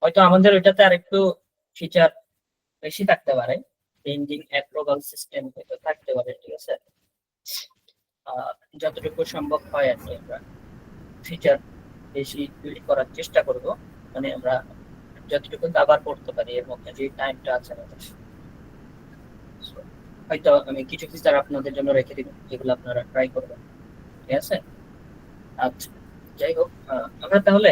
হয়তো আমাদের ওইটাতে আরেকটু ফিচার বেশি থাকতে পারে, চেঞ্জিং অ্যাপ্রুভাল সিস্টেম হয়তো থাকতে পারে, ঠিক আছে। যতটুকু সম্ভব হয় আর কি আমরা ফিচার বেশি তৈরি করার চেষ্টা করব, মানে আমরা যতটুকু কভার করতে পারি এর মধ্যে যে টাইমটা আছে আমাদের। So, হয়তো আমি কিছু ফিচার আপনাদের জন্য রেখে দিব যেগুলো আপনারা ট্রাই করবেন, ঠিক আছে। আচ্ছা, যাই হোক, আমরা তাহলে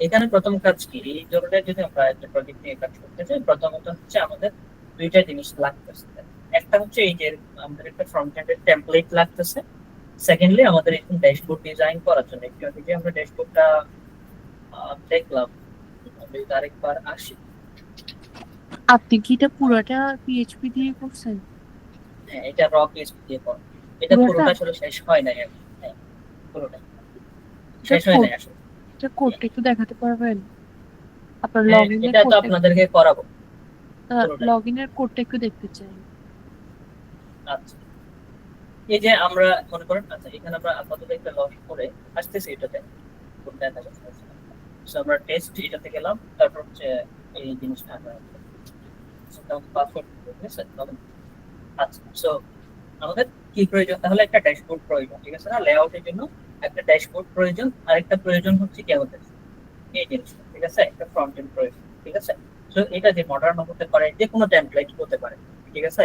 এখানে প্রথম কাজ কি, এই ধরনের যদি আমরা একটা প্রজেক্ট নিয়ে কাজ করতে চাই, প্রথমত হচ্ছে আমাদের দুইটা জিনিস লাগতেছে। একটা হচ্ছে এই যে আমাদের একটা ফ্রন্ট এন্ডের টেমপ্লেট লাগতেছে। সেকেন্ডলি আমাদের এখন ড্যাশবোর্ড ডিজাইন করার জন্য একটু আগে যে আমরা ড্যাশবোর্ডটা দেখলাম, আমি যদি আরেকবার আসি। আপনি কি এটা পুরোটা পিএইচপি দিয়ে করছেন? হ্যাঁ, এটা র পিএইচপি দিয়ে করা। এটা পুরোটা? পুরোটা আসলে শেষ হয় নাই এখন। হ্যাঁ, পুরোটা এটা শেষ হয় কোড নাই আসলে। এটা কোডটা একটু দেখাতে পারবেন? আপনার হ্যাঁ, লগ ইনের এটা তো কোডটা, আপনাদেরকে করাবো পুরোটাই। লগ ইনের কোডটা একটু দেখতে চাই। আচ্ছা, এই যে আমরা মনে করেন, আচ্ছা এখানে আমরা আপাতত একটা লগ ইন করে আসতেছি এটাতে। So, আমরা টেস্ট এটাতে গেলাম, তারপর হচ্ছে এই জিনিসটা আমরা পাসওয়ার্ড, ঠিক আছে। আচ্ছা, সো আমাদের কি প্রয়োজন তাহলে, একটা ড্যাশবোর্ড প্রয়োজন, ঠিক আছে না, লেআউটের জন্য একটা ড্যাশবোর্ড প্রয়োজন, আরেকটা প্রয়োজন হচ্ছে কি আমাদের এই জিনিসটা, ঠিক আছে, একটা ফ্রন্ট এন্ড প্রয়োজন, ঠিক আছে। সো এটা যে মডার্ন হতে পারে, যে কোনো টেমপ্লেট হতে পারে, ঠিক আছে।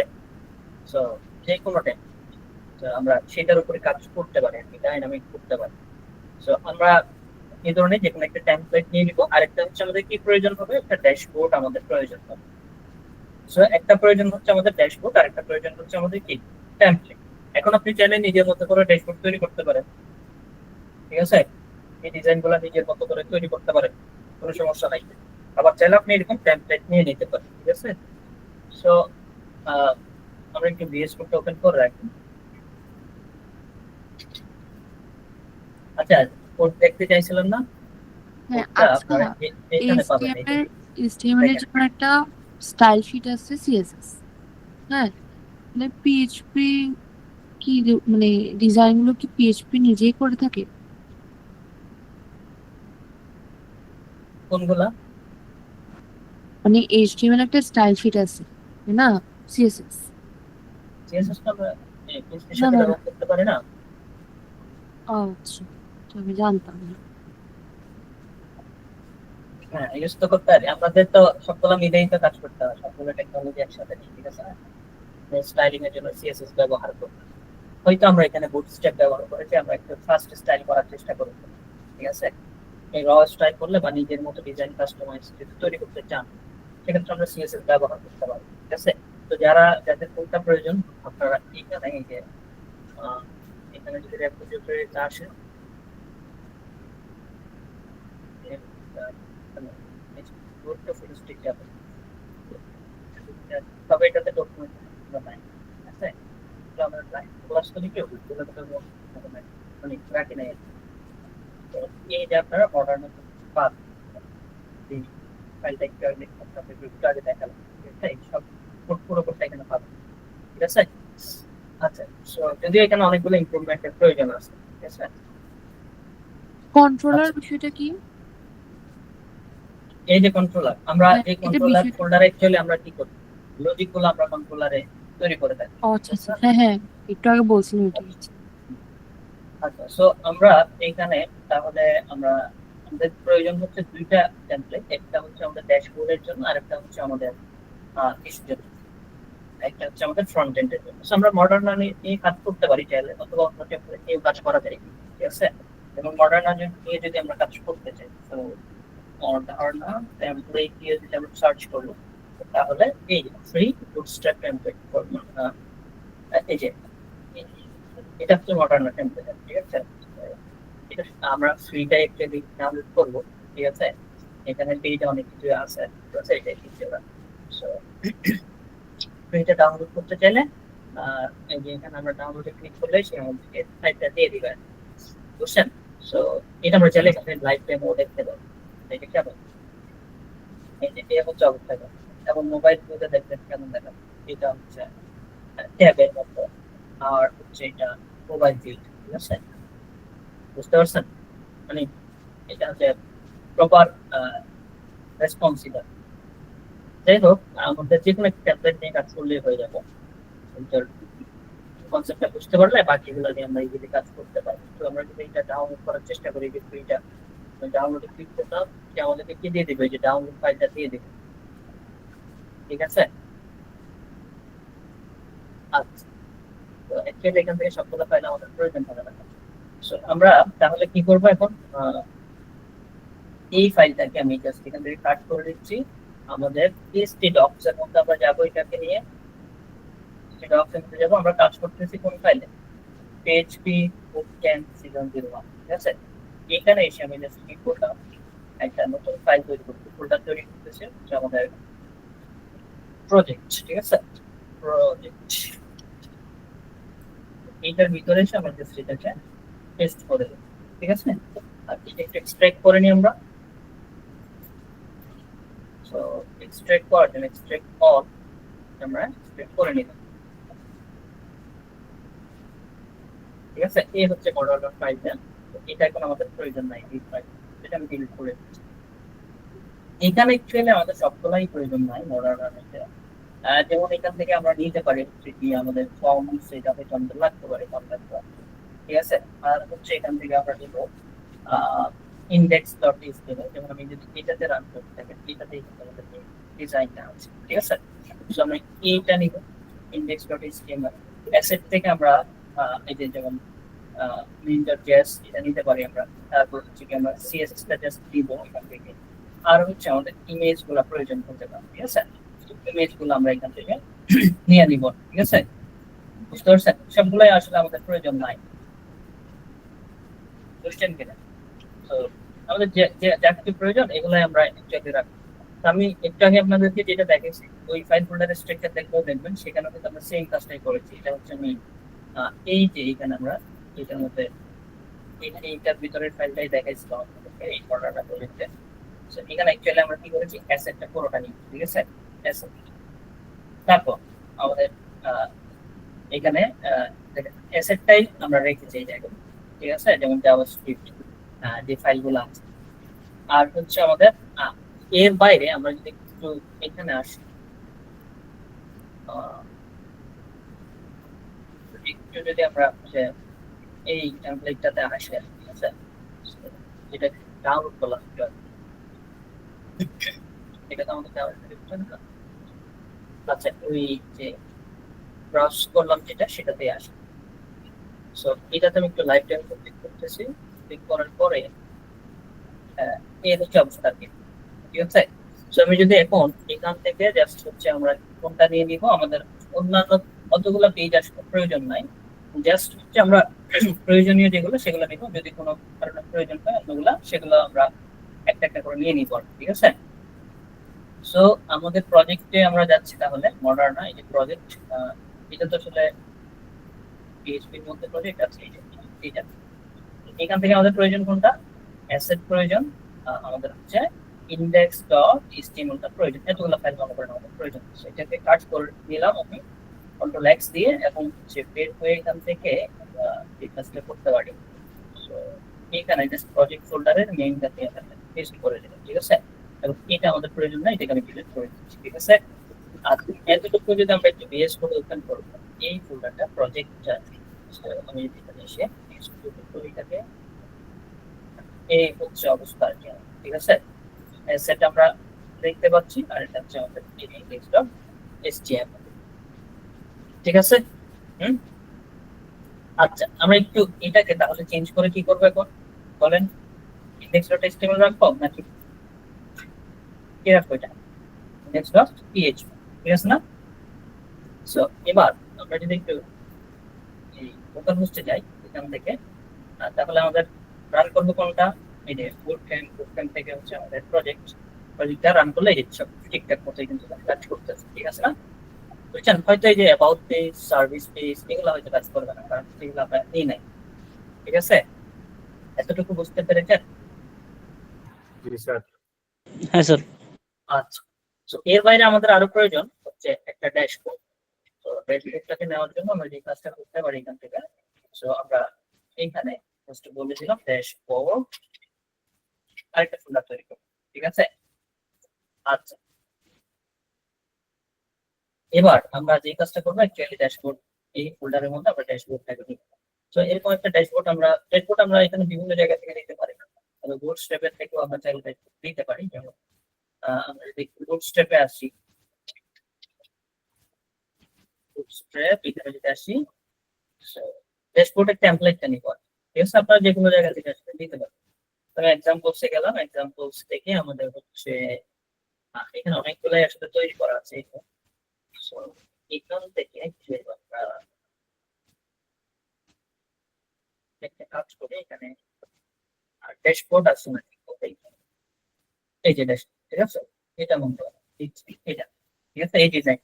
সো যে কোনো টেমপ্লেট আমরা সেটার উপরে কাজ করতে পারি আর কি, ডাইনামিক করতে পারি। সো আমরা এই ধরনের যে কোনো একটা টেমপ্লেট নিয়ে নিব, আরেকটা হচ্ছে আমাদের কি প্রয়োজন হবে, একটা ড্যাশবোর্ড আমাদের প্রয়োজন হবে। সো একটা প্রয়োজন হচ্ছে আমাদের ড্যাশবোর্ড, আর একটা প্রয়োজন হচ্ছে আমাদের কি টেমপ্লেট। এখন আপনি চাইলে নিজের মতো করে ড্যাশবোর্ড তৈরি করতে পারেন, ঠিক আছে। এই ডিজাইন গুলো নিজের মতো করে তৈরি করতে পারেন, কোনো সমস্যা নাই। আবার চাইলে আপনি এরকম টেমপ্লেট নিয়ে নিতে পারেন, ঠিক আছে। সো আমরা একটু ভিএস কোডটা ওপেন করে রাখি। আচ্ছা, কোড দেখতে চাইছিলেন না? হ্যাঁ, কোডটা আচ্ছা, আপনারা এখানে পাবেন, এই যে এইচটিএমএল এর দেখেন। জন্য একটা স্টাইল শিট আছে, সিএসএস। হ্যাঁ, মানে পিএইচপি কি মানে ডিজাইন গুলো কি পিএইচপি নিজেই করে থাকে? কোনগুলা? মানে এইচটিএমএল একটা স্টাইল শিট আছে, তাই না? সিএসএস। সিএসএস টা আমরা পেজের না সাথে না না, ব্যবহার করতে পারি না। আচ্ছা, তো আমি জানতাম না। হ্যাঁ, ইউজ তো করতে পারি, আমাদের তো সবগুলো মিলেই তো কাজ করতে হয়, সবগুলো টেকনোলজি একসাথে নেই, ঠিক আছে। স্টাইলিং এর জন্য সিএসএস ব্যবহার করব। হয়তো আমরা এখানে বুটস্ট্র্যাপ ব্যবহার করেছি, আমরা একটু ফাস্ট স্টাইল করার চেষ্টা করব, ঠিক আছে। এই র স্টাইল করলে বা নিজের মতো ডিজাইন কাস্টমাইজ যদি তৈরি করতে চান, সেক্ষেত্রে আমরা সিএসএস ব্যবহার করতে পারি, ঠিক আছে। তো যাদের কোনটা প্রয়োজন, আপনারা এখানে এই যে এখানে যদি রেপোজিটরিতে আসেন, ফুলস্টিক যাবে, তবে এটাতে ডকুমেন্ট নাই, ঠিক আছে। তো আমরা ক্লাস করি কি ওগুলো মানে রাখি নাই। তো এই যে আপনারা মডার্ন পাবেন, এই ফাইলটা একটু আগে আপনাদের একটু আগে দেখালাম, ঠিক আছে, এই সব পুরো কোডটা এখানে পাবেন, ঠিক আছে। আচ্ছা, সো যদিও এখানে অনেকগুলো ইমপ্রুভমেন্টের প্রয়োজন আছে, ঠিক আছে। কন্ট্রোলার আচ্ছা, বিষয়টা কি? এই যে কন্ট্রোলার, আমরা হ্যাঁ, এই এটা কন্ট্রোলার বিষয়টা। ফোল্ডারে অ্যাকচুয়ালি আমরা কি করি, লজিক গুলো আমরা কন্ট্রোলারে তৈরি করে থাকি, ও ঠিক আচ্ছা আছে। আচ্ছা, হ্যাঁ হ্যাঁ, একটু আগে বলছিলেন এটা। আচ্ছা, সো আমরা এইখানে তাহলে আমরা আমাদের প্রয়োজন হচ্ছে দুইটা টেমপ্লেট, একটা হচ্ছে আমাদের ড্যাশবোর্ডের জন্য, আর একটা হচ্ছে আমাদের ইসের জন্য, একটা হচ্ছে আমাদের ফ্রন্ট এন্ডের জন্য। So, আমরা মডার্ন নিয়ে কাজ করতে পারি চাইলে, অথবা অন্য টেমপ্লেট নিয়ে কাজ করা যায়, ঠিক আছে। এবং মডার্ন নিয়ে যদি আমরা কাজ করতে চাই, তো মডার্ন টেমপ্লেট দিয়ে যদি আমরা সার্চ করবো, তাহলে এই ফ্রি বুটস্ট্র্যাপ টেমপ্লেট, এই যে এটা হচ্ছে মডার্ন টেমপ্লেট, ঠিক আছে। এটা আমরা ফ্রিটা অ্যাকচুয়ালি ডাউনলোড করবো, ঠিক আছে। এখানে ফ্রিতে অনেক কিছু আছে, ঠিক আছে, এটাই দিচ্ছে ওরা। সো ফ্রিটা ডাউনলোড করতে চাইলে এই যে এখানে আমরা ডাউনলোডে ক্লিক করলে সে আমাদেরকে সাইটটা দিয়ে দিবে, বুঝছেন। সো এটা আমরা চাইলে এখানে লাইভ ডেমো দেখতে পাবো, দেখে কেমন এই যে এই হচ্ছে অবস্থা। এবং মোবাইল ফোনে দেখবেন কেমন দেখাবে, এটা হচ্ছে ট্যাবের মতো, আর হচ্ছে এটা মোবাইল ভিউ, ঠিক আছে, বুঝতে পারছেন। মানে এটা হচ্ছে প্রপার রেসপন্সিবল। যাই হোক, আমাদের যে কোনো একটা ট্যাবলেট নিয়ে কাজ করলে হয়ে যাবে। এটার কনসেপ্টটা বুঝতে পারলে বাকিগুলো নিয়ে আমরা ইজিলি কাজ করতে পারি। তো আমরা যদি এটা ডাউনলোড করার চেষ্টা করি, যে ফ্রিটা ডাউনলোডে ক্লিক করতাম, যে আমাদেরকে কি দিয়ে দিবে, যে ডাউনলোড ফাইলটা দিয়ে দিবে। ঠিক আছে, আচ্ছা। তো অ্যাকচুয়ালি এখান থেকে সবগুলো ফাইল আমাদের প্রয়োজন হবে না। সো আমরা তাহলে কি করবো এখন, এই ফাইলটাকে আমি জাস্ট এখান থেকে কাট করে দিচ্ছি। আমাদের পিএসটি ডক্স এর মধ্যে আমরা যাবো, এটাকে নিয়ে ডক্স এর মধ্যে যাবো। আমরা কাজ করতেছি কোন ফাইলে, পিএইচপি বুটক্যাম্প সিজন 01। ঠিক আছে, এখানে এসে আমি জাস্ট কি করলাম, একটা নতুন ফাইল তৈরি করতে, ফোল্ডার তৈরি করতেছি, যে আমাদের প্রজেক্ট। ঠিক আছে, প্রজেক্ট, এইটার ভিতরে এসে আমরা জাস্ট এটাকে পেস্ট করে দেব। ঠিক আছে, আর এটা একটু এক্সট্রাক্ট করে নিই আমরা। সো এক্সট্রাক্ট করার জন্য এক্সট্রাক্ট অল আমরা এক্সট্রাক্ট করে নিলাম। ঠিক আছে, এই হচ্ছে মডেল ফাইলটা। এটা এখন আমাদের প্রয়োজন নাই, এই ফাইল এটা আমি ডিলিট করে দিচ্ছি। এখানে অ্যাকচুয়ালি আমাদের সবগুলাই প্রয়োজন নাই মডেল। যেমন এখান থেকে আমরা নিতে পারি কি আমাদের ফর্ম, সেটা হয়তো আমাদের লাগতে পারে কন্ট্যাক্ট। ঠিক আছে, আর হচ্ছে এখান থেকে আমরা নিব index.html। যেমন আমি যদি এটাতে রান করতে থাকি, এটাতেই কিন্তু আমাদের ডিজাইনটা আছে। ঠিক আছে, তো আমরা এইটা নিব index.html। অ্যাসেট থেকে আমরা এই যে যেমন min.js এটা নিতে পারি আমরা। তারপর হচ্ছে কি আমরা css টা জাস্ট দিব এখান থেকে। আর হচ্ছে আমাদের ইমেজ গুলা প্রয়োজন হতে পারে। ঠিক আছে, ইমেজ গুলো আমরা এখান থেকে নিয়ে নিব। ঠিক আছে, বুঝতে পারছেন, সবগুলাই আসলে আমাদের প্রয়োজন নাই, বুঝছেন কিনা? তো আমাদের যে যে যা কিছু প্রয়োজন এগুলাই আমরা অ্যাকচুয়ালি রাখবো। তো আমি একটু আগে আপনাদেরকে যেটা দেখাইছি, ওই ফাইল ফোল্ডারের স্ট্রাকচার দেখলেও দেখবেন সেখানে কিন্তু আমরা সেম কাজটাই করেছি। এটা হচ্ছে আমি এই যে এখানে আমরা এটার মধ্যে এইটার ভিতরের ফাইলটাই দেখাইছিলাম আপনাদেরকে, এই ফোল্ডারটা প্রজেক্টে। তো এখানে অ্যাকচুয়ালি আমরা কি করেছি, অ্যাসেটটা পুরোটা নিই। ঠিক আছে, অ্যাসেট, তারপর আমাদের এখানে অ্যাসেটটাই আমরা রেখেছি এই জায়গায়। ঠিক আছে, যেমন জাভাস্ক্রিপ্ট যে ফাইলগুলো আছে। আর হচ্ছে আমাদের এর বাইরে আমরা যদি একটু এখানে আসি, একটু যদি আমরা এই টেমপ্লেটটাতে আসি, ঠিক আছে, যেটা ডাউনলোড করলাম, এটা তো আমাদের ডাউনলোড। আচ্ছা, ওই যে ব্রাউজ করলাম যেটা, সেটাতেই আসি। সো এটাতে আমি একটু লাইভ টাইম ক্লিক করতেছি। ক্লিক করার পরে এই হচ্ছে অবস্থা আর কি। ঠিক আছে, সো আমি যদি এখন এখান থেকে জাস্ট হচ্ছে আমরা কোনটা নিয়ে নিব, আমাদের অন্যান্য অতগুলো পেজ আসলে প্রয়োজন নাই। জাস্ট হচ্ছে আমরা প্রয়োজনীয় যেগুলো সেগুলো নিব, যদি কোনো কারণে প্রয়োজন হয় অন্যগুলা সেগুলো আমরা একটা একটা করে নিয়ে নিব। ঠিক আছে, সো আমাদের প্রজেক্টে আমরা যাচ্ছি তাহলে, মডার্না এই যে প্রজেক্ট, এটা তো আসলে পিএইচপির মধ্যে প্রজেক্ট আছে। এই যে এটা, এখান থেকে আমাদের প্রয়োজন কোনটা, অ্যাসেট প্রয়োজন, আমাদের হচ্ছে index.html প্রয়োজন। এতগুলো ফাইল মনে করেন আমাদের প্রয়োজন, এটাকে কাট করে নিলাম আমি কন্ট্রোল এক্স দিয়ে, এবং হচ্ছে বের হয়ে এখান থেকে আমরা এই কাজটা করতে পারি। তো এখানে জাস্ট প্রজেক্ট ফোল্ডারের মেইনটাতে পেস্ট করে দিলাম। ঠিক আছে, এবং এটা আমাদের প্রয়োজন না, এটাকে আমি ডিলিট করে দিচ্ছি। ঠিক আছে, আর এতটুকু যদি আমরা একটু বিএস কোড ওপেন করব, এই ফোল্ডারটা প্রজেক্টটা আমি যদি এখানে এসে এটাকে, এই হচ্ছে অবস্থা আর কি। ঠিক আছে, সেটা আমরা দেখতে পাচ্ছি, আর এটা হচ্ছে আমাদের index.html। ঠিক আছে, হুম, আচ্ছা, আমরা একটু এটাকে তাহলে চেঞ্জ করে কি করবো এখন বলেন, index.html রাখবো নাকি কি রাখবো, এটা index.php। ঠিক আছে না? সো এবার আমরা যদি একটু এই লোকাল হোস্টে যাই এখান থেকে, তাহলে আমাদের রান করবো কোনটা, এই যে বুটক্যাম্প থেকে হচ্ছে আমাদের প্রজেক্টটা রান করলে এই সব ঠিকঠাক মতোই কিন্তু কাজ করতেছে। ঠিক আছে না? বুঝছেন, হয়তো এই যে অ্যাবাউট পেজ, সার্ভিস পেজ, এগুলো হয়তো কাজ করবে না, কারণ এগুলো আমরা নিই নাই। ঠিক আছে, এতটুকু বুঝতে পেরেছেন? জি স্যার। হ্যাঁ স্যার। আচ্ছা, তো এর বাইরে আমাদের আরো প্রয়োজন হচ্ছে একটা ড্যাশবোর্ড। তো ড্যাশবোর্ডটাকে নেওয়ার জন্য আমরা যে কাজটা করতে পারি এখান থেকে, সো আমরা এইখানে জাস্ট বলেছিলাম ড্যাশবোর্ড, আরেকটা ফোল্ডার তৈরি করব। ঠিক আছে, আচ্ছা, এবার আমরা যে কাজটা করবো অ্যাকচুয়ালি ড্যাশবোর্ড, এই ফোল্ডারের মধ্যে আমরা ড্যাশবোর্ডটাকে নিই। তো এরকম একটা ড্যাশবোর্ড আমরা এখানে বিভিন্ন জায়গা থেকে নিতে পারি, তবে বুট স্ট্র্যাপের থেকেও আমরা চাইলে নিতে পারি। যেমন আমরা যদি বুট স্ট্র্যাপে আসি, বুট স্ট্র্যাপ এখানে যদি আসি, ড্যাশবোর্ডের টেমপ্লেটটা নিব, ঠিক আছে? আপনারা যে কোনো জায়গা থেকে আসলে নিতে পারেন। তবে এক্সাম্পলসে গেলাম, এক্সাম্পলস থেকে আমাদের হচ্ছে এখানে অনেকগুলাই আসলে তৈরি করা আছে। So, এখান থেকে যে আমরা একটা কাজ করি, এখানে ড্যাশবোর্ড আছে নাকি, এই যে ড্যাশবোর্ড, ঠিক আছে? এটা মনে করেন এটা, ঠিক আছে? এই ডিজাইন।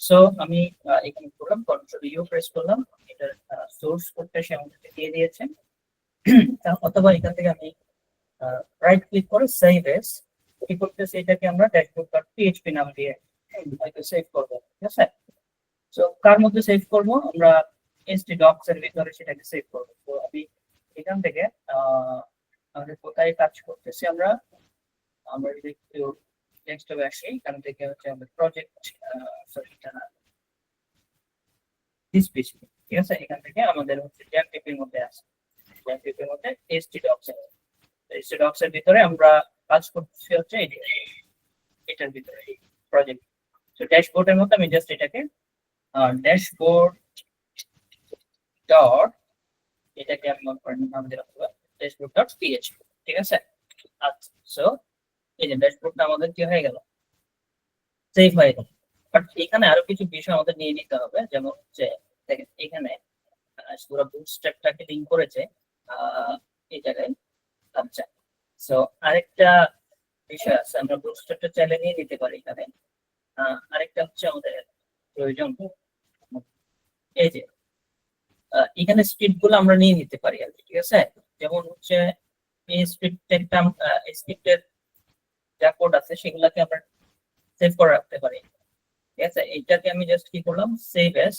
সো আমি এখানে করলাম কন্ট্রোল ইউ প্রেস করলাম, এটার সোর্স কোডটা সে আমাদেরকে দিয়ে দিয়েছে। অথবা এখান থেকে আমি রাইট ক্লিক করে সেভ এস, কি করতেছি, এটাকে আমরা ড্যাশবোর্ড.পিএইচপি নাম দিয়ে হয়তো সেভ করবো, ঠিক আছে? সো কার মধ্যে সেভ করবো আমরা, এসটি ডক্স এর ভিতরে সেটাকে সেভ করবো। তো আমি এখান থেকে আমাদের কোথায় কাজ করতেছি আমরা, আমরা যদি একটু ডেস্কটপে আসি, এখান থেকে হচ্ছে আমাদের প্রজেক্ট, সরি এটা না, দিস পিসি, ঠিক আছে? এখান থেকে আমাদের হচ্ছে জ্যামপিপির মধ্যে আছে, জ্যামপিপির মধ্যে এসটি ডক্স এর ভিতরে আমরা কাজ করতেছি হচ্ছে এটার ভিতরে প্রজেক্ট। তো ড্যাশবোর্ডের মধ্যে আমি জাস্ট এটাকে ড্যাশবোর্ড ডট, এটাকে আমি মনে করেন নাম দিলাম ড্যাশবোর্ড ডট পিএইচপি, ঠিক আছে? আচ্ছা, সো এই যে ড্যাশবোর্ডটা আমাদের কি হয়ে গেল, সেভ হয়ে গেল। বাট এখানে আরো কিছু বিষয় আমাদের নিয়ে নিতে হবে, যেমন হচ্ছে দেখেন এখানে পুরো বুটস্ট্র্যাপটাকে লিংক করেছে এই জায়গায়। আচ্ছা, সো আরেকটা বিষয় আছে, আমরা বুটস্ট্র্যাপটা চাইলে নিয়ে নিতে পারি এখানে। আরেকটা হচ্ছে আমাদের প্রয়োজন, এই যে এখানে স্ক্রিপ্ট গুলো আমরা নিয়ে নিতে পারি আর কি, ঠিক আছে? যেমন হচ্ছে এই স্ক্রিপ্টের যা কোড আছে সেগুলাকে আমরা সেভ করে রাখতে পারি, ঠিক আছে? এইটাকে আমি জাস্ট কি করলাম, সেভ এস,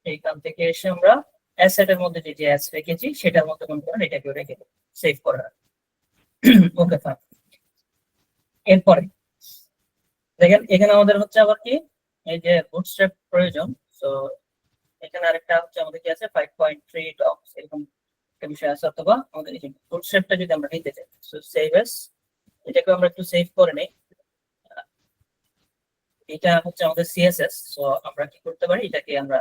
এইখান থেকে এসে আমরা অ্যাসেট এর মধ্যে যে অ্যাস রেখেছি সেটার মধ্যে মনে করেন এটাকে রেখে সেভ করা। Okay fine. এরপরে দেখেন এখানে আমাদের হচ্ছে আবার কি, এই যে বুটস্ট্র্যাপ প্রয়োজন। তো এখানে আরেকটা হচ্ছে আমাদের কি আছে, 5.3 ডক্স এরকম একটা বিষয় আছে, অথবা আমাদের এই যে বুটস্ট্র্যাপটা যদি আমরা নিতে চাই, সো সেভ এস, এটাকে আমরা একটু সেভ করে নেই। এটা হচ্ছে আমাদের সিএসএস, সো আমরা কি করতে পারি, এটাকে আমরা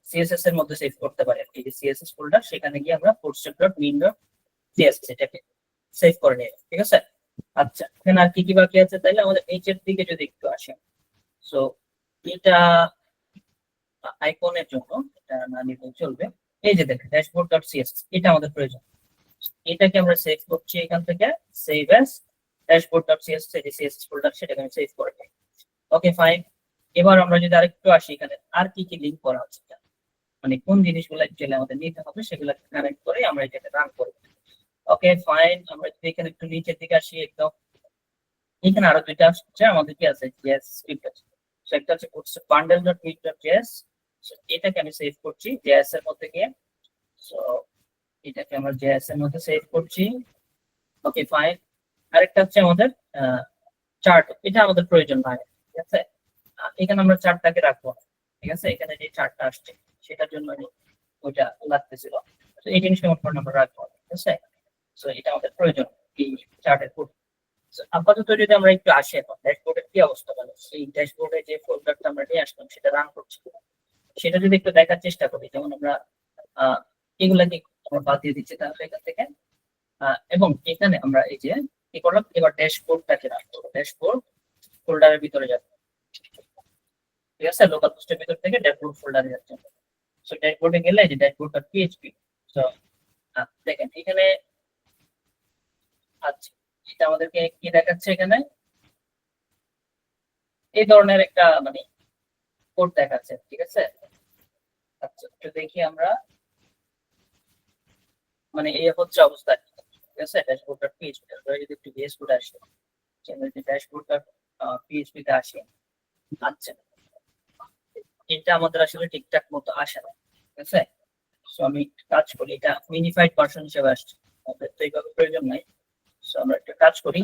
সিএসএস এর মধ্যে সেভ করতে পারি। এই যে সিএসএস ফোল্ডার, সেখানে গিয়ে আমরা bootstrap.min.css এটাকে সেভ করে নিই, ঠিক আছে? আচ্ছা, এখানে আর কি কি বাকি আছে, তাইলে আমাদের এইচের দিকে যদি একটু আসে, সো এটা আইকনের জন্য এটা না নিলেও চলবে। এই যে দেখেন ড্যাশবোর্ড.css, এটা আমাদের প্রয়োজন। এটাকে আমরা সেভ করছি এখান থেকে, সেভ এস ড্যাশবোর্ড.css, এই যে সিএসএস ফোল্ডার সেটাকে আমি সেভ করে দিই। Okay fine. এবার আমরা যদি আরেকটু আসি, এখানে আর কি কি লিংক করা আছে, মানে কোন জিনিসগুলো অ্যাকচুয়ালি আমাদের নিতে হবে সেগুলোকে কানেক্ট করে আমরা এটাকে রান করব। Okay fine. আমরা যদি এখানে একটু নিচের দিকে আসি একদম, এখানে আরো দুইটা আসছে আমাদের, কি আছে, জেএস স্ক্রিপ্ট আছে। সো একটা হচ্ছে bundle.meet.js, সো এটাকে আমি সেভ করছি জেএস এর মধ্যে গিয়ে। সো এটাকে আমরা জেএস এর মধ্যে সেভ করছি। Okay fine. আরেকটা হচ্ছে আমাদের চার্ট, এটা আমাদের প্রয়োজন নাই, ঠিক আছে? এখানে আমরা চার্টটাকে রাখবো, ঠিক আছে? এখানে যে চার্টটা আসছে সেটার জন্য ওইটা লাগতেছিল, তো এই জিনিসটা আমরা রাখবো, ঠিক আছে? সো এটা আমাদের প্রয়োজন এই চার্টের কোড। আপাতত যদি আমরা একটু আসি এখন ড্যাশবোর্ডের কি অবস্থা, মানে এই ড্যাশবোর্ডে যে ফোল্ডারটা আমরা নিয়ে আসলাম সেটা রান করছি, সেটা যদি একটু দেখার চেষ্টা করি, যেমন আমরা এগুলাকে আমরা বাদ দিয়ে দিচ্ছি তাহলে এখান থেকে, এবং এখানে আমরা এই যে কি করলাম, এবার ড্যাশবোর্ডটাকে রাখবো, ড্যাশবোর্ড ফোল্ডারের ভিতরে যাবে, ঠিক আছে? লোকাল হোস্টের ভিতর থেকে ড্যাশবোর্ড ফোল্ডারে যাচ্ছে। সো ড্যাশবোর্ডে গেলে এই যে ড্যাশবোর্ড.পিএইচপি, সো দেখেন এখানে আচ্ছা, এটা আমাদেরকে কি দেখাচ্ছে, এখানে এই ধরনের একটা মানে কোড দেখাচ্ছে, ঠিক আছে? আচ্ছা, একটু দেখি আমরা, মানে এই হচ্ছে অবস্থা, ঠিক আছে? ড্যাশবোর্ড.পিএইচপি যদি একটু বেস কোড আসে, ড্যাশবোর্ড.পিএইচপি তে আসে। আচ্ছা, এটা আমাদের আসলে ঠিকঠাক মতো আসে না, ঠিক আছে? সো আমি কাজ করি, এটা মিনিফাইড ভার্সন হিসেবে আসছে, আমাদের তো এইভাবে প্রয়োজন নাই। সো আমরা একটা কাজ করি,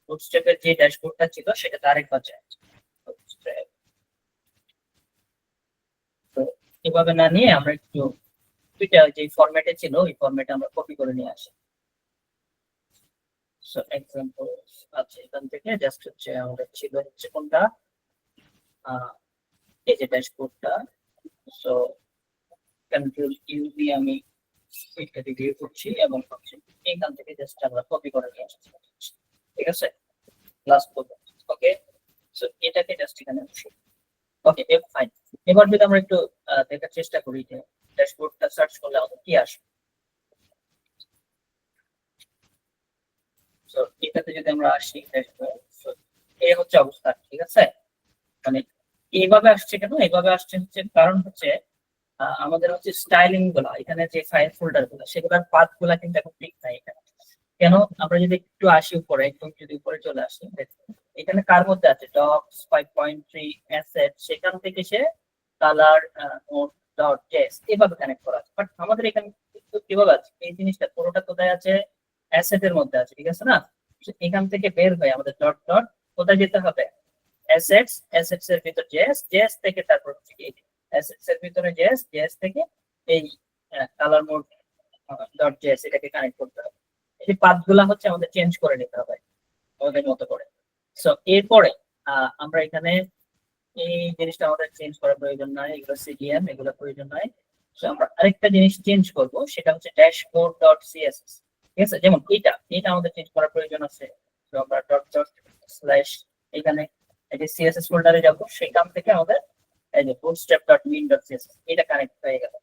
বুটস্ট্র্যাপের যে ড্যাশবোর্ডটা ছিল সেটাতে আরেকবার যাই। Bootstrap। তো এভাবে না নিয়ে আমরা একটু দুইটা যে ফরম্যাটে ছিল ওই ফরম্যাটে আমরা কপি করে নিয়ে আসি। সো এক্সাম্পল আছে এখান থেকে জাস্ট হচ্ছে আমাদের ছিল হচ্ছে কোনটা, এই যে ড্যাশবোর্ডটা। সো কন্ট্রোল ইউ দিয়ে আমি এটা রিভিউ করছি এবং হচ্ছে এখান থেকে জাস্ট আমরা কপি করে নিয়ে আসছি, ঠিক আছে, লাস্ট পর্যন্ত। ওকে, সো এটাকে জাস্ট এখানে বসি। ওকে, ফাইন। এবার যদি আমরা একটু দেখার চেষ্টা করি যে ড্যাশবোর্ডটা সার্চ করলে আমাদের কি আসে। সো এটাতে যদি আমরা আসি ড্যাশবোর্ড, সো এই হচ্ছে অবস্থা, ঠিক আছে। মানে এইভাবে আসছে কেন, এইভাবে আসছে হচ্ছে কারণ হচ্ছে আমাদের হচ্ছে স্টাইলিং গুলা, এখানে যে ফাইল ফোল্ডার গুলো সেগুলোর পাথ গুলা কিন্তু এখন ঠিক নাই এখানে। কেন, আমরা যদি একটু আসি উপরে, একদম যদি উপরে চলে আসি, এখানে কার মধ্যে আছে ডক্স 5.3 অ্যাসেট, সেখান থেকে সে কালার ডট জেএস এভাবে কানেক্ট করা আছে। বাট আমাদের এখানে কিন্তু কিভাবে আছে, এই জিনিসটা পুরোটা কোথায় আছে, অ্যাসেট এর মধ্যে আছে, ঠিক আছে না। এখান থেকে বের হয়ে আমাদের ডট ডট কোথায় যেতে হবে, অ্যাসেটস, অ্যাসেটস এর ভিতর জেএস, জেএস থেকে তারপর হচ্ছে কি অ্যাসেটস এর ভিতরে জেএস, জেএস থেকে এই কালার মোড ডট জেএস এটাকে কানেক্ট করতে হবে। এই পাথগুলা হচ্ছে আমাদের চেঞ্জ করে নিতে হবে আমাদের মতো করে। সো এরপরে আমরা এখানে এই জিনিসটা আমাদের চেঞ্জ করার প্রয়োজন নাই, এগুলো সিডিএম এগুলো প্রয়োজন নাই। সো আমরা আরেকটা জিনিস চেঞ্জ করব, সেটা হচ্ছে ড্যাশবোর্ড ডট সিএসএস, ঠিক আছে। যেমন এটা আমাদের চেঞ্জ করার প্রয়োজন আছে। তো আমরা ডট ডট স্ল্যাশ এখানে এই যে সিএসএস ফোল্ডারে যাব, সেখান থেকে আমাদের এই যে bootstrap.min.css এটা কানেক্ট হয়ে গেল।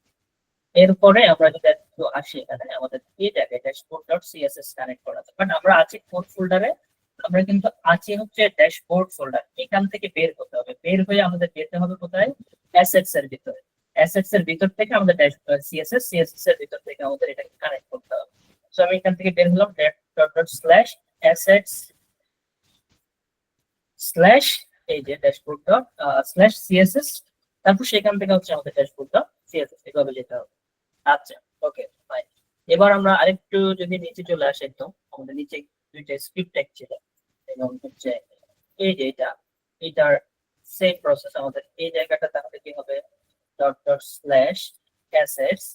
এরপরে আমরা যদি একটু আসি এখানে আমাদের এই জায়গায় ড্যাশবোর্ড.css কানেক্ট করা আছে, বাট আমরা আছি কোড ফোল্ডারে, আমরা কিন্তু আছি হচ্ছে ড্যাশবোর্ড ফোল্ডার। এখান থেকে বের হতে হবে, বের হয়ে আমাদের যেতে হবে কোথায়, অ্যাসেটস এর ভিতরে। অ্যাসেটস এর ভিতর থেকে আমাদের সিএসএস, সিএসএস এর ভিতর থেকে আমাদের এটাকে কানেক্ট করতে হবে। সো আমি এখান থেকে বের হলাম dot dot slash assets slash এই যে ড্যাশবোর্ড ডট স্ল্যাশ সিএসএস, তারপর সেখান থেকে হচ্ছে আমাদের ড্যাশবোর্ড ডট সিএসএস এভাবে যেতে হবে। আচ্ছা, ওকে ফাইন। এবার আমরা আরেকটু যদি নিচে চলে আসি, একদম আমাদের নিচে দুইটা স্ক্রিপ্ট ট্যাগ ছিল এবং হচ্ছে এই যে এটার সেম প্রসেস আমাদের এই জায়গাটা তাহলে কি হবে, dot dot slash assets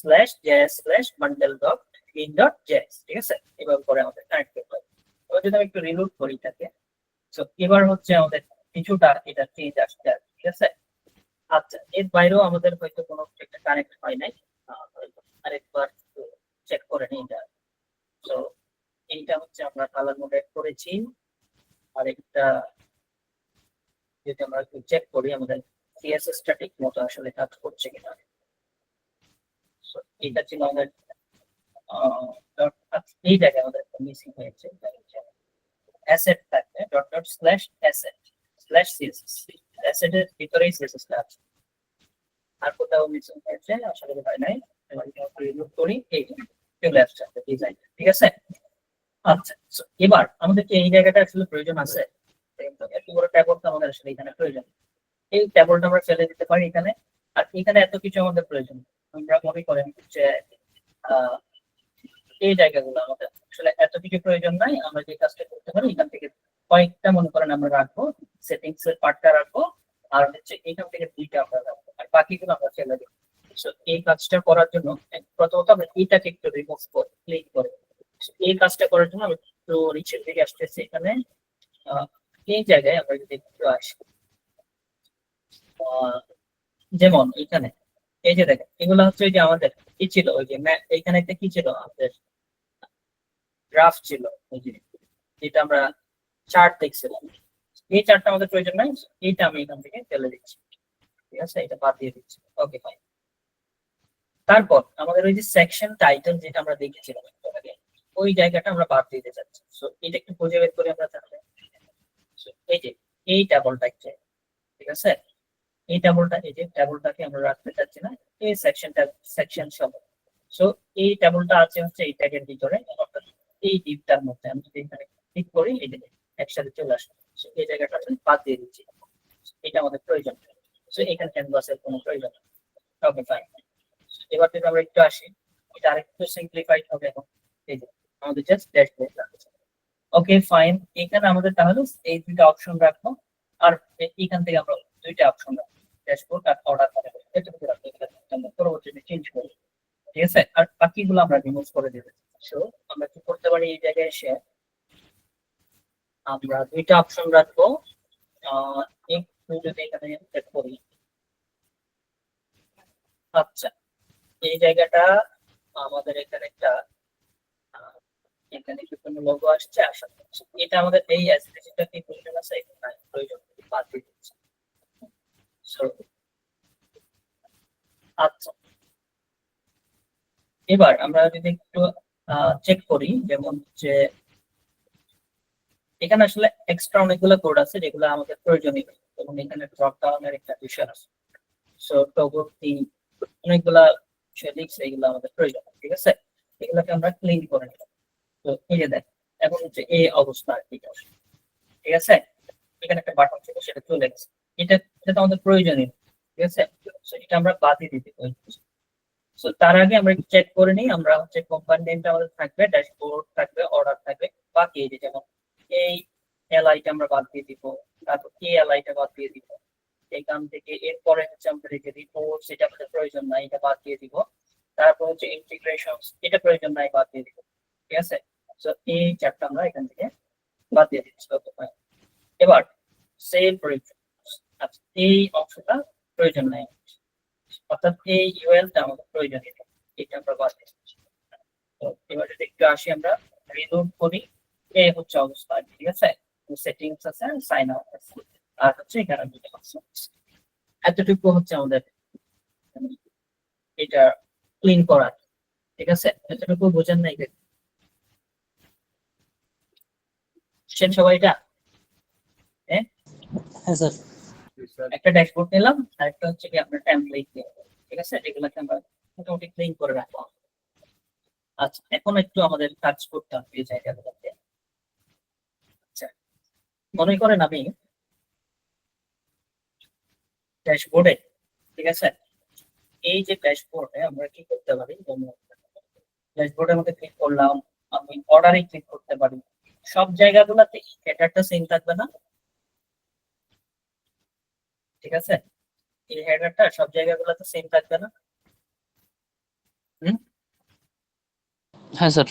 slash JS slash bundle dot in dot JS, ঠিক আছে, এভাবে করে আমাদের কানেক্ট করতে হবে। এবার যদি আমি একটু রিলোড করি এটাকে, তো এবার হচ্ছে আমাদের কিছুটা এটা চেঞ্জ আসছে, ঠিক আছে। আচ্ছা, এর বাইরেও আমাদের হয়তো কোনো একটা কানেক্ট হয় নাই, আরেকবার চেক করে নিই এটা। তো এইটা হচ্ছে আমরা কালার মোড এড করেছি, আরেকটা যদি আমরা একটু চেক করি আমাদের সিএসএস স্ট্যাটিক মতো আসলে কাজ করছে কিনা। সো এটা ছিল আমাদের এই জায়গায় আমাদের মিসিং হয়েছে, অ্যাসেট থাকবে dot dot slash asset slash CSS, অ্যাসেটের ভিতরেই সিএসএস টা আছে, আর কোথাও মিসিং হয়েছে আসলে হয় নাই। এবার রিমুভ করি, এই চলে আসছে ডিজাইন, ঠিক আছে। আচ্ছা, so এবার আমাদেরকে এই জায়গাটা আসলে প্রয়োজন আছে, এত বড় ট্যাবলটা আমাদের আসলে এখানে প্রয়োজন, এই ট্যাবলটা আমরা ফেলে দিতে পারি এখানে। আর এখানে এত কিছু আমাদের প্রয়োজন, আমরা মনে করেন যে এই জায়গাগুলো আমাদের আসলে এত কিছু প্রয়োজন নাই। আমরা যে কাজটা করতে পারি, এখান থেকে কয়েকটা মনে করেন আমরা রাখবো, সেটিংস এর পার্টটা রাখবো, আর হচ্ছে এখান থেকে দুইটা আমরা রাখবো, আর বাকিগুলো আমরা ফেলে দেবো। সো এই কাজটা করার জন্য প্রথমত আমরা এইটাকে একটু রিমুভ করে ক্লিক করে, এই কাজটা করার জন্য আমি একটু নিচের দিকে আসতেছি। এখানে এই জায়গায় আমরা যদি একটু আসি, যেমন এখানে এই যে দেখেন এগুলো হচ্ছে ওই যে আমাদের কি ছিল, ওই যে এখানে একটা কি ছিল আমাদের গ্রাফ ছিল, ওই যে যেটা আমরা চার্ট দেখছিলাম, এই চার্টটা আমাদের প্রয়োজন নাই, এইটা আমি এখান থেকে ফেলে দিচ্ছি, ঠিক আছে, এটা বাদ দিয়ে দিচ্ছি। Okay fine. তারপর আমাদের ওই যে সেকশন টাইটেল যেটা আমরা দেখেছিলাম ওই জায়গাটা আমরা বাদ দিতে চাচ্ছি। সো এটা একটু খুঁজে বের করি আমরা তাহলে। এই যে এই ট্যাবলটা, ঠিক আছে, এই ট্যাবলটা, এই যে ট্যাবলটাকে আমরা রাখতে চাচ্ছি না, এই সেকশনটা সেকশন সহ। সো এই ট্যাবলটা আছে হচ্ছে এই ট্যাগের ভিতরে, অর্থাৎ এই ডিপটার মধ্যে। আমি যদি এখানে ক্লিক করি, এই যে একসাথে চলে আসবে, এই জায়গাটা বাদ দিয়ে দিচ্ছি, এটা আমাদের প্রয়োজন। সো এখানে ক্যানভাসের কোনো প্রয়োজন নেই। Okay fine. এবার যদি আমরা একটু আসি, এটা আরেকটু সিম্পলিফাইড হবে এখন। এই যে আমাদের জাস্ট ড্যাশবোর্ড লাগছে। ওকে ফাইন, এখানে আমাদের তাহলে এই দুইটা অপশন রাখবো, আর এখান থেকে আমরা দুইটা অপশন রাখবো, ড্যাশবোর্ড আর অর্ডার রাখবো। এটুকু রাখবো, আমরা পরবর্তীতে চেঞ্জ করবো, ঠিক আছে? আর বাকিগুলো আমরা রিমুভ করে দেবো। সো আমরা কি করতে পারি, এই জায়গায় এসে আমরা দুইটা অপশন রাখবো। একটু যদি এখানে সেট করি, আচ্ছা এই জায়গাটা আমাদের এখানে একটা এখানে কি কোনো লোগো আসছে, আশা করছি এটা আমাদের এই অ্যাসিস্ট্যান্টটা কি প্রয়োজন আছে, এটা নাই প্রয়োজন, বাদ দিয়ে দিচ্ছি। So, আচ্ছা এবার আমরা যদি একটু চেক করি, যেমন যে এখানে আসলে এক্সট্রা অনেকগুলো কোড আছে যেগুলো আমাদের প্রয়োজনীয়, এবং এখানে ড্রপ ডাউনের একটা বিষয় আছে। সো টগোটি অনেকগুলা বিষয় লিখছে, এগুলো আমাদের প্রয়োজন, ঠিক আছে? এগুলোকে আমরা ক্লিন করে নিলাম। তো এই যে দেখ, এখন হচ্ছে এই অবস্থা আর কি, ঠিক আছে? এখানে একটা বাটন ছিল, সেটা চলে গেছে। এটা এটা তো আমাদের প্রয়োজনীয়, ঠিক আছে? So, এটা আমরা বাদই দিতে পারি। সো তার আগে আমরা চেক করে নিই, আমরা হচ্ছে কোম্পানি নেমটা আমাদের থাকবে, ড্যাশবোর্ড থাকবে, অর্ডার থাকবে, বাকি এই যে যেমন এই এলআইটা আমরা বাদ দিয়ে দিব, তারপর কে এলআইটা বাদ দিয়ে দিব, এখান থেকে এরপরে হচ্ছে আমরা রেখে দিব সেটা আমাদের প্রয়োজন নাই, এটা বাদ দিয়ে দিব। তারপর হচ্ছে ইন্টিগ্রেশন, এটা প্রয়োজন নাই, বাদ দিয়ে দিব, ঠিক আছে? সো এই চারটা আমরা এখান থেকে বাদ দিয়ে দিচ্ছি। এবার সেল প্রয়োজন, আচ্ছা এই অংশটা প্রয়োজন নাই, অর্থাৎ এই ইউএলটা আমাদের প্রয়োজন, এটা আমরা বাদ দিচ্ছি। তো এবার যদি একটু আসি, আমরা রিলোড করি, এই হচ্ছে অবস্থা, ঠিক আছে? সেটিংস আছে, সাইন আউট আছে, আর হচ্ছে এখানে দুটো অপশন। এতটুকু হচ্ছে আমাদের এটা ক্লিন করা, ঠিক আছে? এতটুকু বোঝেন নাই বুঝছেন সবাই এটা? হ্যাঁ হ্যাঁ স্যার। জি স্যার। একটা ড্যাশবোর্ড নিলাম, আর একটা হচ্ছে কি আমরা টেমপ্লেট নিলাম, ঠিক আছে? এগুলোকে আমরা মোটামুটি ক্লিন করে রাখবো। আচ্ছা এখন একটু আমাদের কাজ করতে হবে এই জায়গাগুলোতে। আচ্ছা মনে করেন আমি ড্যাশবোর্ডে, ঠিক আছে, এই যে ড্যাশবোর্ডে আমরা কি করতে পারি, ড্যাশবোর্ডের মধ্যে ক্লিক করলাম, আমি অর্ডারে ক্লিক করতে পারি। সব জায়গাগুলোতে হেডারটা সেম থাকবে না, ঠিক আছে? এই হেডারটা সব জায়গাগুলোতে সেম থাকবে না। হ্যাঁ স্যার।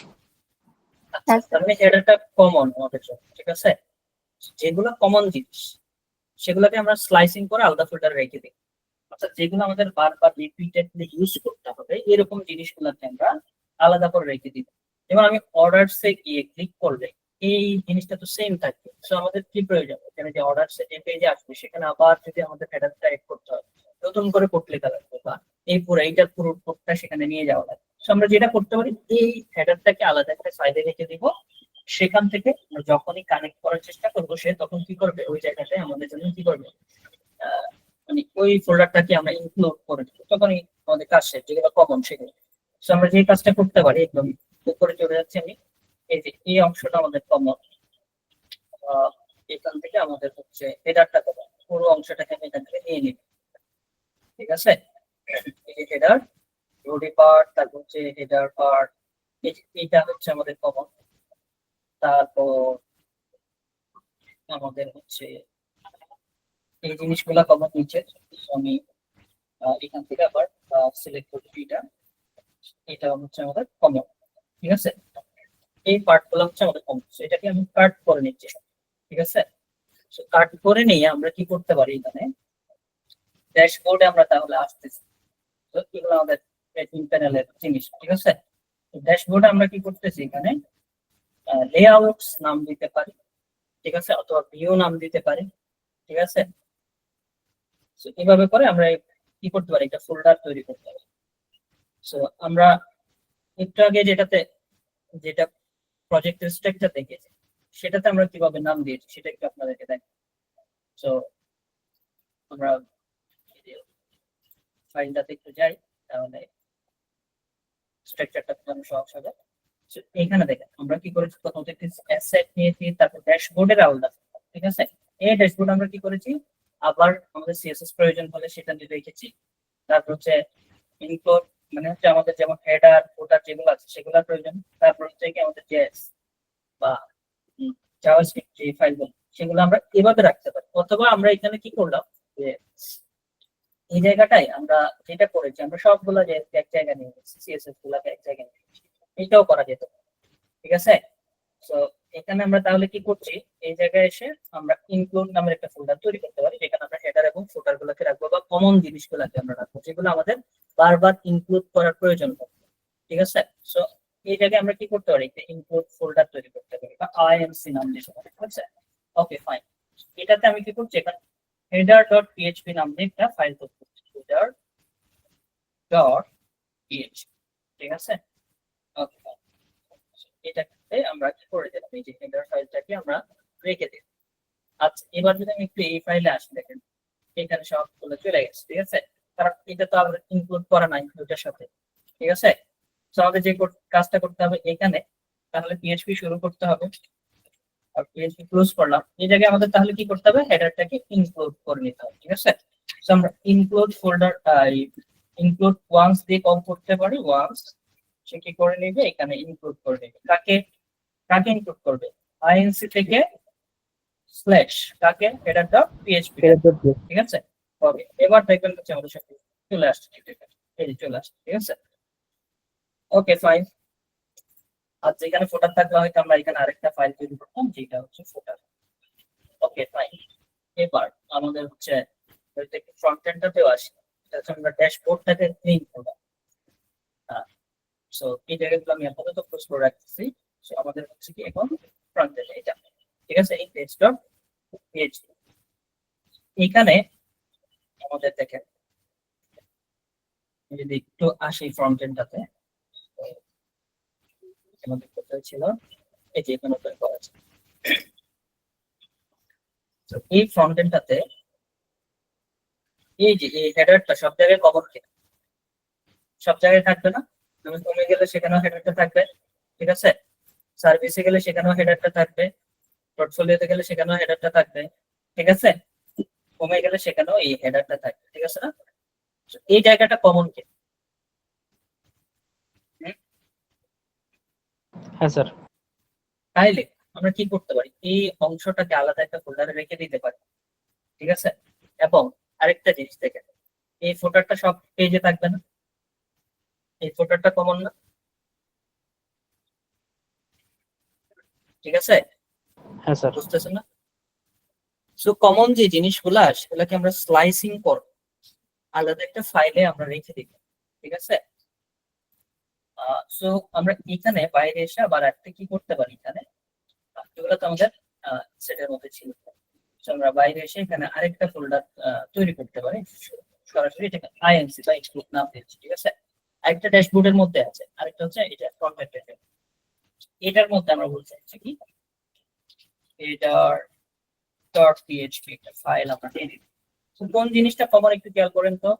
আচ্ছা তার মানে হেডারটা কমন আমাদের জন্য, ঠিক আছে? যেগুলো কমন জিনিস সেগুলোকে আমরা স্লাইসিং করে আলাদা ফোল্ডারে রেখে দিই। অর্থাৎ যেগুলো আমাদের বারবার রিপিটেডলি ইউজ করতে হবে, এরকম জিনিসগুলোকে আমরা আলাদা করে রেখে দিব। যেমন আমি অর্ডারসে গিয়ে ক্লিক করলে এই জিনিসটা তো সেম থাকবে। সো আমাদের কি প্রয়োজন, এখানে যে অর্ডারসে যে পেজে আসবে সেখানে আবার যদি আমাদের হেডারটা এড করতে হয়, নতুন করে কোড লেখা লাগবে, বা এই পুরো এইটার পুরো কোডটা সেখানে নিয়ে যাওয়া লাগবে। সো আমরা যেটা করতে পারি, এই হেডারটাকে আলাদা একটা সাইডে রেখে দিব, সেখান থেকে আমরা যখনই কানেক্ট করার চেষ্টা করবো, সে তখন কি করবে, ওই জায়গাতে আমাদের জন্য কি করবে, মানে ওই ফোল্ডারটাকে আমরা ইনক্লুড করে দেবো, তখনই আমাদের কাজ শেষ, যেগুলো কমন সেগুলো। তো আমরা যে কাজটা করতে পারি, একদম উপরে চলে যাচ্ছে আমি, এই যে এই অংশটা আমাদের কমন, এখান থেকে আমাদের হচ্ছে হেডারটা কমন, পুরো অংশটাকে আমি এখান থেকে নিয়ে নিব, ঠিক আছে? এই যে হেডার, বডি পার্ট, তারপর হচ্ছে হেডার পার্ট, এইটা হচ্ছে আমাদের কমন। তারপর আমাদের হচ্ছে এই জিনিসগুলা কমন নিচে, আমি এখান থেকে আবার সিলেক্ট করছি, এটা হচ্ছে আমাদের কমন, ঠিক আছে? এই পার্ট গুলো হচ্ছে আমাদের কমন, এটাকে আমি কাট করে নিচ্ছি, ঠিক আছে? কাট করে নিয়ে আমরা কি করতে পারি, এখানে ড্যাশবোর্ডে আমরা তাহলে আসতেছি। তো এগুলো আমাদের প্যানেলের জিনিস, ঠিক আছে? ড্যাশবোর্ডে আমরা কি করতেছি, এখানে লেআউটস নাম দিতে পারি, ঠিক আছে, অথবা ভিউ নাম দিতে পারি, ঠিক আছে? এইভাবে করে আমরা কি করতে পারি, একটা ফোল্ডার তৈরি করতে পারি। সো আমরা একটু আগে যেটা প্রজেক্টের স্ট্রাকচার দেখেছি, সেটাতে আমরা কিভাবে নাম দিয়েছি সেটা একটু আপনাদেরকে দেখ। সো আমরা ফাইলটাতে একটু যাই, তাহলে স্ট্রাকচারটা পুরো সহজ হবে। এখানে দেখেন আমরা কি করেছি, প্রথমত একটি অ্যাসেট নিয়েছি, তারপর ড্যাশবোর্ডের আলাদা, ঠিক আছে? এই ড্যাশবোর্ড আমরা কি করেছি, আবার আমাদের সিএসএস প্রয়োজন হলে সেটা নিয়ে রেখেছি। তারপর হচ্ছে ইনক্লুড মানে হচ্ছে আমাদের যেমন হেডার ফুটার যেগুলো আছে সেগুলোর প্রয়োজন, তারপর হচ্ছে কি আমাদের জেএস বা জাভাস্ক্রিপ্ট যে ফাইলগুলো সেগুলো আমরা এভাবে রাখতে পারি। অথবা আমরা এখানে কি করলাম যে এই জায়গাটায় আমরা যেটা করেছি আমরা সবগুলো যে এক জায়গায় নিয়ে গেছি, সিএসএস গুলাকে এক জায়গায় নিয়ে গেছি, এটাও করা যেত পারে। ঠিক আছে, তো এখানে আমরা তাহলে কি করছি, এই জায়গায় এসে আমরা ইনক্লুড নামের একটা ফোল্ডার তৈরি করতে পারি, যেখানে আমরা হেডার এবং ফুটার গুলোকে রাখবো বা কমন জিনিসগুলোকে আমরা রাখবো যেগুলো আমাদের বারবার ইনক্লুড করার প্রয়োজন হবে। ঠিক আছে, সো এই জায়গায় আমরা কি করতে পারি, একটা ইনক্লুড ফোল্ডার তৈরি করতে পারি বা আইএমসি নাম দিতে পারি। ঠিক আছে, ওকে ফাইন। এটাতে আমি কি করছি, এখানে header.php নাম দিয়ে একটা ফাইল তৈরি করছি, header.php। ঠিক আছে, ওকে ফাইন। এটাকে আমরা কি করে দিলাম, এই যে হেডার ফাইলটাকে আমরা রেখে দিই। আচ্ছা, এবার যদি আমি একটু এই ফাইলে আসি, দেখেন এখানে সবগুলো চলে গেছে। ঠিক আছে, কারণ এটা তো আমরা ইনক্লুড করা নাই ওইটার সাথে। ঠিক আছে, তো আমাদের যে কাজটা করতে হবে এখানে, তাহলে পিএইচপি শুরু করতে হবে আর পিএইচপি ক্লোজ করলাম। এই জায়গায় আমাদের তাহলে কি করতে হবে, হেডারটাকে ইনক্লুড করে নিতে হবে। ঠিক আছে, তো আমরা ইনক্লুড ফোল্ডার ইনক্লুড ওয়ান্স দিয়ে কল করতে পারি। ওয়ান্স সে কি করে নেবে, এখানে ইনক্লুড করে নেবে। কাকে কাকে ইনক্লুড করবে, আইএনসি থেকে স্ল্যাশ কাকে, header.php। ঠিক আছে, ওকে, এবার দেখবেন হচ্ছে আমাদের সাথে চলে আসছে। ঠিক আছে, এই যে চলে আসছে। ঠিক আছে, ওকে ফাইন। আর যেখানে ফোটার থাকলে হয়তো আমরা এখানে আরেকটা ফাইল তৈরি করতাম যেটা হচ্ছে ফোটার। Okay fine. এবার আমাদের হচ্ছে ফ্রন্ট এন্ডটাতেও আসি, এটা হচ্ছে আমরা ড্যাশবোর্ডটাকে ক্লিন করব। সো এই জায়গাগুলো আমি আপাতত ক্লোজ করে রাখতেছি। সো আমাদের হচ্ছে কি এখন ফ্রন্ট এন্ড এটা। ঠিক আছে, এই page.php এখানে আমাদের দেখেন যদি একটু আসি ফ্রন্ট এন্ডটাতে, আমাদের কোথায় ছিল, এই যে এখানে ওপেন করা আছে। তো এই ফ্রন্ট এন্ডটাতে এই যে এই হেডারটা সব জায়গায় কমন কিনা, সব জায়গায় থাকবে না। তুমি কমে গেলে সেখানেও হেডারটা থাকবে। ঠিক আছে, সার্ভিসে গেলে সেখানেও হেডারটা থাকবে, পোর্টফোলিওতে গেলে সেখানেও হেডারটা থাকবে। ঠিক আছে, কমে গেলে সেখানেও এই হেডারটা থাকবে। ঠিক আছে না, তো এই জায়গাটা কমন কি, হ্যাঁ স্যার। তাইলে আমরা কি করতে পারি, এই অংশটাকে আলাদা একটা ফোল্ডারে রেখে দিতে পারি। ঠিক আছে, এবং আরেকটা জিনিস দেখেন, এই ফোল্ডারটা সব পেজে থাকবে না, এই ফোল্ডারটা কমন না। ঠিক আছে, হ্যাঁ স্যার। বুঝতেছেন না? সো কমন যে জিনিসগুলা সেগুলাকে আমরা স্লাইসিং করব, আলাদা একটা ফাইলে আমরা রেখে দিব। ঠিক আছে, সো আমরা এখানে বাইরে এসে আবার একটা কি করতে পারি, এখানে এগুলো তো আমাদের সেটের মধ্যে ছিল। So, আমরা বাইরে এসে এখানে আরেকটা ফোল্ডার তৈরি করতে পারি, সরাসরি এটাকে আইএনসি বা এক্সক্লুড নাম দিচ্ছি। ঠিক আছে, আরেকটা ড্যাশবোর্ডের মধ্যে আছে, আরেকটা হচ্ছে এটা ফ্রন্ট এন্ড। এটার মধ্যে আমরা বলতে চাচ্ছি কি, এটার .php একটা ফাইল আমরা দিয়ে দিই। তো কোন জিনিসটা কমন একটু খেয়াল করেন তো,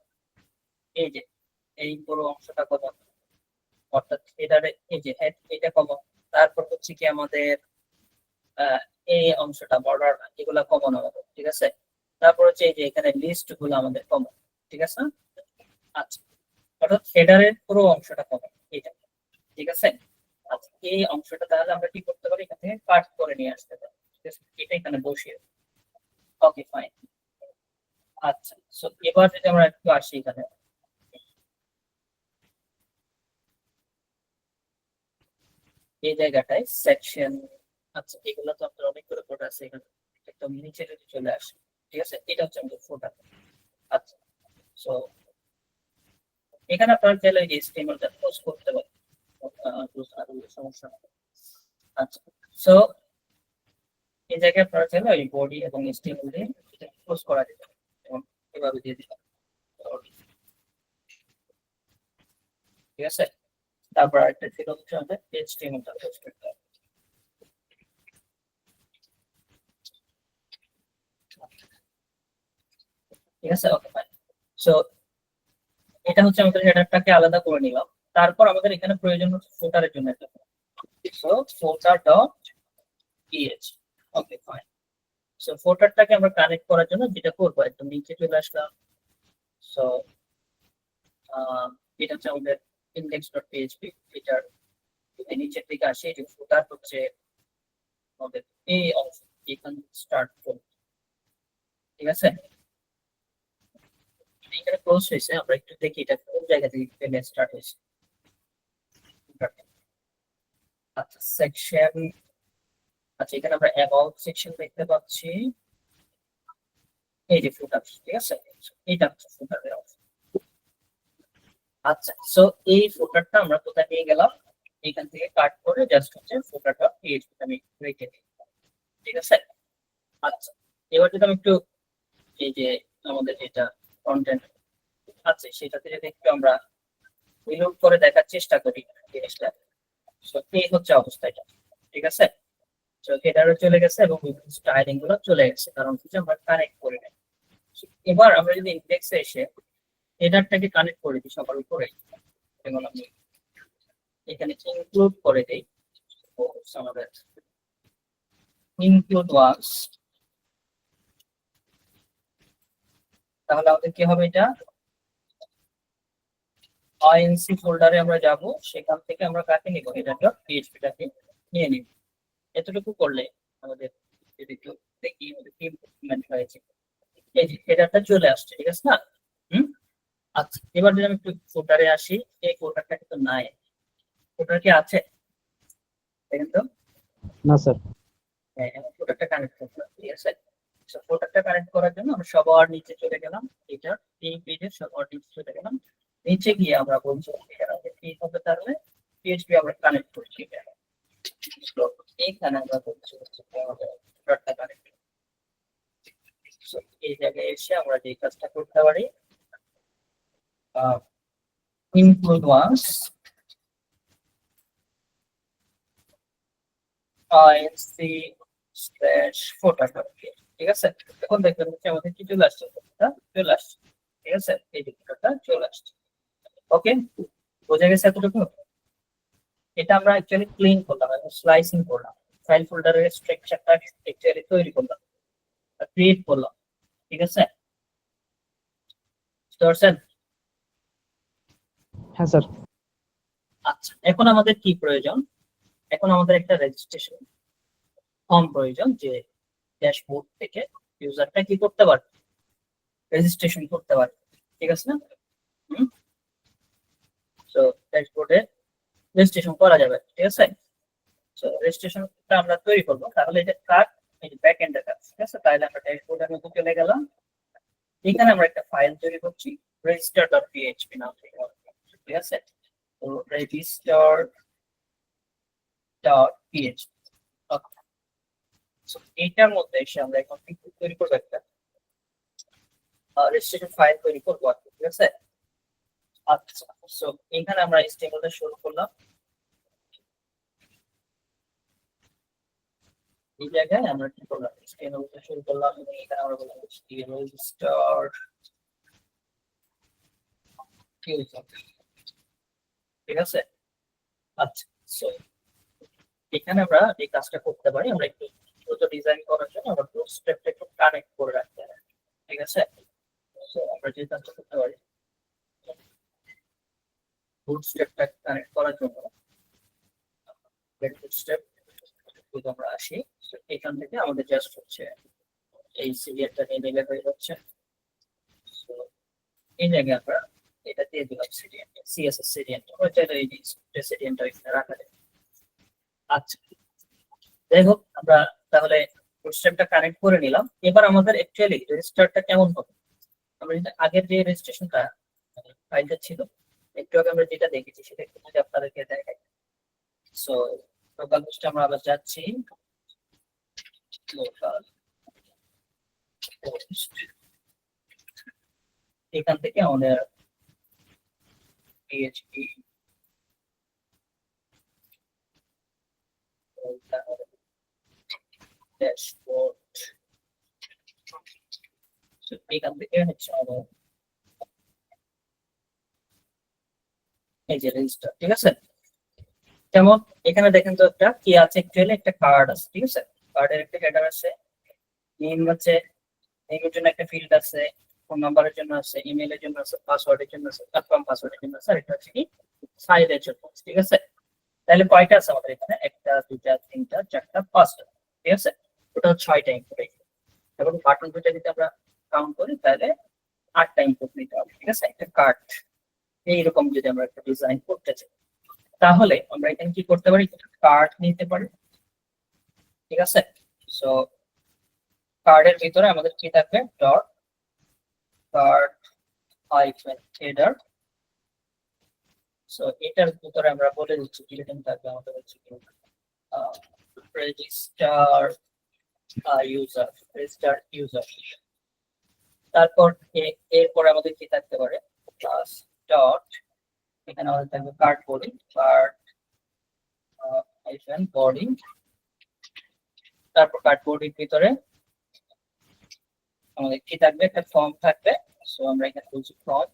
এই যে এই পুরো অংশটা কমন, অর্থাৎ এটার এই যে হেড এটা কমন। তারপর হচ্ছে কি আমাদের এই অংশটা বর্ডার এগুলা কমন আমাদের। ঠিক আছে, তারপর হচ্ছে এই যে এখানে লিস্ট গুলো আমাদের কমন। ঠিক আছে, আচ্ছা, অর্থাৎ হেডারের পুরো অংশটা কমন এটা। ঠিক আছে, আচ্ছা, এই অংশটা তাহলে আমরা কি করতে পারি, এখান থেকে কাট করে নিয়ে আসতে পারি। ঠিক আছে, এটা এখানে বসিয়ে, ওকে ফাইন। আচ্ছা, সো এবার যদি আমরা একটু আসি এখানে, এই জায়গাটায় সেকশন, আচ্ছা এগুলো তো আপনার অনেকগুলো কোড আছে, এখানে একদম নিচে যদি চলে আসে। ঠিক আছে, এটা হচ্ছে আমাদের ফোল্ডার। আচ্ছা, সো এখানে আপনারা চাইলে এই স্টিমারটা পোস্ট করতে পারেন, সমস্যা নেই। আচ্ছা, সো এই জায়গায় আপনারা চাইলে ওই বডি এবং স্টিমার দিয়ে পোস্ট করা যেতে পারে, এবং এভাবে দিয়ে দিলাম। ঠিক আছে, তারপর আরেকটা ছিল হচ্ছে আমাদের এইচটিএমএলটা পোস্ট করতে হবে। ঠিক আছে, ওকে ফাইন। সো এটা হচ্ছে আমাদের হেডারটাকে আলাদা করে নিলাম। তারপর আমাদের এখানে প্রয়োজন হচ্ছে ফুটারের জন্য একটা, so footer.ph। Okay fine. So ফুটারটাকে আমরা কানেক্ট করার জন্য যেটা করবো, একদম নিচে চলে আসলাম। সো এটা হচ্ছে আমাদের index.php, এটার নিচের দিকে আসে যে ফুটার হচ্ছে আমাদের এই অংশ, এখান স্টার্ট করব, ঠিক আছে। এখানে ক্লোজ হয়েছে, আমরা একটু দেখি এটা কোন জায়গা থেকে পেলে স্টার্ট হয়েছে। আচ্ছা সেকশন, আচ্ছা এখানে আমরা অ্যাবাউট সেকশন দেখতে পাচ্ছি, এই যে ফুটার, ঠিক আছে, এটা হচ্ছে ফুটারের অংশ। আচ্ছা সো এই ফুটারটা আমরা কোথায় নিয়ে গেলাম, এখান থেকে কাট করে জাস্ট হচ্ছে ফুটারটা পিএইচপি আমি রেখে দিই, ঠিক আছে। আচ্ছা এবার যদি আমি একটু এই যে আমাদের যেটা কন্টেন্ট আছে সেটাতে যদি একটু আমরা রিলোড করে দেখার চেষ্টা করি জিনিসটা, তো এই হচ্ছে অবস্থাটা, ঠিক আছে। তো হেডারও চলে গেছে এবং স্টাইলিং গুলো চলে গেছে, কারণ কিছু আমরা কানেক্ট করে নেই। এবার আমরা যদি ইন্ডেক্সে এসে হেডারটাকে কানেক্ট করে দিই সবার উপরে, এবং আমি এখানে ইনক্লুড করে দেই আমাদের ইনক্লুড ওয়ান্স, তাহলে আমাদের কি হবে, এটা আইএনসি ফোল্ডারে আমরা যাব, সেখান থেকে আমরা কাকে নিব, এটা পিএইচপিটাকে নিয়ে নিব। এতটুকু করলে আমাদের যদি একটু দেখি ইমপ্লিমেন্ট হয়েছে, এই যে হেডারটা চলে আসছে, ঠিক আছে না। আচ্ছা এবার যদি আমি একটু ফোল্ডারে আসি, এই ফোল্ডারটা কিন্তু নাই, ফোল্ডার কি আছে দেখেন তো। না স্যার। হ্যাঁ ফোল্ডারটা কানেক্ট করতে হবে, ঠিক আছে। ফোল্ডারটা কানেক্ট করার জন্য আমরা সবার নিচে চলে গেলাম, এটা এই পেজের সবার নিচে চলে গেলাম, নিচে গিয়ে আমরা বলছি কি হবে, তাহলে পিএইচপি আমরা কানেক্ট করছি, তো এইখানে আমরা বলছি হচ্ছে আমাদের ফোল্ডারটা কানেক্ট। এই জায়গায় এসে আমরা যে কাজটা করতে পারি, include once inc slash footer, ঠিক আছে। এখন দেখবেন হচ্ছে আমাদের কি চলে আসছে, চলে আসছে, ঠিক আছে, এই যে ফোল্ডারটা চলে আসছে। ওকে বোঝা গেছে এতটুকু। এটা আমরা অ্যাকচুয়ালি ক্লিন করলাম এবং স্লাইসিং করলাম, ফাইল ফোল্ডারের স্ট্রাকচারটা অ্যাকচুয়ালি তৈরি করলাম, ক্রিয়েট করলাম, ঠিক আছে। বুঝতে হ্যাঁ স্যার। আচ্ছা এখন আমাদের কি প্রয়োজন, এখন আমাদের একটা রেজিস্ট্রেশন ফর্ম প্রয়োজন, যে ড্যাশবোর্ড থেকে ইউজারটা কি করতে পারবে, রেজিস্ট্রেশন করতে পারবে, ঠিক আছে না। তো ড্যাশবোর্ডে রেজিস্ট্রেশন করা যাবে, ঠিক আছে। তো রেজিস্ট্রেশনটা আমরা তৈরি করবো, তাহলে এটা কার, এই ব্যাক এন্ডের কাজ, ঠিক আছে। তাহলে আমরা ড্যাশবোর্ডের মধ্যে চলে গেলাম, এখানে আমরা একটা ফাইল তৈরি করছি register.php নাম থেকে, ঠিক আছে। তো register.php, এইটার মধ্যে এসে আমরা এখন তৈরি করবো একটা রেজিস্ট্রেশন ফাইল তৈরি করবো, ঠিক আছে। আচ্ছা সো এখানে আমরা HTML শুরু করলাম, এই জায়গায় আমরা কি করলাম, HTML শুরু করলাম, এবং এখানে আমরা বললাম register, ঠিক আছে। আচ্ছা সো এখানে আমরা এই কাজটা করতে পারি, আমরা একটু দ্রুত ডিজাইন করার জন্য আমরা বুটস্ট্র্যাপটা একটু কানেক্ট করে রাখতে হবে, ঠিক আছে। সো আমরা যে কাজটা করতে পারি, বুটস্ট্র্যাপটা কানেক্ট করার জন্য বুটস্ট্র্যাপ যদি আমরা আসি, এখান থেকে আমাদের জাস্ট হচ্ছে এই সিরিয়ালটা নিয়ে নিলে হয়ে যাচ্ছে। সো এই জায়গায় আমরা এটা দিয়ে দিলাম সিরিয়াল, সিএসএস সিরিয়াল, আমরা চাইলে এই সিরিয়ালটা এখানে রাখা যায়। আচ্ছা যাই হোক, আমরা তাহলে বুটস্ট্র্যাপটা কানেক্ট করে নিলাম। এবার আমাদের অ্যাকচুয়ালি রেজিস্টারটা কেমন হবে, আমরা যদি আগের যে রেজিস্ট্রেশনটা ফাইলটা ছিল একটু আগে আমরা যেটা দেখেছি সেটা একটু যদি আপনাদেরকে দেখাই। সো লোকাল হোস্টে আমরা আবার যাচ্ছি, লোকাল হোস্ট, এখান থেকে আমাদের PHP ড্যাশবোর্ড, এখান থেকে হচ্ছে আমাদের এই যে রেজিস্টার, ঠিক আছে। যেমন এখানে দেখেন তো একটা কি আছে, অ্যাকচুয়ালি একটা কার্ড আছে, ঠিক আছে। কার্ডের একটা হেডার আছে, নেম আছে, নেমের জন্য একটা ফিল্ড আছে, ফোন নাম্বারের জন্য আছে, ইমেইলের জন্য আছে, পাসওয়ার্ডের জন্য আছে, কনফার্ম পাসওয়ার্ডের জন্য আছে, আর এটা হচ্ছে কি ফাইলের জন্য আছে, ঠিক আছে। তাহলে কয়টা আছে আমাদের এখানে? একটা, দুইটা, তিনটা, চারটা, পাঁচটা, ঠিক আছে। টোটাল 6টা ইনপুট। এখন বাটন দুইটা যদি আমরা কাউন্ট করি তাহলে 8টা ইনপুট নিতে হবে, ঠিক আছে। একটা কার্ড এইরকম যদি আমরা একটা ডিজাইন করতে চাই তাহলে আমরা এখানে কি করতে পারি? কার্ড নিতে পারি, ঠিক আছে। সো কার্ডের ভিতরে আমাদের কি থাকবে? Dot card hyphen header. So এটার ভিতরে আমরা বলে দিচ্ছি কিরকম থাকবে আমাদের হচ্ছে কি রেজিস্টার ইউজার। তারপর এরপরে আমাদের কি থাকতে পারে? ক্লাস ডট, এখানে আমাদের থাকবে card body, card hyphen body. তারপর কার্ড বডির ভিতরে আমাদের কি থাকবে? একটা ফর্ম থাকবে। সো আমরা এখানে বলছি ফর্ম,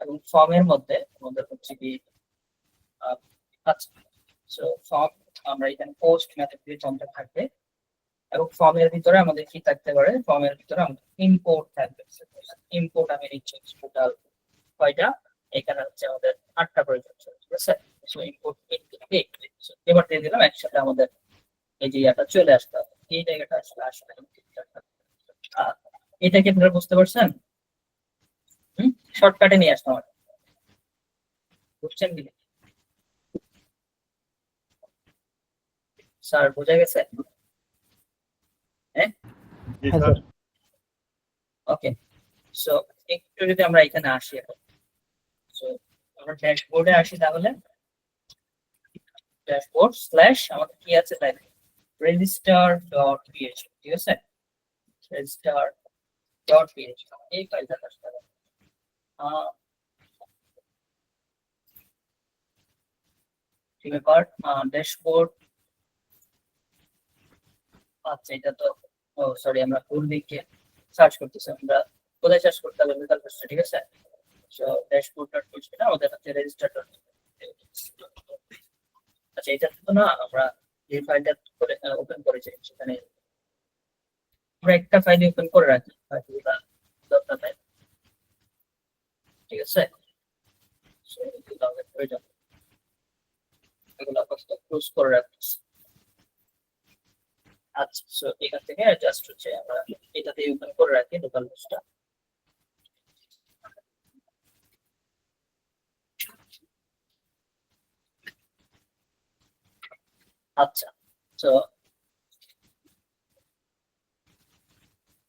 এবং ফর্মের মধ্যে আমাদের হচ্ছে কি আচ্ছা, সো ফর্ম আমরা এখানে পোস্ট মেথড দিয়ে ফর্মটা থাকবে, এবং ফর্মের ভিতরে আমাদের কি থাকতে পারে? ফর্মের ভিতরে আমাদের ইম্পোর্ট থাকবে। ইম্পোর্ট আমি নিচ্ছি টোটাল কয়টা? এখানে হচ্ছে আমাদের 8টা প্রয়োজন, ঠিক আছে। সো ইম্পোর্ট এবার দিয়ে দিলাম একসাথে আমাদের এই যে ইয়াটা চলে আসতে হবে, এই জায়গাটা আসলে আসলে এটা কি আপনারা বুঝতে পারছেন? শর্টকাটে নিয়ে আসতে হবে, বুঝছেন কি স্যার? বোঝা গেছে? হ্যাঁ, জি হ্যাঁ স্যার। স্যার। ওকে। সো একটু যদি আমরা এখানে আসি এখন, সো আমরা ড্যাশবোর্ডে আসি, তাহলে ড্যাশবোর্ড স্ল্যাশ আমাদের কি আছে? তাই রেজিস্টার ডট পিএইচপি, ঠিক আছে। রেজিস্টার ডট পিএইচপি এই ফাইলটা আসতে হবে। ঠিক আছে, ড্যাশবোর্ড। আচ্ছা, এটা তো, ও সরি, আমরা ভুল দিকে সার্চ করতেছি। আমরা কোথায় সার্চ করতে হবে? লোকাল হোস্টে, ঠিক আছে। সো ড্যাশবোর্ড ডট পিএইচপি না, আমাদের হচ্ছে রেজিস্টার ডট। আচ্ছা, এটা তো না, আমরা যে ফাইলটা করে ওপেন করেছি সেখানে আমরা একটা ফাইল ওপেন করে রাখি, দরকার নাই, ঠিক আছে। So, এগুলো আমাদের প্রয়োজন, এগুলো আপাতত ক্লোজ করে রাখছি। আচ্ছা, সো এখান থেকে জাস্ট হচ্ছে আমরা এটাতে ওপেন করে রাখি লোকাল হোস্টটা। আচ্ছা, তো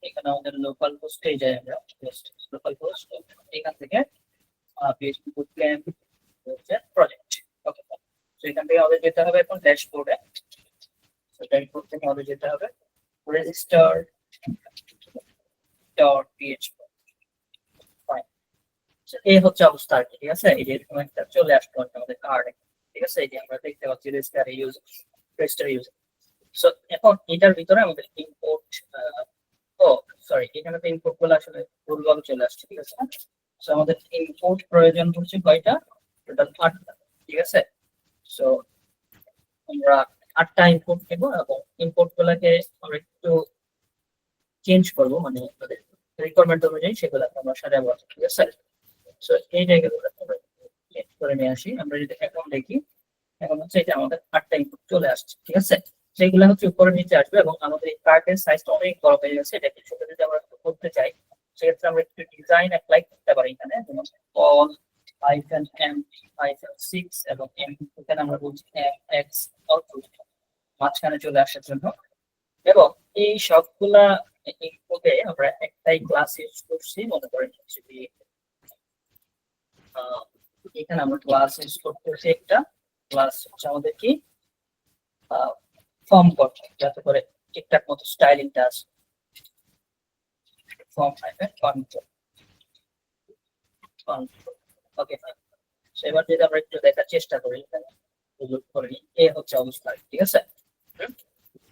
এখানে আমাদের লোকাল হোস্টে যাই আমরা, লোকাল হোস্ট, এখান থেকে পিএইচপি বুটক্যাম্প হচ্ছে প্রজেক্ট। ওকে, তো এখান থেকে আমাদের যেতে হবে এখন ড্যাশবোর্ডে। তো ড্যাশবোর্ড থেকে আমাদের যেতে হবে রেজিস্টার ডট পিএইচপি। ফাইন, এই হচ্ছে অবস্থা আর কি, ঠিক আছে। এই যে এরকম একটা চলে আসতে হবে আমাদের কার্ডে, ঠিক আছে। এই যে আমরা দেখতে পাচ্ছি রেজিস্টার ইউজ। সো এখন এটার ভিতরে আমাদের ইম্পোর্ট, ও সরি, এখানে তো ইম্পোর্ট গুলো আসলে ভুলভাবে চলে আসছে, ঠিক আছে। সো আমাদের ইম্পোর্ট প্রয়োজন হচ্ছে কয়টা? টোটাল 8টা, ঠিক আছে। সো আমরা 8টা ইম্পোর্ট নেব, এবং ইম্পোর্ট গুলাকে আমরা একটু চেঞ্জ করবো, মানে আমাদের রিকোয়ারমেন্ট অনুযায়ী সেগুলো আমরা সাজাবো, ঠিক আছে। সো এই জায়গাগুলো আমরা চেঞ্জ করে নিয়ে আসি। আমরা যদি এখন দেখি, এখন হচ্ছে এটা আমাদের 8টা ইনপুট চলে আসছে, ঠিক আছে। সেগুলো হচ্ছে উপরে নিচে আসবে, এবং আমাদের এই কার্ডের সাইজটা অনেক বড় হয়ে গেছে। এটা কিছু যদি আমরা করতে চাই, সেক্ষেত্রে আমরা একটু ডিজাইন অ্যাপ্লাই করতে পারি এখানে, যেমন অল হাইফেন এম হাইফেন 6, এবং এম এখানে আমরা বলছি এম এক্স মাঝখানে চলে আসার জন্য। এবং এই সবগুলা ইনপুটে আমরা একটাই ক্লাস ইউজ করছি, মনে করেন যদি এখানে আমরা ক্লাস ইউজ করতেছি, একটা ক্লাস হচ্ছে আমাদের কি ফর্ম করতে, যাতে করে ঠিকঠাক মতো স্টাইলিংটা আসে। ফর্ম হাইফেন কন্ট্রোল, ওকে। এবার যদি আমরা একটু দেখার চেষ্টা করি, এখানে করে নিই, এই হচ্ছে অবস্থা, ঠিক আছে।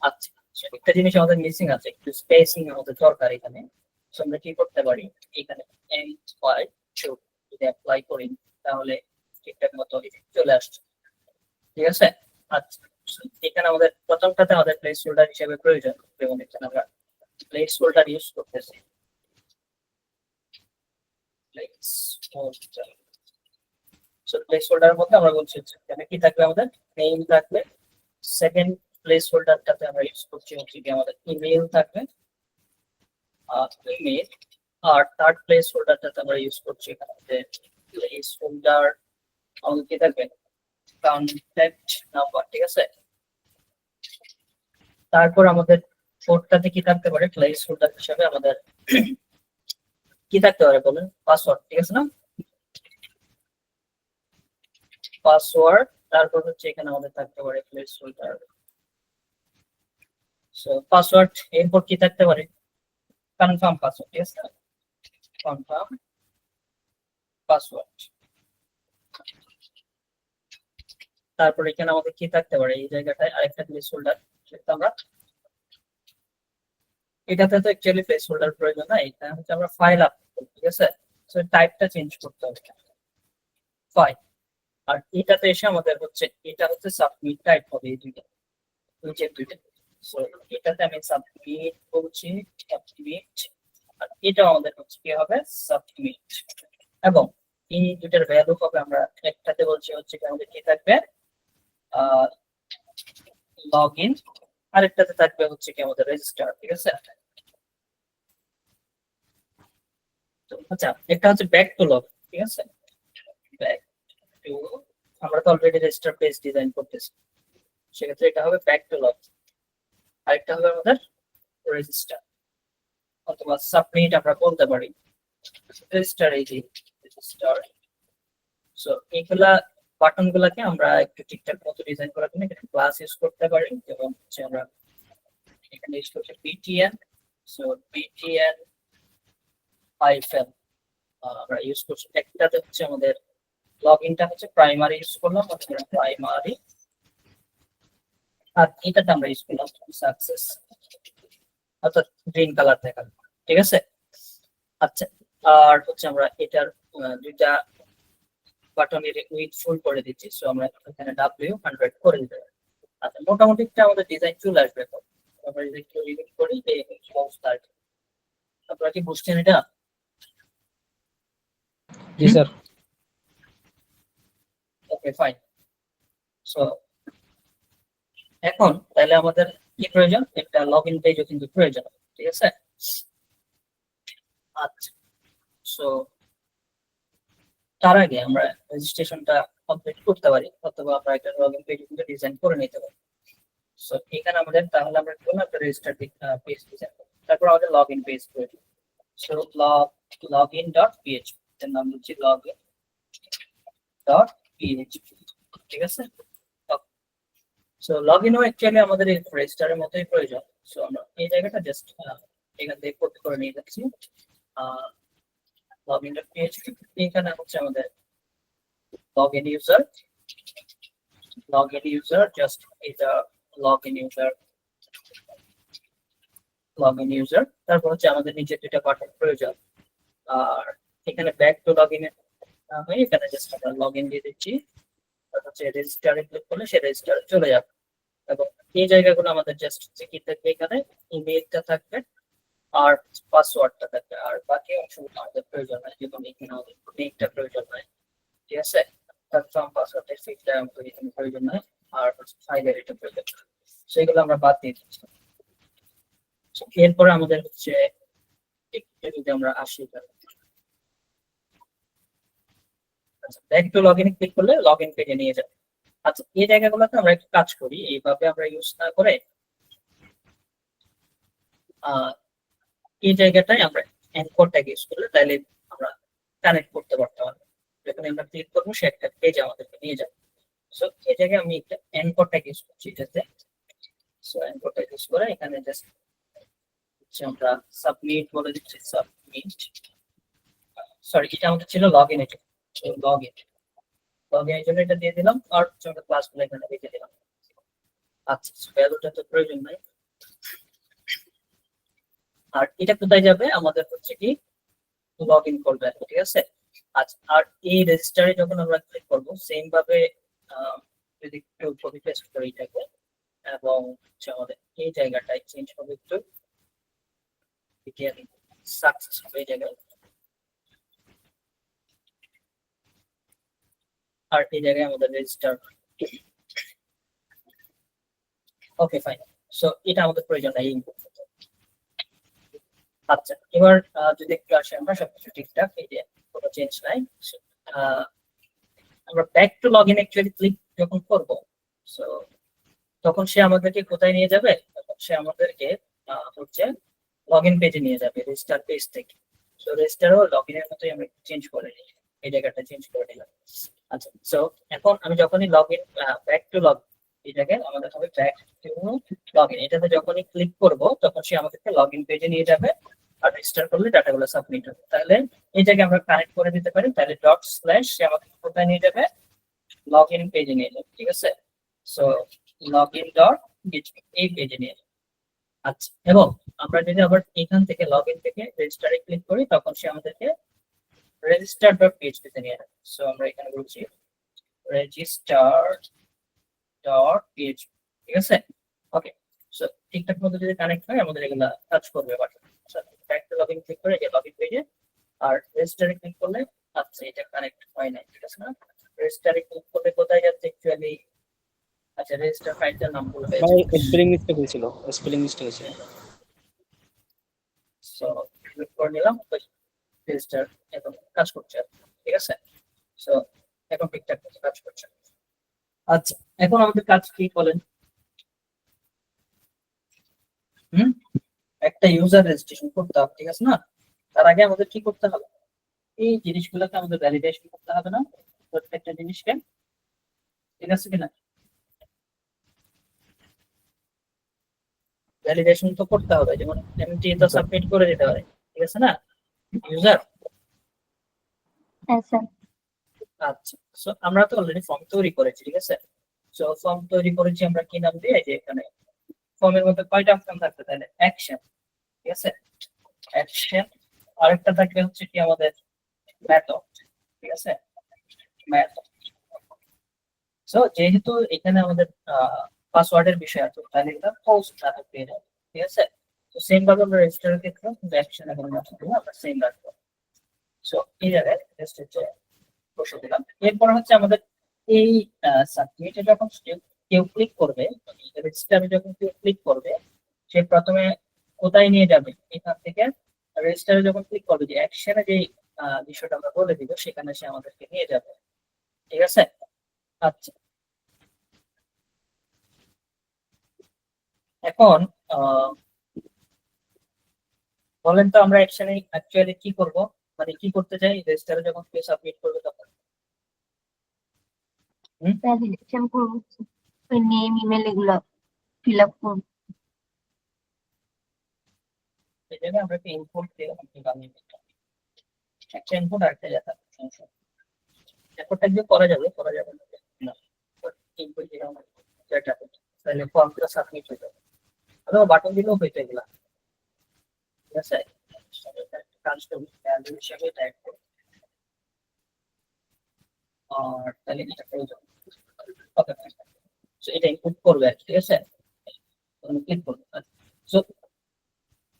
আচ্ছা, একটা জিনিস আমাদের মিসিং আছে, একটু স্পেসিং আমাদের দরকার এখানে। সো আমরা কি করতে পারি? এখানে যদি অ্যাপ্লাই করি তাহলে ঠিকঠাক মতো চলে আসছে, ঠিক আছে। আচ্ছা, এখানে আমাদের প্রথমটাতে আমাদের প্লেস হোল্ডার হিসেবে প্রয়োজন, এবং এখানে আমরা প্লেস হোল্ডার ইউজ করতেছি। Place holder. সো প্লেস হোল্ডারের মধ্যে আমরা বলছি এখানে কি থাকবে, আমাদের নেম থাকবে। সেকেন্ড প্লেস হোল্ডারটাতে আমরা ইউজ করছি হচ্ছে কি আমাদের ইমেল থাকবে, ইমেল। আর থার্ড প্লেস হোল্ডারটাতে আমরা ইউজ করছি এখানে প্লেস হোল্ডার আমাদের কি থাকবে, কন্ট্যাক্ট নাম্বার, ঠিক আছে। তারপর আমাদের ফোর্থটাতে কি থাকতে পারে, প্লেস হোল্ডার হিসাবে আমাদের কি থাকতে পারে বলেন, পাসওয়ার্ড, ঠিক আছে না, পাসওয়ার্ড। তারপর হচ্ছে এখানে আমাদের থাকতে পারে প্লেস হোল্ডার, সো পাসওয়ার্ড। এরপর কি থাকতে পারে, কনফার্ম পাসওয়ার্ড, ঠিক আছে, কনফার্ম পাসওয়ার্ড। তারপর এখানে আমাদের কি থাকতে পারে, এই জায়গাটায় আরেকটা প্লেস হোল্ডার, সেটা আমরা এটাতে তো অ্যাকচুয়ালি প্লেস হোল্ডার প্রয়োজন না, এটা হচ্ছে আমরা ফাইল আপ, ঠিক আছে। সো টাইপটা চেঞ্জ করতে হবে, ফাইল। আর এটাতে এসে আমাদের হচ্ছে এটা হচ্ছে সাবমিট টাইপ হবে, এই দুইটা নিচের দুইটা। সো এটাতে আমি সাবমিট বলছি, সাবমিট। আর এটা আমাদের হচ্ছে কি হবে, সাবমিট। এবং এই দুইটার ভ্যালু হবে, আমরা একটাতে বলছি হচ্ছে কি আমাদের কি থাকবে, লগইন, আরেকটাতে থাকবে হচ্ছে কি আমাদের রেজিস্টার, ঠিক আছে। তো আচ্ছা, একটা হচ্ছে ব্যাক টু লগ, ঠিক আছে, ব্যাক টু, আমরা তো অলরেডি রেজিস্টার পেজ ডিজাইন করতেছি, সেক্ষেত্রে এটা হবে ব্যাক টু লগ। আরেকটা হবে আমাদের রেজিস্টার অথবা সাবমিট আমরা বলতে পারি, রেজিস্টার, এই যে রেজিস্টার। সো এইগুলা বাটন গুলাকে আমরা একটু ঠিকঠাক মতো ডিজাইন করার জন্য এখানে ক্লাস ইউজ করতে পারি, এবং হচ্ছে আমরা এখানে ইউজ করছি btn। সো btn হাইফেন আমরা ইউজ করছি, একটাতে হচ্ছে আমাদের লগইনটা হচ্ছে প্রাইমারি ইউজ করলাম, প্রাইমারি। আর এটাতে আমরা ইউজ করলাম সাকসেস, অর্থাৎ গ্রিন কালার দেখাবে, ঠিক আছে। আচ্ছা, আর হচ্ছে আমরা এটার দুইটা বাটনের উইথ ফুল করে দিচ্ছি, সো আমরা এখানে W100 করে দিতে পারি। আচ্ছা, মোটামুটি একটা আমাদের ডিজাইন চলে আসবে। তো আমরা যদি একটু রিভিউ করি এই অবস্থা আর কি। আপনারা কি বুঝছেন এটা? জি স্যার। ওকে, ফাইন। সো এখন তাহলে আমাদের কি প্রয়োজন, একটা লগইন পেজও কিন্তু প্রয়োজন, ঠিক আছে। আচ্ছা, সো তার আগে আমরা রেজিস্ট্রেশনটা কমপ্লিট করতে পারি, অথবা আমরা একটা লগইন পেজ কিন্তু ডিজাইন করে নিতে পারি। সো এখানে আমাদের তাহলে আমরা কোন একটা রেজিস্টার পেজ ডিজাইন করব, তারপর আমাদের লগইন পেজ প্রয়োজন। সো login.php, এর নাম হচ্ছে login.php, ঠিক আছে। সো লগইনও অ্যাকচুয়ালি আমাদের এই রেজিস্টারের মতোই প্রয়োজন। সো আমরা এই জায়গাটা জাস্ট এখান থেকে কপি করে নিয়ে যাচ্ছি, login.php। এখানে হচ্ছে আমাদের লগইন ইউজার জাস্ট এটা লগইন ইউজার। তারপর হচ্ছে আমাদের নিচে দুইটা বাটন প্রয়োজন, আর এখানে ব্যাক টু লগইন এর হয়ে এখানে জাস্ট আমরা লগইন দিয়ে দিচ্ছি। তারপর হচ্ছে রেজিস্টারে ক্লিক করলে সে রেজিস্টারে চলে যাবে, এবং এই জায়গাগুলো আমাদের জাস্ট হচ্ছে কি থাকবে, এখানে ইমেইলটা থাকবে আর পাসওয়ার্ডটা থাকবে, আর বাকি অংশগুলো আমাদের প্রয়োজন নাই, যেমন এখানে আমাদের নেমটা প্রয়োজন নাই, ঠিক আছে। কনফার্ম পাসওয়ার্ডের ফিল্ডটা আমাদের এখানে প্রয়োজন নাই, আর ফাইলের এটা প্রয়োজন, সেগুলো আমরা বাদ দিয়ে দিচ্ছি। এরপরে আমাদের হচ্ছে যদি আমরা আসি, আচ্ছা ব্যাক টু লগইন ক্লিক করলে লগইন পেজে নিয়ে যাবে। আচ্ছা, এই জায়গাগুলোতে আমরা একটু কাজ করি, এইভাবে আমরা ইউজ না করে এই জায়গাটায় আমরা অ্যাঙ্কর ট্যাগ ইউজ করলে তাহলে আমরা কানেক্ট করতে পারতে পারবো। যখন আমরা ক্লিক করবো সে একটা পেজে আমাদেরকে নিয়ে যাবে। সো এই জায়গায় আমি একটা অ্যাঙ্কর ট্যাগ ইউজ করছি এটাতে। সো অ্যাঙ্কর ট্যাগ ইউজ করে এখানে জাস্ট হচ্ছে আমরা সাবমিট বলে দিচ্ছি, সাবমিট। সরি, এটা আমাদের ছিল লগইন, এটা লগইনের জন্য এটা দিয়ে দিলাম, আর আমরা ক্লাসগুলো এখানে লিখে দিলাম। আচ্ছা, ভ্যালুটা তো প্রয়োজন নাই। আর এটা কোথায় যাবে, আমাদের হচ্ছে কি লগইন করবে, ঠিক আছে। আচ্ছা, আর এই রেজিস্টারে যখন আমরা ক্লিক করবো সেম ভাবে যদি একটু কপি পেস্ট করি এটাকে, এবং হচ্ছে আমাদের এই জায়গাটায় চেঞ্জ হবে একটু, সাকসেস হবে এই জায়গায়। আর এই জায়গায় আমাদের রেজিস্টার। ওকে ফাইন, সো এটা আমাদের প্রয়োজন নাই ইনপুট। আচ্ছা, এবার যদি একটু আসি আমরা সবকিছু ঠিকঠাক, এই যে কোনো চেঞ্জ নাই। আমরা back to log in actually click যখন করব, সো তখন সে আমাদেরকে কোথায় নিয়ে যাবে? তখন সে আমাদেরকে হচ্ছে লগ ইন পেজে নিয়ে যাবে, রেজিস্টার পেজ থেকে। সো রেজিস্টারও লগ ইনের মতোই আমি চেঞ্জ করে নিই, এই জায়গাটা চেঞ্জ করে দিলাম। আচ্ছা, সো এখন আমি যখনই log in back to log, এই জায়গায় আমাদের হবে ব্যাক টু লগ ইন, এটাতে যখনই ক্লিক করব তখন সে আমাদেরকে লগ ইন পেজে নিয়ে যাবে, আর রেজিস্টার করলে ডাটাগুলো সাবমিট হবে। তাহলে এই জায়গায় আমরা কানেক্ট করে দিতে পারি, তাহলে ডট স্ল্যাশ সে আমাদের কোথায় নিয়ে যাবে? লগ ইন পেজে নিয়ে যাবে, ঠিক আছে? সো লগ ইন ডট এই পেজে নিয়ে যাবে। আচ্ছা, এবং আমরা যদি আবার এখান থেকে লগ ইন থেকে রেজিস্টারে ক্লিক করি তখন সে আমাদেরকে রেজিস্টার ডট পিএইচপি তে নিয়ে যাবে। সো আমরা এখানে বলছি রেজিস্টার ডট পিএইচপি, ঠিক আছে? ওকে, সো ঠিকঠাক মতো যদি কানেক্ট হয় আমাদের এগুলা কাজ করবে। Button back to log in click করে যে লগ ইন পেজে, আর রেজিস্টারে ক্লিক করলে, আচ্ছা এটা কানেক্ট হয় না, ঠিক আছে না? রেজিস্টারে ক্লিক করলে কোথায় যাচ্ছে অ্যাকচুয়ালি? আচ্ছা, রেজিস্টার ফাইলটার নাম বলে ভাই স্পেলিং মিস্টেক হয়েছিল, স্পেলিং মিস্টেক হয়েছিল। সো ক্লিক করে নিলাম, রেজিস্টার এখন কাজ করছে, ঠিক আছে? সো এখন ঠিকঠাক মতো কাজ করছে। আচ্ছা, এখন আমাদের কাজ কি বলেন? একটা ইউজার রেজিস্ট্রেশন করতে হবে, ঠিক আছে না? তার আগে আমাদের কি করতে হবে? এই জিনিসগুলোকে আমাদের ভ্যালিডেশন করতে হবে না, প্রত্যেকটা জিনিসকে, ঠিক আছে কিনা? ভ্যালিডেশন তো করতে হবে, যেমন এমটি তো সাবমিট করে দিতে পারে, ঠিক আছে না ইউজার? হ্যাঁ স্যার। আচ্ছা, সো আমরা তো অলরেডি ফর্ম তৈরি করেছি, ঠিক আছে? সো ফর্ম তৈরি করেছি আমরা কি নাম দিয়ে? যে এখানে ফর্মের মধ্যে কয়টা অপশন থাকবে? তাহলে অ্যাকশন, ঠিক আছে? অ্যাকশন, আরেকটা থাকবে হচ্ছে কি আমাদের মেথড, ঠিক আছে? মেথড। সো যেহেতু এখানে আমাদের পাসওয়ার্ডের বিষয় আছে, তাহলে এটা ফলস মেথড পেয়ে যাবে, ঠিক আছে? তো সেম ভাবে আমরা রেজিস্টারের ক্ষেত্রে অ্যাকশন এবং মেথড আমরা সেম রাখবো। সো এই জায়গায় জাস্ট হচ্ছে বসে দিলাম। এরপর হচ্ছে আমাদের এই সাবমিটে যখন কেউ ক্লিক করবে, রেজিস্টারে যখন কেউ ক্লিক করবে, সে প্রথমে কোথায় নিয়ে যাবে? এখান থেকে রেজিস্টারে যখন ক্লিক করবে, যে অ্যাকশনে যে বিষয়টা আমরা বলে দিব সেখানে সে আমাদেরকে নিয়ে যাবে, ঠিক আছে? আচ্ছা, এখন বলেন তো আমরা অ্যাকশনে অ্যাকচুয়ালি কি করব, মানে কি করতে চাই? রেজিস্টারে যখন কেউ সাবমিট করবে তখন ভ্যালিডেশন করব, ওই নেম ইমেল এগুলো ফিল আপ করব। এই জায়গায় আমরা একটা ইনপুট দিলাম, একটা ইনপুট আর একটা যেটা সমস্যা, ইনপুটটা দিয়ে করা যাবে না, ইনপুট দিলাম যেটা, তাহলে ফর্মটা সাবমিট হয়ে যাবে। অথবা বাটন দিলেও হইতে এগুলা, ঠিক আছে? কাজটা ভ্যালু হিসেবে টাইপ করব, আর তাহলে এটা প্রয়োজন। ওকে, সো এটা ইনপুট করবে আর কি, ঠিক আছে? ক্লিক করবে। সো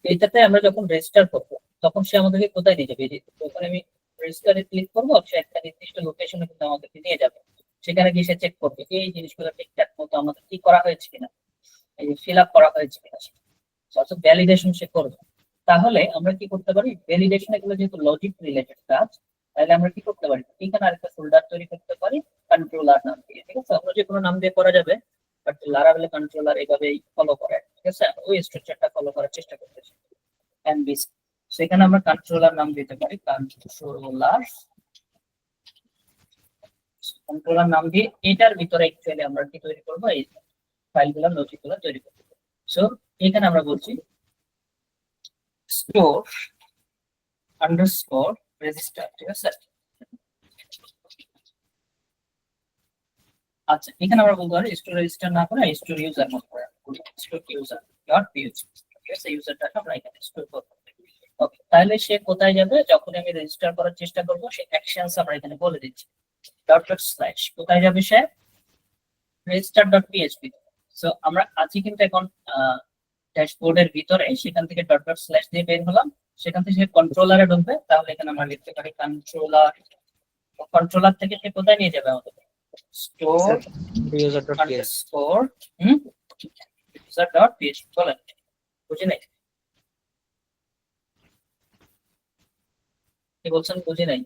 এটাতে আমরা যখন রেজিস্টার করবো তখন সে আমাদেরকে কোথায় নিয়ে যাবে? যখন আমি রেজিস্টারে ক্লিক করবো সে একটা নির্দিষ্ট লোকেশনে কিন্তু আমাদেরকে নিয়ে যাবে, সেখানে গিয়ে সে চেক করবে এই জিনিসগুলো ঠিকঠাক মতো আমাদের কি করা হয়েছে কিনা, এই যে ফিল আপ করা হয়েছে কিনা, অর্থাৎ ভ্যালিডেশন সে করবে। তাহলে আমরা কি করতে পারি? ভ্যালিডেশন এগুলো যেহেতু লজিক রিলেটেড কাজ, তাহলে আমরা কি করতে পারি? এখানে আরেকটা ফোল্ডার তৈরি করতে পারি কন্ট্রোলার নাম দিয়ে, ঠিক আছে? আমরা যে কোনো নাম দিয়ে করা যাবে, বাট লারাভেলে কন্ট্রোলার এইভাবেই ফলো করে, ঠিক আছে? ওই স্ট্রাকচারটা ফলো করার চেষ্টা করতেছি। এনবিস, সেখানে আমরা কন্ট্রোলার নাম দিতে পারি কন্ট্রোলার নাম দিয়ে এটার ভিতরে অ্যাকচুয়ালি আমরা কি তৈরি করব? এই ফাইলগুলো লজিকগুলো তৈরি করব। সো এখানে আমরা বলছি স্টোর আন্ডারস্কোর রেজিস্টার, ঠিক আছে? আচ্ছা, এখানে আমরা বলতে পারি স্টোর রেজিস্টার না করে স্টোর ইউজার মত করে স্টোর ইউজার ডট পিএইচপি, ঠিক আছে? ইউজারটাকে আমরা এখানে স্টোর করব। ওকে, তাহলে সে কোথায় যাবে? যখন আমি রেজিস্টার করার চেষ্টা করব, সে অ্যাকশনস আমরা এখানে বলে দিচ্ছি, ডট ডট স্ল্যাশ কোথায় যাবে? সে রেজিস্টার ডট পিএইচপি। সো আমরা আছি কিন্তু এখন ড্যাশবোর্ডের ভিতরে, সেখান থেকে ডট ডট স্ল্যাশ দিয়ে বের হলাম, সেখান থেকে সে কন্ট্রোলারে ঢুকবে। তাহলে এখানে আমরা লিখতে পারি কন্ট্রোলার কন্ট্রোলার থেকে সে কোথায় নিয়ে যাবে আমাদের store user.php underscore user dot PHP বলেন, বুঝি নাই কি বলছেন, বুঝি নাই।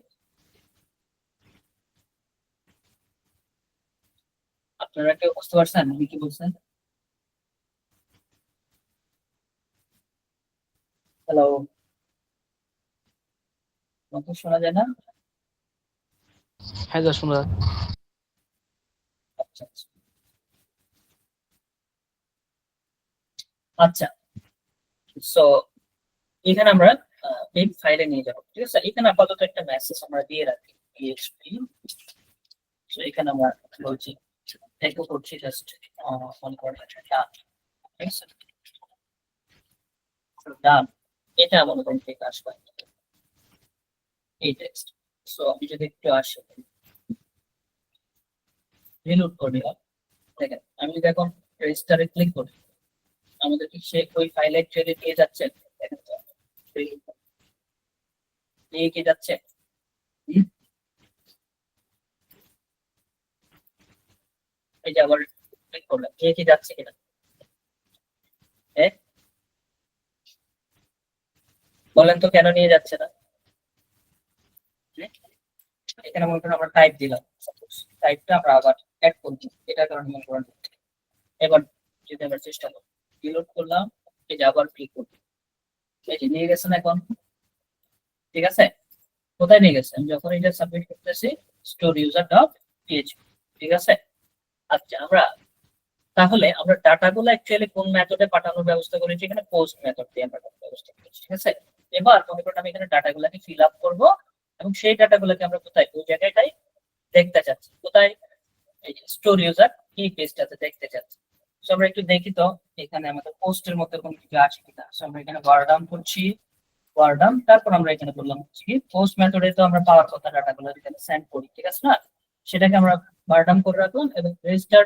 আপনারা কেউ বুঝতে পারছেন আমি কি বলছেন? হ্যালো, আমাকে শোনা যায় না? হ্যাঁ যা শোনা আচ্ছা আচ্ছা আচ্ছা, সো এখানে আমরা এই ফাইলে নিয়ে যাবো, ঠিক আছে। এখানে আপাতত একটা মেসেজ আমরা দিয়ে রাখি পিএইচপি। সো এখানে আমরা বলছি দেখো করছি জাস্ট ফোন করে ডান, ঠিক আছে ডান। এটা মনে করেন ঠিক আসবে এই টেক্সট। সো আমি যদি একটু আসি রিলোড করে দিলাম, দেখেন আমি যদি এখন রেজিস্টারে ক্লিক করি আমাদেরকে সে ওই ফাইলে অ্যাকচুয়ালি নিয়ে যাচ্ছে, দেখেন তো নিয়ে কি যাচ্ছে? হুম? এই যে আবার ক্লিক করলাম, নিয়ে কি যাচ্ছে কিনা? বলেন তো কেন নিয়ে যাচ্ছে না? এখানে মনে করেন আমরা টাইপ দিলাম, টাইপটা আমরা আবার অ্যাড করছি, এটার কারণে মনে করেন। এবার যদি আমরা চেষ্টা করি রিলোড করলাম, এই যে আবার ক্লিক করব, এই যে নিয়ে গেছে না এখন, ঠিক আছে। কোথায় নিয়ে গেছে? আমি যখন এটা সাবমিট করতেছি স্টোর ইউজার ডট পিএইচপি, ঠিক আছে। আচ্ছা তাহলে আমরা ডাটাগুলো অ্যাকচুয়ালি কোন মেথডে পাঠানোর ব্যবস্থা করেছি? এখানে পোস্ট মেথড দিয়ে আমরা পাঠানোর ব্যবস্থা করেছি, ঠিক আছে। এবার মনে করেন আমি এখানে ডাটাগুলোকে ফিল আপ করবো এবং সেই ডাটাগুলোকে আমরা কোথায় ওই জায়গাটাই দেখতে চাচ্ছি, কোথায় এই স্টোর ইউজার কি পেজটাতে দেখতে চাচ্ছি। সো আমরা একটু দেখি তো এখানে আমাদের পোস্টের মধ্যে কোনো কিছু আছে কিনা। সো আমরা এখানে ওয়ারডাম করছি, ওয়ারডাম, তারপর আমরা এখানে বললাম হচ্ছে কি পোস্ট মেথডে তো আমরা পাওয়ার কথা ডাটাগুলো এখানে সেন্ড করি, ঠিক আছে না। সেটাকে আমরা ওয়ারডাম করে রাখলাম এবং রেজিস্টার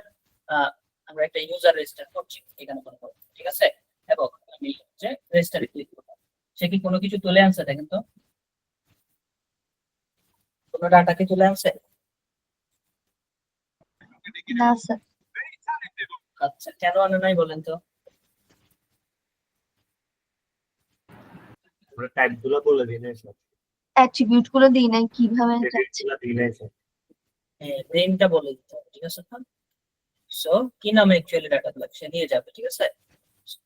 আমরা একটা ইউজার রেজিস্টার করছি এখানে মনে করো, ঠিক আছে। এবং আমি যে রেজিস্টারে ক্লিক করলাম, সে কি কোনো কিছু তুলে আনছে? দেখেন তো কোনো ডাটা কি তুলে আনছে? না স্যার, আচ্ছা কেন আনে নাই বলেন তো? আমরা টাইপ গুলো বলে দিই নাই স্যার, অ্যাট্রিবিউট গুলো দিই নাই কিভাবে যাচ্ছে। গুলো দিই নাই স্যার। নেমটা বলে দিতে হবে, ঠিক আছে। সো কি নামে অ্যাকচুয়ালি ডাটাগুলো সে নিয়ে যাবে, ঠিক আছে।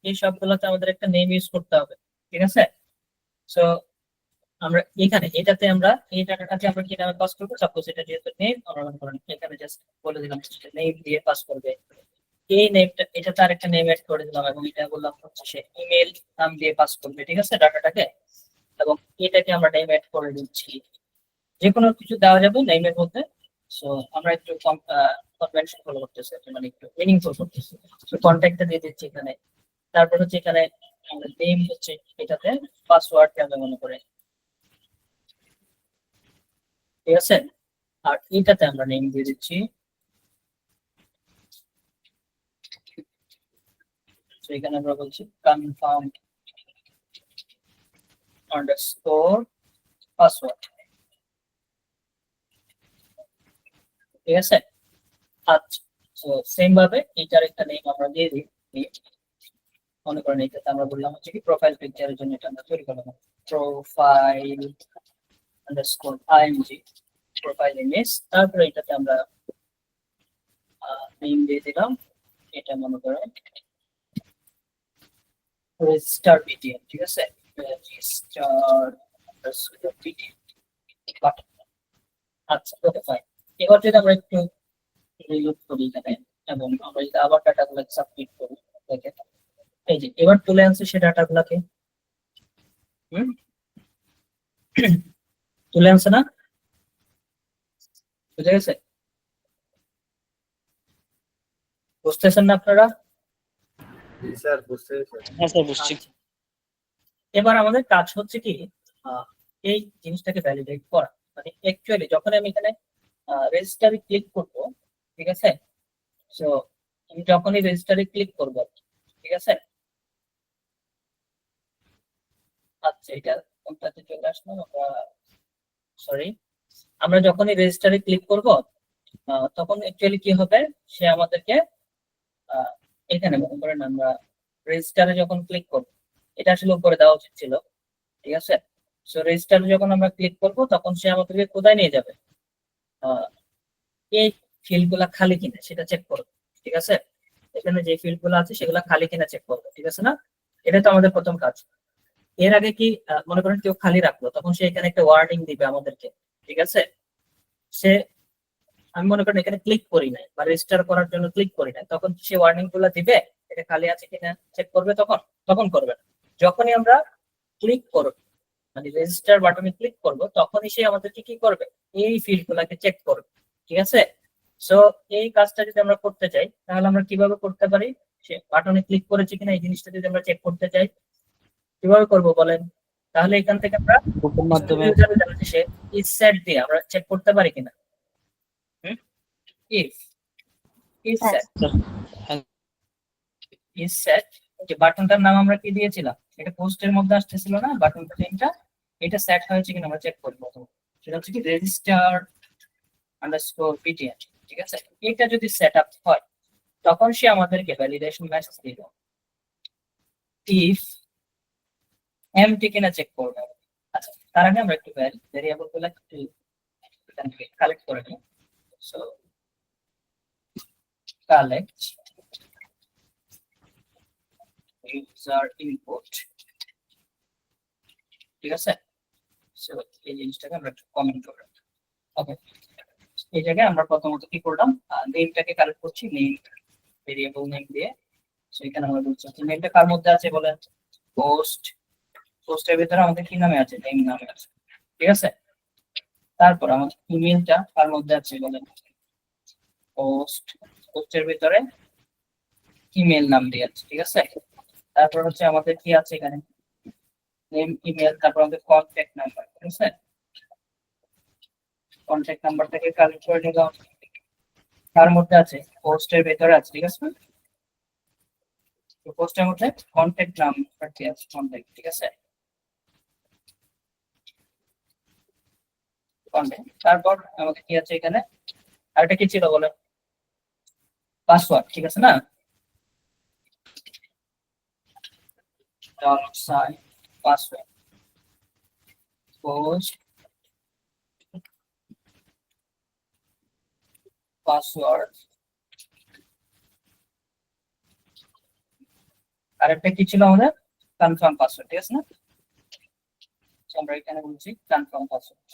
এই সবগুলোতে আমাদের একটা নেম ইউজ করতে হবে, ঠিক আছে। সো আমরা এখানে এটাতে আমরা এই ডাটাটাকে আমরা কি নামে পাস করবো? সাপোজ এটা যেহেতু নেম, আমরা মনে করেন এখানে জাস্ট বলে দিলাম নেম দিয়ে পাস করবে। এই নেমটা এটা তার একটা নেম এড করে দিলাম এবং এটা বললাম হচ্ছে সে ইমেল নাম দিয়ে পাস করবে, ঠিক আছে ডাটাটাকে। এবং এটাকে আমরা নেম এড করে দিচ্ছি, যে কোনো কিছু দেওয়া যাবে নেমের মধ্যে। সো আমরা একটু কনভেনশন ফলো করতেছি, মানে একটু মিনিংফুল করতেছি। তো কন্ট্যাক্টটা দিয়ে দিচ্ছি এখানে, তারপর হচ্ছে এখানে আমরা নেম হচ্ছে এটাতে পাসওয়ার্ড আমরা মনে করে, ঠিক আছে। আর এটাতে আমরা নেম দিয়ে দিচ্ছি, তো এখানে আমরা বলছি কনফার্ম আন্ডারস্কোর পাসওয়ার্ড, ঠিক আছে। আচ্ছা তো সেম ভাবে এটার একটা নেম আমরা দিয়ে দিই। মনে করেন এটাতে আমরা বললাম হচ্ছে কি প্রোফাইল পিকচারের জন্য এটা আমরা তৈরি করলাম profile underscore IMG, profile image. তারপরে এটাতে আমরা নেম দিয়ে দিলাম, এটা মনে করেন রেজিস্টার পিটিএম, ঠিক আছে। রেজিস্টার পিটিএম, আচ্ছা ওকে ফাইন। এবার যদি আমরা একটু রিলোড করি এখানে এবং আমরা যদি আবার ডাটাগুলো সাবমিট করি, দেখেন এই যে এবার তুলে আনছে সে ডাটাগুলোকে, তুলে আনছে না? বুঝে গেছে? বুঝতেছেন না আপনারা? জি স্যার, বুঝতে স্যার। হ্যাঁ স্যার বুঝছি আচ্ছা। এবার আমাদের কাজ হচ্ছে কি এই জিনিসটাকে ভ্যালিডেট করা, মানে অ্যাকচুয়ালি যখন আমি এখানে রেজিস্টারে ক্লিক করব, ঠিক আছে। সো আমি যখনই রেজিস্টারে ক্লিক করব, ঠিক আছে। আচ্ছা এটা কোনটাতে চলে আসলাম আমরা, সরি আমরা যখনই রেজিস্টারে ক্লিক করব তখন অ্যাকচুয়ালি কি হবে, সে আমাদেরকে এখানে মনে করেন আমরা রেজিস্টারে যখন ক্লিক করব, এটা আসলে উপরে দেওয়া উচিত ছিল, ঠিক আছে। সো রেজিস্টারে যখন আমরা ক্লিক করব তখন সে আমাদেরকে কোথায় নিয়ে যাবে, এই ফিল্ড গুলা খালি কিনা সেটা চেক করবে, ঠিক আছে। এখানে যে ফিল্ড গুলো আছে সেগুলো খালি কিনা চেক করবে, ঠিক আছে না। এটা তো আমাদের প্রথম কাজ। এর আগে কি মনে করেন কেউ খালি রাখলো, তখন সে এখানে একটা ওয়ার্নিং দিবে আমাদেরকে, ঠিক আছে। সে আমি মনে করেন এখানে ক্লিক করি নাই বা রেজিস্টার করার জন্য ক্লিক করি নাই, তখন সে ওয়ার্নিং গুলো দিবে, এটা খালি আছে কিনা চেক করবে, তখন তখন করবে না। যখনই আমরা ক্লিক করব, মানে রেজিস্টার বাটনে ক্লিক করব, তখনই সে আমাদেরকে কি করবে, এই ফিল্ড গুলাকে চেক করবে, ঠিক আছে। সো এই কাজটা যদি আমরা করতে চাই তাহলে আমরা কিভাবে করতে পারি, সে বাটনে ক্লিক করেছে কিনা এই জিনিসটা যদি আমরা চেক করতে চাই কিভাবে করব বলেন। তাহলে এখান থেকে আমরা গ্রুপের মাধ্যমে সে ইজ সেট দিয়ে আমরা চেক করতে পারি কিনা। If is set is set যে বাটনটার নাম আমরা কি দিয়েছিলাম, এটা পোস্টের মধ্যে আসতেছিল না বাটনটা নেমটা, এটা সেট হয়েছে কিনা আমরা চেক করব। সেটা হচ্ছে কি রেজিস্টার আন্ডারস্কোর পিটিএন, ঠিক আছে। এটা যদি সেট আপ হয় তখন সে আমাদেরকে ভ্যালিডেশন মেসেজ দিল, ইফ এমটি কিনা চেক করবে। আচ্ছা, তার আগে আমরা একটু ভ্যারিয়েবল গুলো একটু কালেক্ট করে নিই। সো কালেক্ট ইউজার ইনপুট, ঠিক আছে। সো এই জিনিসটাকে আমরা একটু কমেন্ট করে রাখি। ওকে, এই জায়গায় আমরা প্রথমত কি করলাম, নেমটাকে কালেক্ট করছি, নেম ভেরিয়েবল নেম দিয়ে। সো এখানে আমরা বলছি নেমটা কার মধ্যে আছে বলেন, পোস্ট। পোস্টের ভিতরে আমাদের কি নামে আছে, নেম নামে আছে, ঠিক আছে। তারপর আমাদের ইমেলটা কার মধ্যে আছে বলেন, পোস্ট। পোস্টের ভিতরে ইমেল নাম দিয়ে আছে, ঠিক আছে। তারপর হচ্ছে আমাদের কি আছে এখানে, নেম ইমেল, তারপর আমাদের কন্ট্যাক্ট নাম্বার, ঠিক আছে। কন্ট্যাক্ট নাম্বারটাকে কালেক্ট করে নিলাম, তার মধ্যে আছে পোস্টের ভিতরে আছে, ঠিক আছে। তো পোস্টের মধ্যে কন্ট্যাক্ট নাম্বার কি আছে, কন্ট্যাক্ট, ঠিক আছে। কন্ট্যাক্ট, তারপর আমাদের কি আছে এখানে, আর এটা কি ছিল বলে, পাসওয়ার্ড, ঠিক আছে না। পাসওয়ার্ড পোস্ট পাসওয়ার্ড, আরেকটা কি ছিল আমাদের, কনফার্ম পাসওয়ার্ড, ঠিক আছে না। আমরা এখানে বলছি confirm password,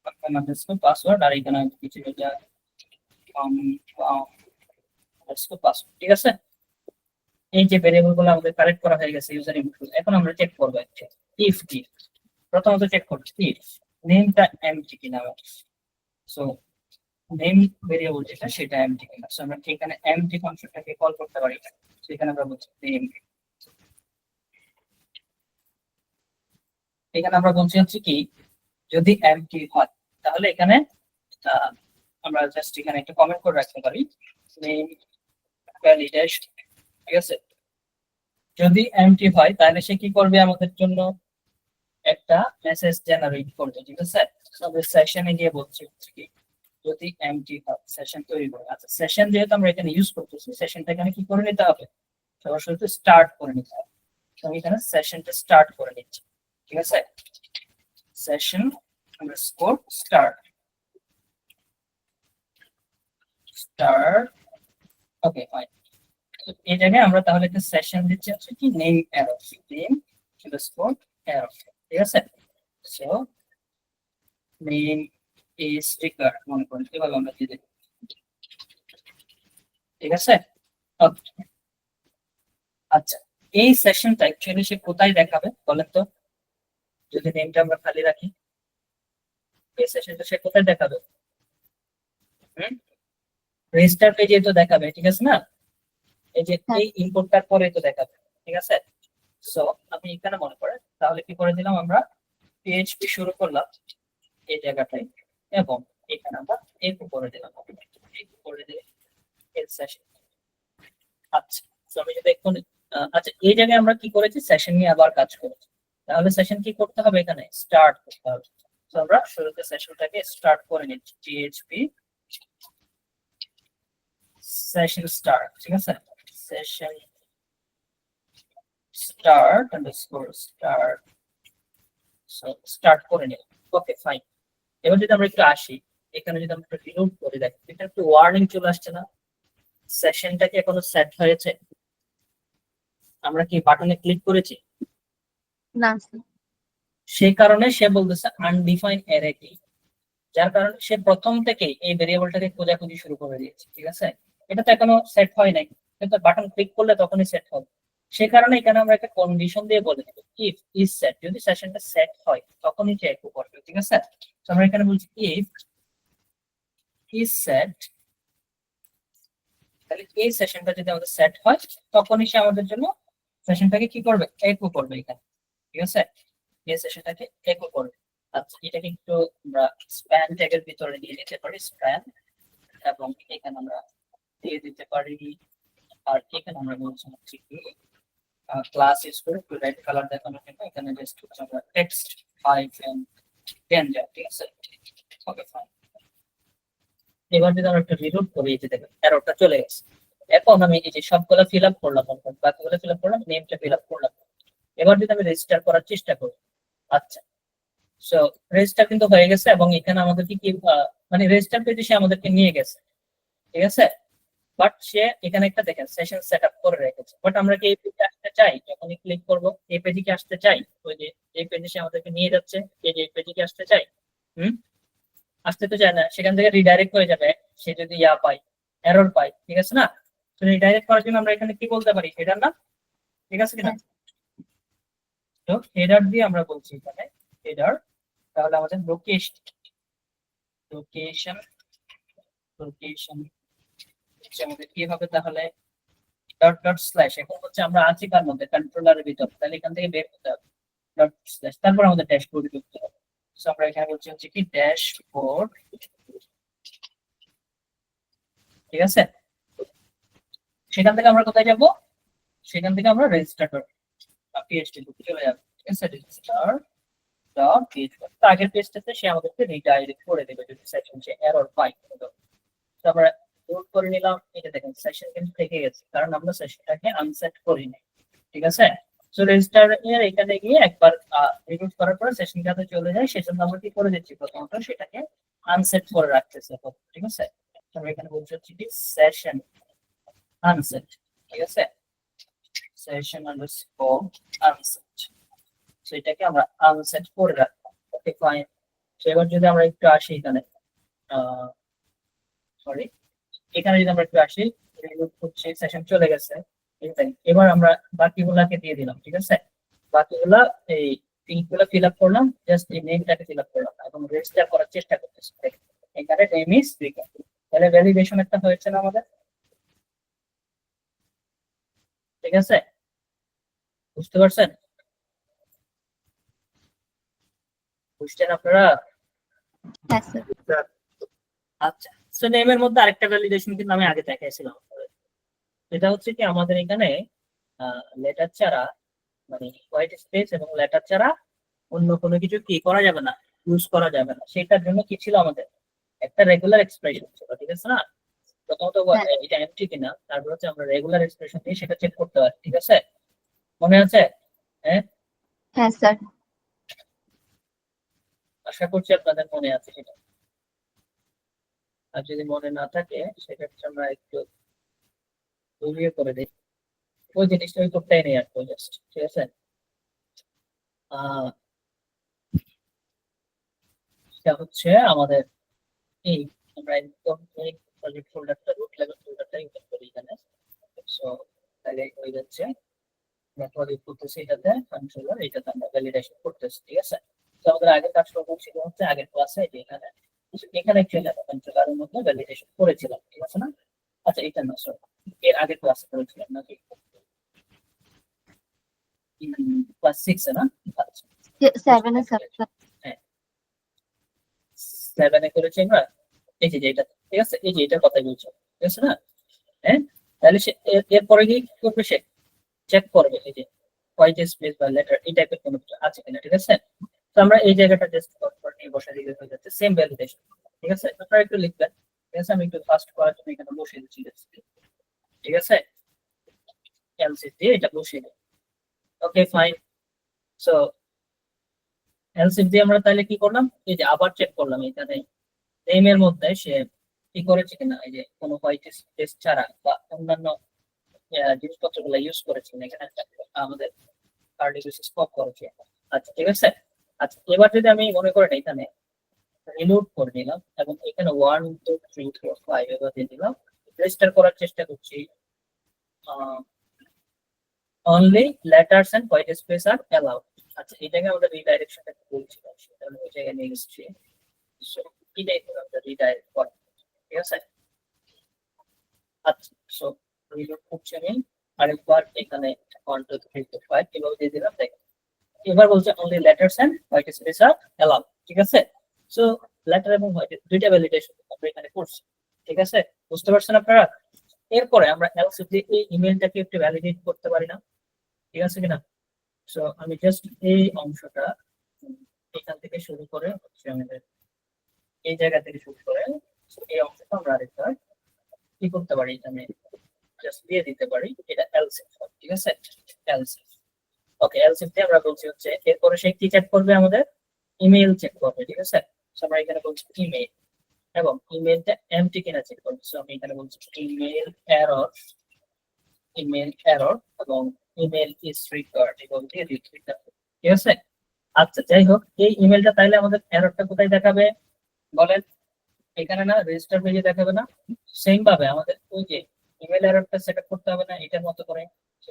confirm underscore password, আর এখানে কিছু এটা কনফার্ম আন্ডারস্কোর পাসওয়ার্ড, ঠিক আছে। এই যে ভেরিয়েবল গুলো আমাদের কালেক্ট করা হয়ে গেছে ইউজার ইনপুট, এখন আমরা চেক করবো ইফ কি, প্রথমত চেক করছি ইফ নেমটা এমটি কিনা। সো নেম ভেরিয়েবল যেটা সেটা এমটি কিনা, সো আমরা এখানে এমটি ফাংশনটাকে কল করতে পারি, সেখানে আমরা বলছি নেম। এখানে আমরা বলছি হচ্ছে কি, যদি এমটি হয় তাহলে এখানে আমরা জাস্ট এখানে একটা কমেন্ট করে রাখতে পারি, নেম ভ্যালিডেশন, ঠিক আছে। যদি এমটি হয় তাহলে সে কি করবে, আমাদের জন্য একটা মেসেজ জেনারেট করবে, ঠিক আছে। আমরা সেশনে গিয়ে বলছি কি, যদি এমটি হয় সেশন তৈরি করে। আচ্ছা, সেশন যেহেতু আমরা এখানে ইউজ করতেছি, সেশনটা এখানে কি করে নিতে হবে, সবার শুরুতে স্টার্ট করে নিতে হবে। আমি এখানে সেশনটা স্টার্ট করে নিচ্ছি, ঠিক আছে। Session underscore start start, okay fine. এই জায়গায় আমরা তাহলে একটা সেশন দিচ্ছি হচ্ছে কি, name arrow, name underscore arrow, ঠিক আছে। সো নেম ইজ রিকার্ড, মনে করেন এভাবে আমরা দিয়ে দেব, ঠিক আছে। Okay. আচ্ছা, এই সেশনটা অ্যাকচুয়ালি সে কোথায় দেখাবে বলেন তো, যদি নেমটা আমরা খালি রাখি, এই সেশনটা সে কোথায় দেখাবে, রেজিস্টার পেজে তো দেখাবে, ঠিক আছে না। এই যে এই ইনপুটটার পরে তো দেখাবে, ঠিক আছে। সো আমি এখানে মনে করেন তাহলে কি করে দিলাম, আমরা পিএইচপি শুরু করলাম এই জায়গাটায়, এবং এখানে আমরা একু করে দিলাম, একু করে দিলে এর সেশন। আচ্ছা, তো আমি যদি এখন আচ্ছা এই জায়গায় আমরা কি করেছি, সেশন নিয়ে আবার কাজ করেছি। তাহলে সেশন কি করতে হবে, এখানে স্টার্ট করতে হবে। তো আমরা শুরুতে সেশনটাকে স্টার্ট করে নিচ্ছি, php সেশন স্টার্ট, ঠিক আছে, session start underscore start, so start করে নিলাম। Okay fine. এবার যদি আমরা একটু আসি, এখানে যদি আমরা একটু রিলোড করে দেখি, এটা একটু ওয়ার্নিং চলে আসছে না, সেশনটা কি এখনো সেট হয়েছে? আমরা কি বাটনে ক্লিক করেছি? না স্যার। সেই কারণে সে বলতেছে আনডিফাইন অ্যারে কি, যার কারণে সে প্রথম থেকেই এই ভেরিয়েবলটাকে খোঁজাখুঁজি শুরু করে দিয়েছে, ঠিক আছে। এটা তো এখনো সেট হয় নাই, কিন্তু বাটন ক্লিক করলে তখনই সেট হবে। সে কারণে এখানে আমরা একটা কন্ডিশন দিয়ে বলে দিব, ইফ ইজ সেট, যদি সেশনটা সেট হয় তখনই সে একু করবে, ঠিক আছে। তো আমরা এখানে বলছি ইফ ইজ সেট, তাহলে এই সেশনটা যদি আমাদের সেট হয় তখনই সে আমাদের জন্য সেশনটাকে কি করবে, একু করবে এখানে, ঠিক আছে, এই সেশনটাকে একু করবে। আচ্ছা, এটাকে একটু আমরা স্প্যান ট্যাগের ভিতরে নিয়ে নিতে পারি, স্প্যান, এবং এখানে আমরা দিয়ে দিতে পারি, আর এখানে আমরা বলছি হচ্ছে কি ক্লাস ইউজ করে একটু রেড কালার দেখানোর জন্য এখানে জাস্ট আমরা টেক্সট 5 and 10 যা, ঠিক আছে। Okay fine. এবার যদি আমরা একটু রিলোড করি, এই যে দেখেন এররটা চলে গেছে। এখন আমি এই যে সবগুলো ফিল আপ করলাম, বাকিগুলো ফিল আপ করলাম, নেমটা ফিল আপ করলাম। এবার যদি আমি রেজিস্টার করার চেষ্টা করি, আচ্ছা, সো রেজিস্টার কিন্তু হয়ে গেছে, এবং এখানে আমাদের কি মানে রেজিস্টার পেজে সে আমাদেরকে নিয়ে গেছে, ঠিক আছে। বাট সে এখানে একটা দেখেন সেশন সেট আপ করে রেখেছে, বাট আমরা কি এই পেজে আসতে চাই? যখনই ক্লিক করব এই পেজে কি আসতে চাই? ওই যে এই পেজে সে আমাদেরকে নিয়ে যাচ্ছে, এই যে এই পেজে কি আসতে চাই? আসতে তো চায় না, সেখান থেকে রিডাইরেক্ট হয়ে যাবে সে যদি পায়, এরর পায়, ঠিক আছে না। তো রিডাইরেক্ট করার জন্য আমরা এখানে কি বলতে পারি, হেডার না, ঠিক আছে কিনা। তো হেডার দিয়ে আমরা বলছি এখানে হেডার, তাহলে আমাদের লোকেশন লোকেশন লোকেশন আমাদের কি হবে, তাহলে ডট ডট স্ল্যাশ, এখন হচ্ছে আমরা আছি কার মধ্যে, কন্ট্রোলারের ভিতর, তাহলে এখান থেকে বের করতে হবে ডট স্ল্যাশ, তারপর আমাদের ড্যাশবোর্ডে ঢুকতে হবে। সো আমরা এখানে বলছি হচ্ছে কি ড্যাশবোর্ড, ঠিক আছে। সেখান থেকে আমরা কোথায় যাব, সেখান থেকে আমরা রেজিস্টার ডট পিএইচপি তে চলে যাব, ঠিক আছে, রেজিস্টার ডট পিএইচপি। তো আগের পেজটাতে সে আমাদেরকে রিডাইরেক্ট করে দেবে যদি সেশন সে এরর পায়। তো আমরা লোড করে নিলাম, এটা দেখেন সেশন কিন্তু থেকে গেছে, কারণ আমরা সেশনটাকে আনসেট করিনি, ঠিক আছে। সো রেজিস্টার এর এখানে গিয়ে একবার রিমুভ করার পরে সেশনটাতে চলে যায়, সেজন্য আমরা কি করে দিচ্ছি, প্রথমত সেটাকে আনসেট করে রাখতেছে, ঠিক আছে। আমরা এখানে বলছি হচ্ছে কি সেশন আনসেট, ঠিক আছে, সেশন আন্ডারস্কোর আনসেট, সো এটাকে আমরা আনসেট করে রাখলাম। ওকে ফাইন। সো এবার যদি আমরা একটু আসি এখানে, সরি, এখানে যদি আমরা একটু আসি, রিমুভ হচ্ছে, সেশন চলে গেছে, এবার আমরা বাকিগুলাকে দিয়ে দিলাম, ঠিক আছে। বাকিগুলা এই ফিল্ডগুলো ফিল আপ করলাম, জাস্ট এই নেমটাকে ফিল আপ করলাম এবং রেজিস্টার করার চেষ্টা করতেছি। এখানে নেম ইজ রিকা, তাহলে ভ্যালিডেশন একটা হয়েছে না আমাদের, ঠিক আছে, বুঝতে পারছেন? বুঝছেন আপনারা? হ্যাঁ স্যার। স্যার আচ্ছা, সো নেমের মধ্যে আরেকটা ভ্যালিডেশন কিন্তু আমি আগে দেখাইছিলাম, এটা হচ্ছে কি আমাদের এখানে লেটার ছাড়া, মানে হোয়াইট স্পেস এবং লেটার ছাড়া অন্য কোনো কিছু কি করা যাবে না, ইউজ করা যাবে না। সেটার জন্য কি ছিল আমাদের, একটা রেগুলার এক্সপ্রেশন ছিল, ঠিক আছে না। প্রথমত এটা এমটি কিনা, তারপর হচ্ছে আমরা রেগুলার এক্সপ্রেশন দিয়ে সেটা চেক করতে পারি, ঠিক আছে, মনে আছে? হ্যাঁ হ্যাঁ স্যার। আশা করছি আপনাদের মনে আছে সেটা। আর যদি মনে না থাকে সেক্ষেত্রে আমরা একটু রিভিউ করে দিই, ওই জিনিসটা ওই করতেই নেই আর কি, জাস্ট, ঠিক আছে। সেটা হচ্ছে আমাদের এই, আমরা একদম এই প্রজেক্ট ফোল্ডারটা রুট লেভেল ফোল্ডারটা ইউজ করি এখানে। সো তাহলে হয়ে যাচ্ছে আমরা প্রজেক্ট করতেছি এটাতে, কন্ট্রোলার এটাতে আমরা ভ্যালিডেশন করতেছি, ঠিক আছে। তো আমাদের আগের কাজ করবো সেটা হচ্ছে আগের ক্লাসে যে এখানে অ্যাকচুয়ালি আমরা কন্ট্রোলারের মধ্যে ভ্যালিডেশন করেছিলাম, ঠিক আছে না। আচ্ছা, এটা না, সরি, এর আগের ক্লাসে করেছিলাম নাকি, ক্লাস 6 এ না? আচ্ছা 7 এ স্যার। 7 এ করেছি আমরা, এই যে এটা, ঠিক আছে, এই যে এটার কথাই বলছো, ঠিক আছে না। হ্যাঁ, তাহলে সে এরপরে কি করবে, সে চেক করবে এই যে হোয়াইট স্পেস বা লেটার এই টাইপের কোনো কিছু আছে কিনা, ঠিক আছে। তো আমরা এই জায়গাটা জাস্ট ফর নিয়ে বসে দিলে হয়ে যাচ্ছে সেম ভ্যালিডেশন, ঠিক আছে। আপনারা একটু লিখবেন, ঠিক আছে। আমি একটু ফাস্ট করার জন্য এখানে বসিয়ে দিচ্ছি, ঠিক আছে। এলসি দিয়ে এটা বসিয়ে দিই। ওকে ফাইন। সো এলসি দিয়ে আমরা তাহলে কি করলাম, এই যে আবার চেক করলাম এখানে নেম এর মধ্যে সে কি করেছে কিনা, এই যে কোনো হোয়াইট স্পেস ছাড়া বা অন্যান্য জিনিসপত্রগুলো ইউজ করেছে কিনা, এখানে আমাদের কার্ড ইউসেস পপ করেছে। আচ্ছা ঠিক আছে। আচ্ছা এবার যদি আমি মনে করেন এখানে রিলোড করে নিলাম এবং এখানে 1 2 3 4 5 এবার দিয়ে দিলাম, রেজিস্টার করার চেষ্টা করছি। Only letters and white space are allowed. আচ্ছা এটাকে আমরা রিডাইরেকশনটা বলছিলাম, সেটা আমি ওই জায়গায় নিয়ে এসেছি। সো এটাই আমরা রিডাইরেক্ট করি, ঠিক আছে। আচ্ছা সো রিলোড করছি আমি আরেকবার, এখানে 1 2 3 4 5 এভাবে দিয়ে দিলাম। দেখ এবার বলছে only letters and white space are allowed, ঠিক আছে। সো লেটার এবং হোয়াইট দুইটা ভ্যালিডেশন আমরা এখানে করছি, ঠিক আছে। বুঝতে পারছেন আপনারা? এরপরে আমরা এলস দিয়ে এই ইমেলটাকে একটু ভ্যালিডেট করতে পারি না, ঠিক আছে কিনা। সো আমি জাস্ট এই অংশটা এখান থেকে শুরু করে হচ্ছে আমাদের এই জায়গা থেকে শুরু করে এই অংশটা আমরা আরেকটা কি করতে পারি, আমি জাস্ট দিয়ে দিতে পারি এটা এলস, ঠিক আছে। এলস ওকে, এলস দিয়ে আমরা বলছি হচ্ছে এরপরে সে কি চেক করবে, আমাদের ইমেল চেক করবে, ঠিক আছে। সো আমরা এখানে বলছি ইমেল এবং ইমেলটা এমটি কিনা চেক করবে। সো আমি এখানে বলছি ইমেল এরর এবং ইমেল ইজ রিকোয়ার্ড এবং দিয়ে দিচ্ছি, ঠিক আছে। আচ্ছা যাই হোক, এই ইমেলটা তাইলে আমাদের এররটা কোথায় দেখাবে বলেন, এখানে না, রেজিস্টার পেজে দেখাবে না। সেম ভাবে আমাদের ওই যে ইমেল এররটা সেটআপ করতে হবে না এটার মতো করে।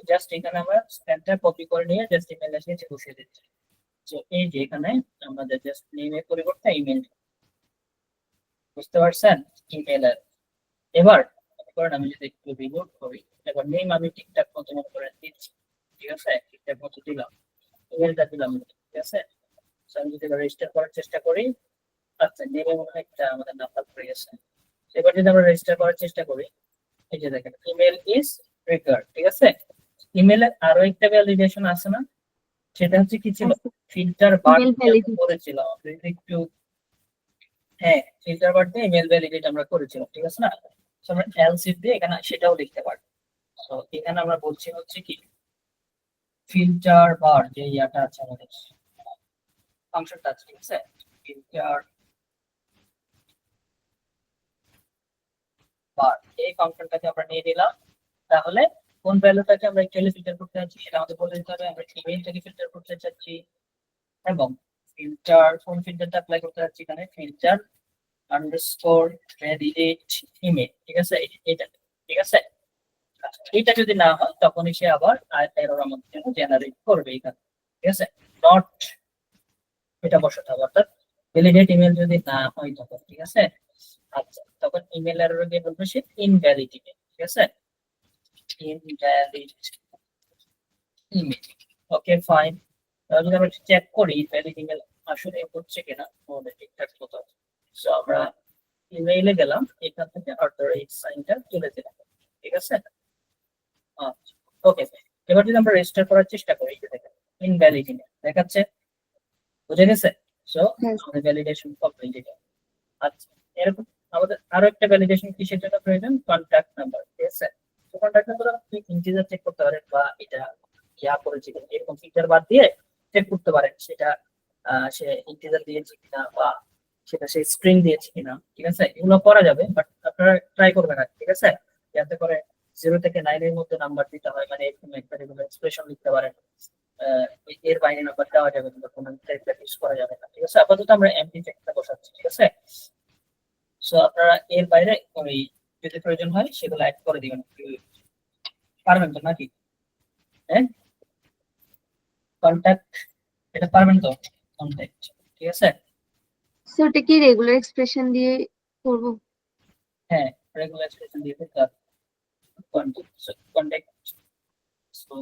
জাস্ট এখানে আমরা স্ট্যান্ডটা কপি করে নিয়ে জাস্ট ইমেল এসে বসিয়ে দিচ্ছি। তো এই যে এখানে আমাদের জাস্ট নেমের পরিবর্তে ইমেল, বুঝতে পারছেন, ইমেল। এবার করেন আমি যদি একটু রিলোড করি, এবার নেম আমি ঠিকঠাক মতো মনে করে দিচ্ছি, ঠিক আছে। ঠিকঠাক মতো দিলাম, ইমেলটা দিলাম, ঠিক আছে। সো আমি যদি রেজিস্টার করার চেষ্টা করি, আচ্ছা নেমে মনে হয় একটা আমাদের নাম্বার পড়ে গেছে। এবার যদি আমরা রেজিস্টার করার চেষ্টা করি, এই যে দেখেন ইমেল ইজ রিকোয়ার্ড, ঠিক আছে। ইমেলের আরো একটা ভ্যালিডেশন আছে না, সেটা হচ্ছে কি ছিল, ফিল্টার বার Email validate. করেছিলাম একটু। হ্যাঁ ফিল্টার বার দিয়ে ইমেল ভ্যালিডেট আমরা করেছিলাম, ঠিক আছে না। সো আমরা এলস দিয়ে এখানে সেটাও লিখতে পারি। তো এখানে আমরা বলছি হচ্ছে কি ফিল্টার বার যে ইয়াটা আছে আমাদের ফাংশনটা আছে, ঠিক আছে। ফিল্টার বার এই ফাংশনটাকে আমরা নিয়ে নিলাম। তাহলে কোন ভ্যালুটাকে আমরা অ্যাকচুয়ালি ফিল্টার করতে চাচ্ছি সেটা আমাদের বলে দিতে হবে। আমরা ইমেলটাকে ফিল্টার করতে চাচ্ছি এবং ফিল্টার কোন ফিল্টারটা অ্যাপ্লাই করতে চাচ্ছি, এখানে ফিল্টার আন্ডারস্কোর ভ্যালিডেট ইমেল, ঠিক আছে। এটা ঠিক আছে। এটা যদি না হয় তখনই সে আবার এরর আমাদের জন্য জেনারেট করবে এখানে, ঠিক আছে। নট এটা বসাতে হবে, অর্থাৎ ভ্যালিডেট ইমেল যদি না হয় তখন, ঠিক আছে। আচ্ছা তখন ইমেল এরর দিয়ে বলবে সে ইনভ্যালিড ইমেল, ঠিক আছে। Invalid email, okay fine. তাহলে যদি আমরা চেক করি ভ্যালিড ইমেল আসলে হচ্ছে কিনা আমাদের ঠিকঠাক মতো। সো আমরা ইমেইলে গেলাম, এখান থেকে অথরাইজ সাইনটা তুলে দিলাম, ঠিক আছে। আচ্ছা ওকে, এবার যদি আমরা রেজিস্টার করার চেষ্টা করি, দেখেন ইনভ্যালিড ইমেল দেখাচ্ছে, বুঝে গেছে। So Yes. আমাদের ভ্যালিডেশন কমপ্লিট। আচ্ছা এরকম আমাদের আরো একটা ভ্যালিডেশন কিসের জন্য প্রয়োজন, কন্টাক্ট নাম্বার, ঠিক আছে। তো কন্টাক্ট নাম্বার আপনি ইন্টিজার চেক করতে পারেন বা এটা ইয়া করেছে কিনা, এরকম ফিল্টার বাদ দিয়ে চেক করতে পারেন সেটা সে ইন্টিজার দিয়েছে কিনা বা সেটা সে স্ট্রিং দিয়েছে কিনা, ঠিক আছে। এগুলো করা যাবে, বাট আপনারা ট্রাই করবেন না, ঠিক আছে। যাতে করে 0 থেকে 9 এর মধ্যে নাম্বার দিতে হয়, মানে এরকম একটা এক্সপ্রেশন লিখতে পারেন। এর বাইরে নাম্বার দেওয়া যাবে না, কোনো টাইপের ইউজ করা যাবে না, ঠিক আছে। আপাতত আমরা এমটি চেকটা বসাচ্ছি, ঠিক আছে। সো আপনারা এর বাইরে ওই যদি প্রয়োজন হয় সেগুলো অ্যাড করে দিবেন, পারবেন তো নাকি? হ্যাঁ কন্টাক্ট এটা পারবেন তো, কন্টাক্ট, ঠিক আছে। সো এটা কি রেগুলার এক্সপ্রেশন দিয়ে করব? হ্যাঁ রেগুলার এক্সপ্রেশন দিয়ে করতে হবে। কন্টাক্ট সো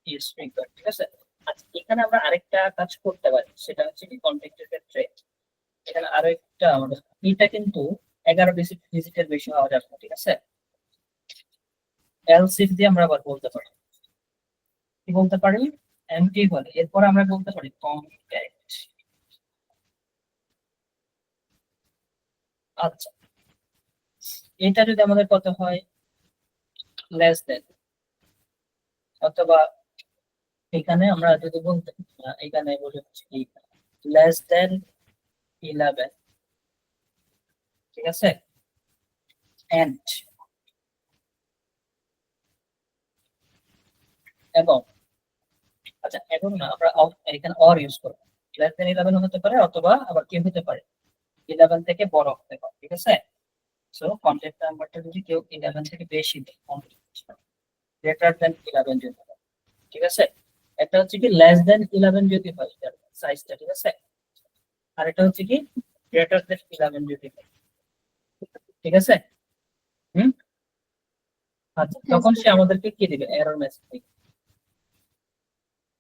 ইজ রিকোয়ার্ড, ঠিক আছে। আচ্ছা এখানে আমরা আরেকটা কাজ করতে পারি, সেটা হচ্ছে কি কন্টাক্টের ক্ষেত্রে এখানে আরো একটা আমাদের এটা কিন্তু 11 ডিজিটের বেশি হওয়া যাবে না, ঠিক আছে। এলস ইফ দিয়ে আমরা আবার বলতে পারি কি বলতে পারি, এমটি হলে এরপর আমরা বলতে পারি কন্ট্যাক্ট। আচ্ছা, এটা যদি আমাদের কত হয়, লেস দেন, অথবা এখানে আমরা যদি বলতে এখানে বলে হচ্ছে কি লেস দেন 11, ঠিক আছে, এন্ড এবং আচ্ছা এখন না আমরা এখানে অর ইউজ করব, লেস দেন 11 হতে পারে অথবা আবার কি হতে পারে 11 থেকে বড় হতে পারে, ঠিক আছে। সো কন্ট্যাক্ট নাম্বারটা যদি কেউ 11 থেকে বেশি দেয়, গ্রেটার দেন 11 যদি হয়, ঠিক আছে। একটা হচ্ছে কি লেস দেন 11 যদি হয় এটার সাইজটা, ঠিক আছে। আর এটা হচ্ছে কি গ্রেটার দেন 11 যদি হয়, ঠিক আছে। হুম, আচ্ছা তখন সে আমাদেরকে কি দিবে, এরর মেসেজ দিবে।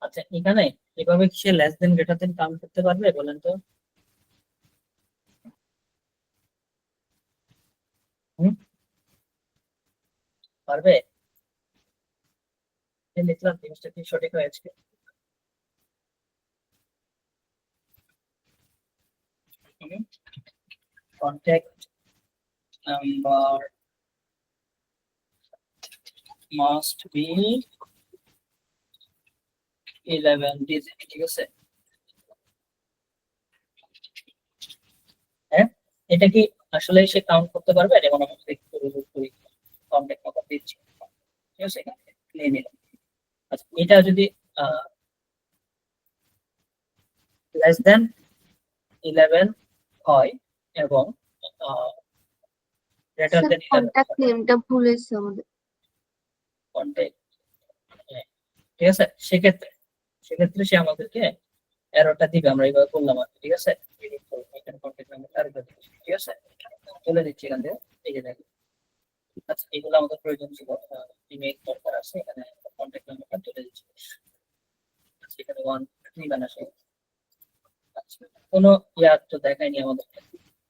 আচ্ছা এখানে এভাবে কি সে less than greater than count করতে পারবে বলেন তো? হুম, পারবে? লিখলাম জিনিসটা কি সঠিক হয়েছে? Contact number must be 11 digit, ঠিক আছে। হ্যাঁ, এটা কি আসলে সে কাউন্ট করতে পারবে? যেমন আমি একটু রিলোড করি, কন্ট্যাক্ট নাম্বার দিচ্ছি, ঠিক আছে, এখানে নিয়ে নিলাম। আচ্ছা এটা যদি লেস দেন 11 হয় এবং গ্রেটার দেন 11 কন্ট্যাক্ট নেমটা ভুল এসেছে আমাদের। কন্ট্যাক্ট, ঠিক আছে, সেক্ষেত্রে সেক্ষেত্রে সে আমাদেরকে এররটা দিবে, আমরা এইভাবে করলাম আর কি, ঠিক আছে। edit করবো, এখানে কন্ট্যাক্ট নাম্বার আরেকবার দিচ্ছি, ঠিক আছে, চলে দিচ্ছি এখান থেকে, এই যে দেখো। আচ্ছা এগুলো আমাদের প্রয়োজন ছিল, ইমেল দরকার আছে, এখানে কন্ট্যাক্ট নাম্বারটা চলে দিচ্ছি। আচ্ছা এখানে 1 বানা আছে। আচ্ছা কোনো ইয়ার তো দেখায়নি আমাদের,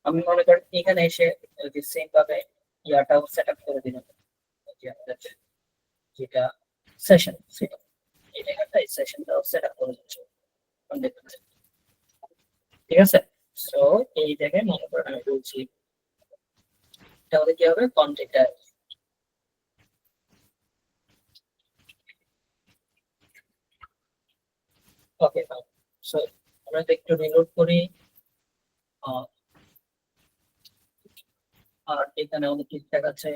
আমি মনে করি এখানে এসে যদি সেম ভাবে ইয়াটাও সেট আপ করে দিলাম, যে আমাদের যেটা সেশন সেটা এই জায়গাটা এই সেশনটাও সেট আপ করে দিচ্ছি, ঠিক আছে। সো এই জায়গায় মনে করেন আমি বলছি তাহলে কি হবে, কন্ট্যাক্ট, ওকে ফাইন। সো আমরা তো একটু রিলোড করি, আহ, আর এখানে আমাদের ঠিকঠাক আছে,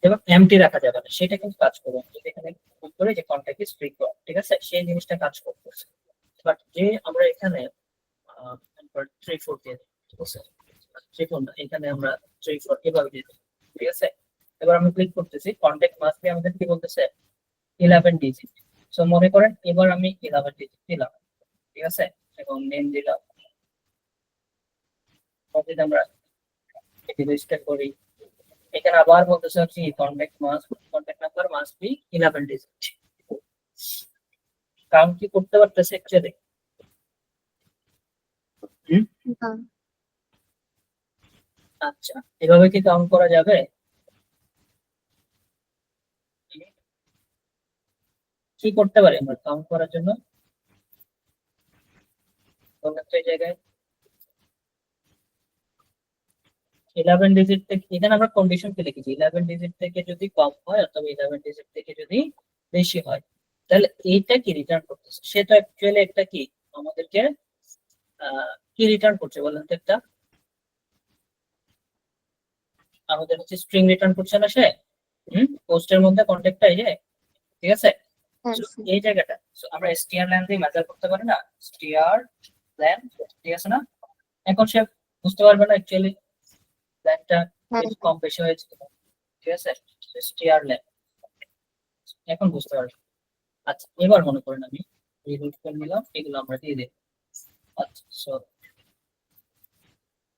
এবং এমটি রাখা যাবে না সেটা কিন্তু কাজ করবে, যদি এখানে ক্লিক করে যে কন্ট্যাক্ট ইজ ফ্রিকোয়েন্ট, ঠিক আছে, সেই জিনিসটা কাজ করতেছে। বাট যে আমরা এখানে 3-4 দিয়ে দিই, ঠিক আছে, দেখুন এখানে আমরা 3-4 এভাবে দিয়ে দিই, ঠিক আছে। এবার আমি ক্লিক করতেছি, কন্ট্যাক্ট মাস্ট বি আমাদের কি বলতেছে 11 ডিজিট। সো মনে করেন এবার আমি 11 ডিজিট দিলাম, ঠিক আছে, এবং নেম দিলাম, যদি আমরা এটি রেজিস্টার করি, এখানে আবার বলতেছে হচ্ছে contact number must be 11 digit. Count কি করতে পারতেছে অ্যাকচুয়ালি? না, আচ্ছা এভাবে কি কাউন্ট করা যাবে? কি করতে পারি আমরা কাউন্ট করার জন্য বলেন তো? এই জায়গায় 11 ডিজিট থেকে, এখানে আমরা কন্ডিশন কি লিখেছি, 11 ডিজিট থেকে যদি কম হয় অথবা 11 ডিজিট থেকে যদি বেশি হয়, তাহলে এইটা কি রিটার্ন করতেছে? সেটা অ্যাকচুয়ালি একটা কি আমাদেরকে কি রিটার্ন করছে বলেন তো? একটা আমাদের হচ্ছে স্ট্রিং রিটার্ন করছে না সে, পোস্টের মধ্যে কন্টেক্টটা এই যে, ঠিক আছে। হ্যাঁ So, স্যার। এই জায়গাটা আমরা str লেন দিয়ে মেজার করতে পারি না, str লেন, ঠিক আছে না? এখন সে বুঝতে পারবে না অ্যাকচুয়ালি লেনটা হ্যাঁ কম বেশি হয়েছে কিনা, ঠিক আছে, str লেন এখন বুঝতে পারবে। আচ্ছা এবার মনে করেন আমি রিরুট করে নিলাম, এগুলো আমরা দিয়ে দিই। আচ্ছা সো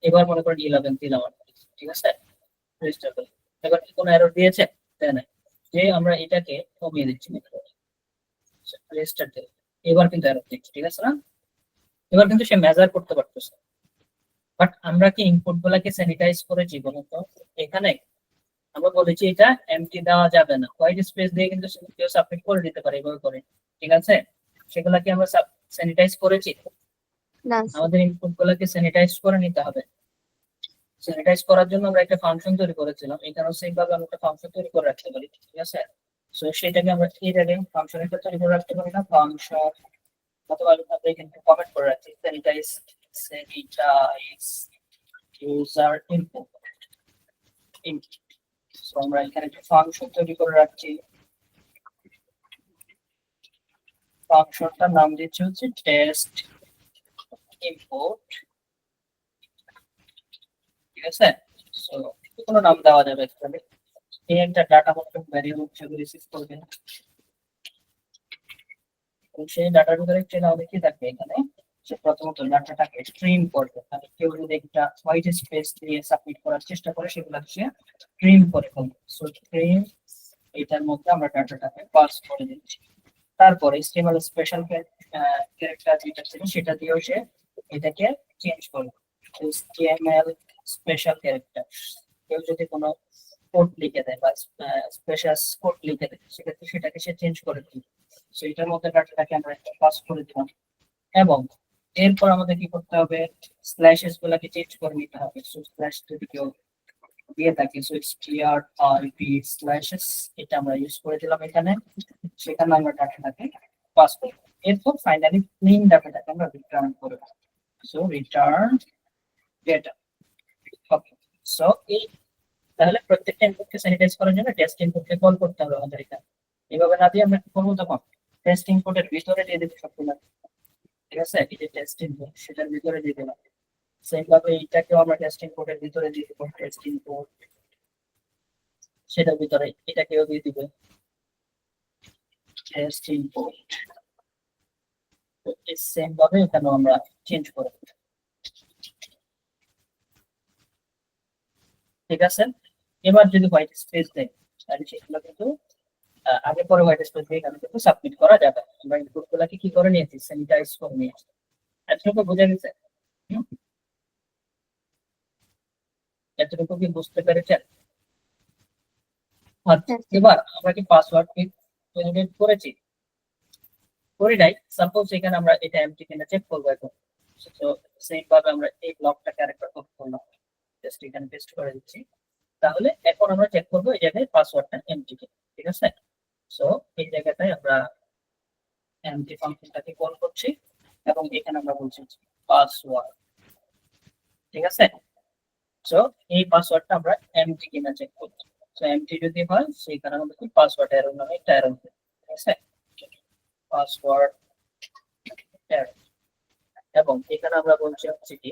এবার মনে করেন 11 দিলাম আমরা, ঠিক আছে, রেজিস্টার করি। এবার কি কোনো এরর দিয়েছে? দেয় না, যে আমরা এটাকে কমিয়ে দিচ্ছি, রেজিস্টার দিই, এবার কিন্তু এরর দিচ্ছি, ঠিক আছে না? এবার কিন্তু সে মেজার করতে পারতেছে। বাট আমরা কি ইনপুট গুলাকে স্যানিটাইজ করেছি বলুন তো? এখানে আমরা বলেছি এটা এমটি দেওয়া যাবে না, হোয়াইট স্পেস দিয়ে কিন্তু কেউ সাবমিট করে দিতে পারে এভাবে করে, ঠিক আছে? সেগুলা কি আমরা স্যানিটাইজ করেছি? না আমাদের ইনপুট গুলাকে স্যানিটাইজ করে নিতে হবে। স্যানিটাইজ করার জন্য আমরা একটা ফাংশন তৈরি করেছিলাম, এখানেও সেম ভাবে আমরা একটা ফাংশন তৈরি করে রাখতে পারি, ঠিক আছে? সো সেটাকে আমরা এই জায়গায় ফাংশন একটা তৈরি করে রাখতে পারি না, ফাংশন অথবা আমরা এখানে কমেন্ট করে রাখছি স্যানিটাইজ ইউজার ইনপুট। সো আমরা এখানে একটা ফাংশন তৈরি করে রাখছি, ফাংশনটার নাম দিচ্ছি হচ্ছে টেস্ট ইনপুট, ঠিক আছে? সো কোনো নাম দেওয়া যাবে এখানে, এই একটা ডাটা মতন ভ্যারিয়েবল হিসেবে রিসিভ করবে, এবং সেই ডাটার ভিতরে একটা নাম কি থাকবে এখানে, সে প্রথমত ডাটাটাকে স্ট্রিম করবে, মানে কেউ যদি একটা হোয়াইট স্পেস দিয়ে সাবমিট করার চেষ্টা করে সেগুলো সে স্ট্রিম করে ফেলবে। সো স্ট্রিম এটার মধ্যে আমরা ডাটাটাকে পাস করে দিচ্ছি, তারপরে HTML স্পেশাল ক্যারেক্টার যেটা ছিল সেটা দিয়েও সে এটাকে চেঞ্জ করবে। HTML স্পেশাল ক্যারেক্টার কেউ যদি কোনো কোড লিখে দেয় বা স্পেশাল কোড লিখে দেয় সেক্ষেত্রে সেটাকে সে চেঞ্জ করে দিবে। সো এটার মধ্যে ডাটাটাকে আমরা পাস করে দিলাম, এবং এরপর আমাদের কি করতে হবে, স্ল্যাশেস গুলাকে চেঞ্জ করে নিতে হবে। সো স্ল্যাশ যদি কেউ দিয়ে থাকে, সো strip স্ল্যাশেস এটা আমরা ইউজ করে দিলাম এখানে, সেখানে আমরা ডাটাটাকে পাস করব। এরপর ফাইনালি ক্লিন ডাটাটাকে আমরা রিটার্ন করব। So return data. Okay, so এই তাহলে প্রত্যেকটা ইনপুটকে স্যানিটাইজ করার জন্য টেস্ট ইনপুটকে কল করতে হবে আমাদের এখানে। এইভাবে না দিয়ে আমরা কি করবো, তখন টেস্ট ইনপুটের ভিতরে দিয়ে দেবো সবগুলো, ঠিক আছে? এই যে টেস্ট ইনপুট সেটার ভিতরে দিয়ে দিলাম, সেম ভাবে এইটাকেও আমরা টেস্ট ইনপুটের ভিতরে দিয়ে দেবো, টেস্ট ইনপুট সেটার ভিতরে এটাকেও দিয়ে দিবে টেস্ট ইনপুট, সেম ভাবে এখানেও আমরা চেঞ্জ করে দেব, ঠিক আছে? এবার যদি হোয়াইট স্পেস দেয় তাহলে সেগুলো কিন্তু আগে পরে হোয়াইট স্পেস দিয়ে এখানে কিন্তু সাবমিট করা যাবে। আমরা ইনপুট গুলাকে কি করে নিয়েছি, স্যানিটাইজ করে নিয়েছি। এতটুকু বোঝা গেছে? এতটুকু কি বুঝতে পেরেছেন? আচ্ছা, এবার আমরা কি পাসওয়ার্ড জেনারেট করেছি? করি নাই, সাপোজ এখানে আমরা এটা এমটি কিনা চেক করবো এখন। তো সেম ভাবে আমরা এই ব্লকটাকে আরেকবার কপি করলাম, জাস্ট এখানে পেস্ট করে দিচ্ছি, তাহলে এখন আমরা চেক করবো এই জায়গায় পাসওয়ার্ডটা এমটি কিনা, ঠিক আছে? সো এই জায়গাটায় আমরা এমটি ফাংশনটাকে কল করছি, এবং এখানে আমরা বলছি পাসওয়ার্ড, ঠিক আছে? সো এই পাসওয়ার্ডটা আমরা এমটি কিনা চেক করছি। সো এমটি যদি হয় সেখানে আমাদের কি পাসওয়ার্ড এরর নামে একটা এরর হবে, ঠিক আছে? পাসওয়ার্ড এরর, এবং এখানে আমরা বলছি হচ্ছে কি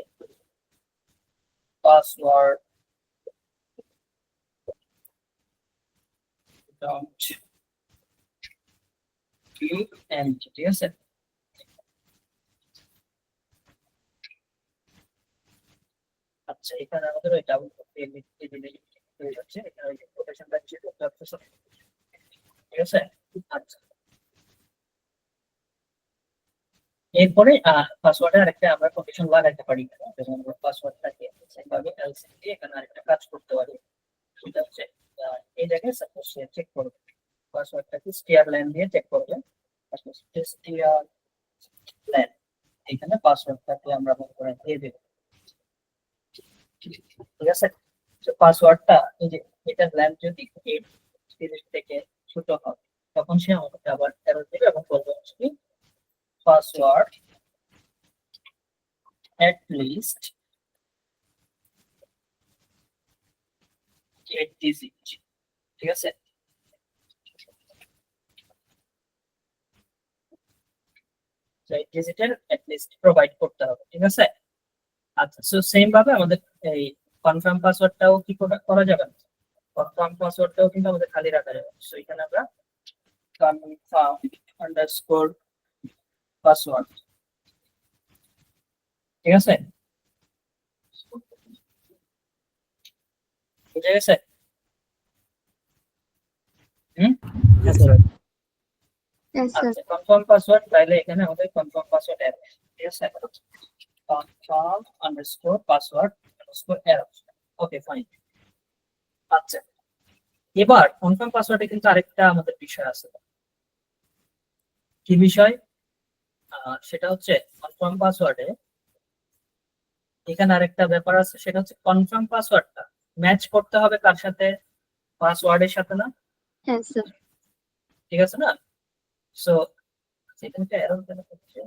পাসওয়ার্ড ডট এমটি, ঠিক আছে? আচ্ছা, এখানে আমাদের ওই ডাবল লিখতে দিলে হয়ে যাচ্ছে, এখানে ওই কোটেশনটা দিয়েছি, ঠিক আছে? আচ্ছা, এরপরে পাসওয়ার্ডের আরেকটা আমরা কন্ডিশন লাগাইতে পারি, যেমন আমরা পাসওয়ার্ডটাকে সেইভাবে এলসি দিয়ে এখানে আরেকটা কাজ করতে পারি, সেটা হচ্ছে এই জায়গায় সাপোজ সে চেক করবে পাসওয়ার্ডটাকে স্টিয়ার লাইন দিয়ে চেক করবে, স্টিয়ার লাইন এখানে পাসওয়ার্ডটাকে আমরা মনে করে দিয়ে দেব, ঠিক আছে? তো পাসওয়ার্ডটা এই যে এটার লেন্থ যদি 30 থেকে ছোট হয় তখন সে আমাকে আবার এরর দেবে এবং বলবে কি পাসওয়ার্ড at least 8 digit, ঠিক আছে? তো 8 ডিজিটের at least প্রোভাইড করতে হবে, ঠিক আছে? আচ্ছা, সো সেম ভাবে আমাদের এই কনফার্ম পাসওয়ার্ডটাও কি করা যাবে, কনফার্ম পাসওয়ার্ডটাও কিন্তু আমাদের খালি রাখা যাবে। সো এখানে আমরা কনফার্ম আন্ডারস্কোর পাসওয়ার্ড, ঠিক আছে? বুঝে গেছে? হ্যাঁ স্যার। Yes, sir. আচ্ছা, কনফার্ম পাসওয়ার্ড তাহলে এখানে আমাদের কনফার্ম পাসওয়ার্ড এরর, ঠিক আছে? Confirm underscore password underscore error, okay fine. আচ্ছা, এবার কনফার্ম পাসওয়ার্ডে কিন্তু আরেকটা আমাদের বিষয় আছে। কি বিষয়? সেটা হচ্ছে কনফার্ম পাসওয়ার্ডে এখানে আরেকটা ব্যাপার আছে, সেটা হচ্ছে কনফার্ম পাসওয়ার্ডটা ম্যাচ করতে হবে কার সাথে? পাসওয়ার্ডের সাথে না? হ্যাঁ স্যার। ঠিক আছে না? সো সেখানটা এরর কেন হচ্ছে?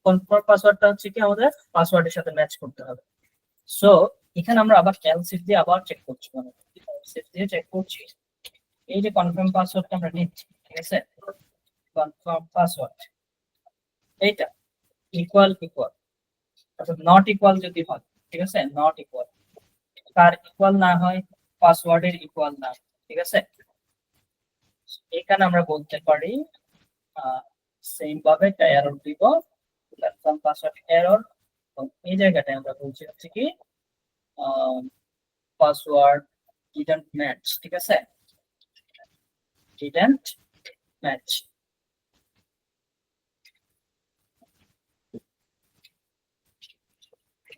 কনফার্ম পাসওয়ার্ডটা হচ্ছে কি আমাদের পাসওয়ার্ডের সাথে ম্যাচ করতে হবে। সো এখানে আমরা আবার এলসিফ দিয়ে আবার চেক করছি, মানে এলসিফ দিয়ে চেক করছি। এই যে কনফার্ম পাসওয়ার্ডটা আমরা নিচ্ছি, ঠিক আছে? কনফার্ম পাসওয়ার্ড এইটা ইকুয়াল ইকুয়াল, অর্থাৎ নট ইকুয়াল যদি হয়, ঠিক আছে, নট ইকুয়াল, তার ইকুয়াল না হয়, পাসওয়ার্ডের ইকুয়াল না, ঠিক আছে, এখানে আমরা বলতে পারি সেম ভাবে একটা এরর দিব, কনফার্ম পাসওয়ার্ড এরর। এই জায়গাটায় আমরা বলছি হচ্ছে কি পাসওয়ার্ড ডিডন্ট ম্যাচ, ঠিক আছে, ডিডন্ট ম্যাচ।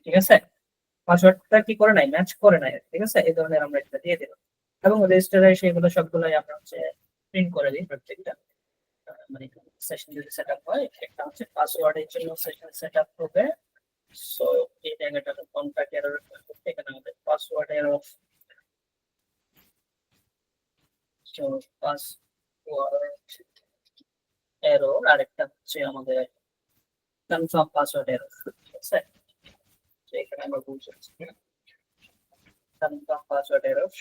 ঠিক আছে, পাসওয়ার্ডটা কি করে নাই, ম্যাচ করে নাই, ঠিক আছে, এই ধরনের আমরা একটা দিয়ে দিলাম এবং রেজিস্টারে সেগুলো সবগুলোই আমরা হচ্ছে প্রিন্ট করে দিই প্রত্যেকটা। মানে সেশন যদি সেটআপ হয়, একটা হচ্ছে পাসওয়ার্ডের জন্য সেশন সেটআপ হবে। সো এই জায়গাটা কন্ট্যাক্ট এরর, এখানে আমাদের password error, so password error, আরেকটা হচ্ছে আমাদের কনফার্ম পাসওয়ার্ড এরর, ঠিক আছে। তো এখানে আমরা বলছি কনফার্ম পাসওয়ার্ড এরর।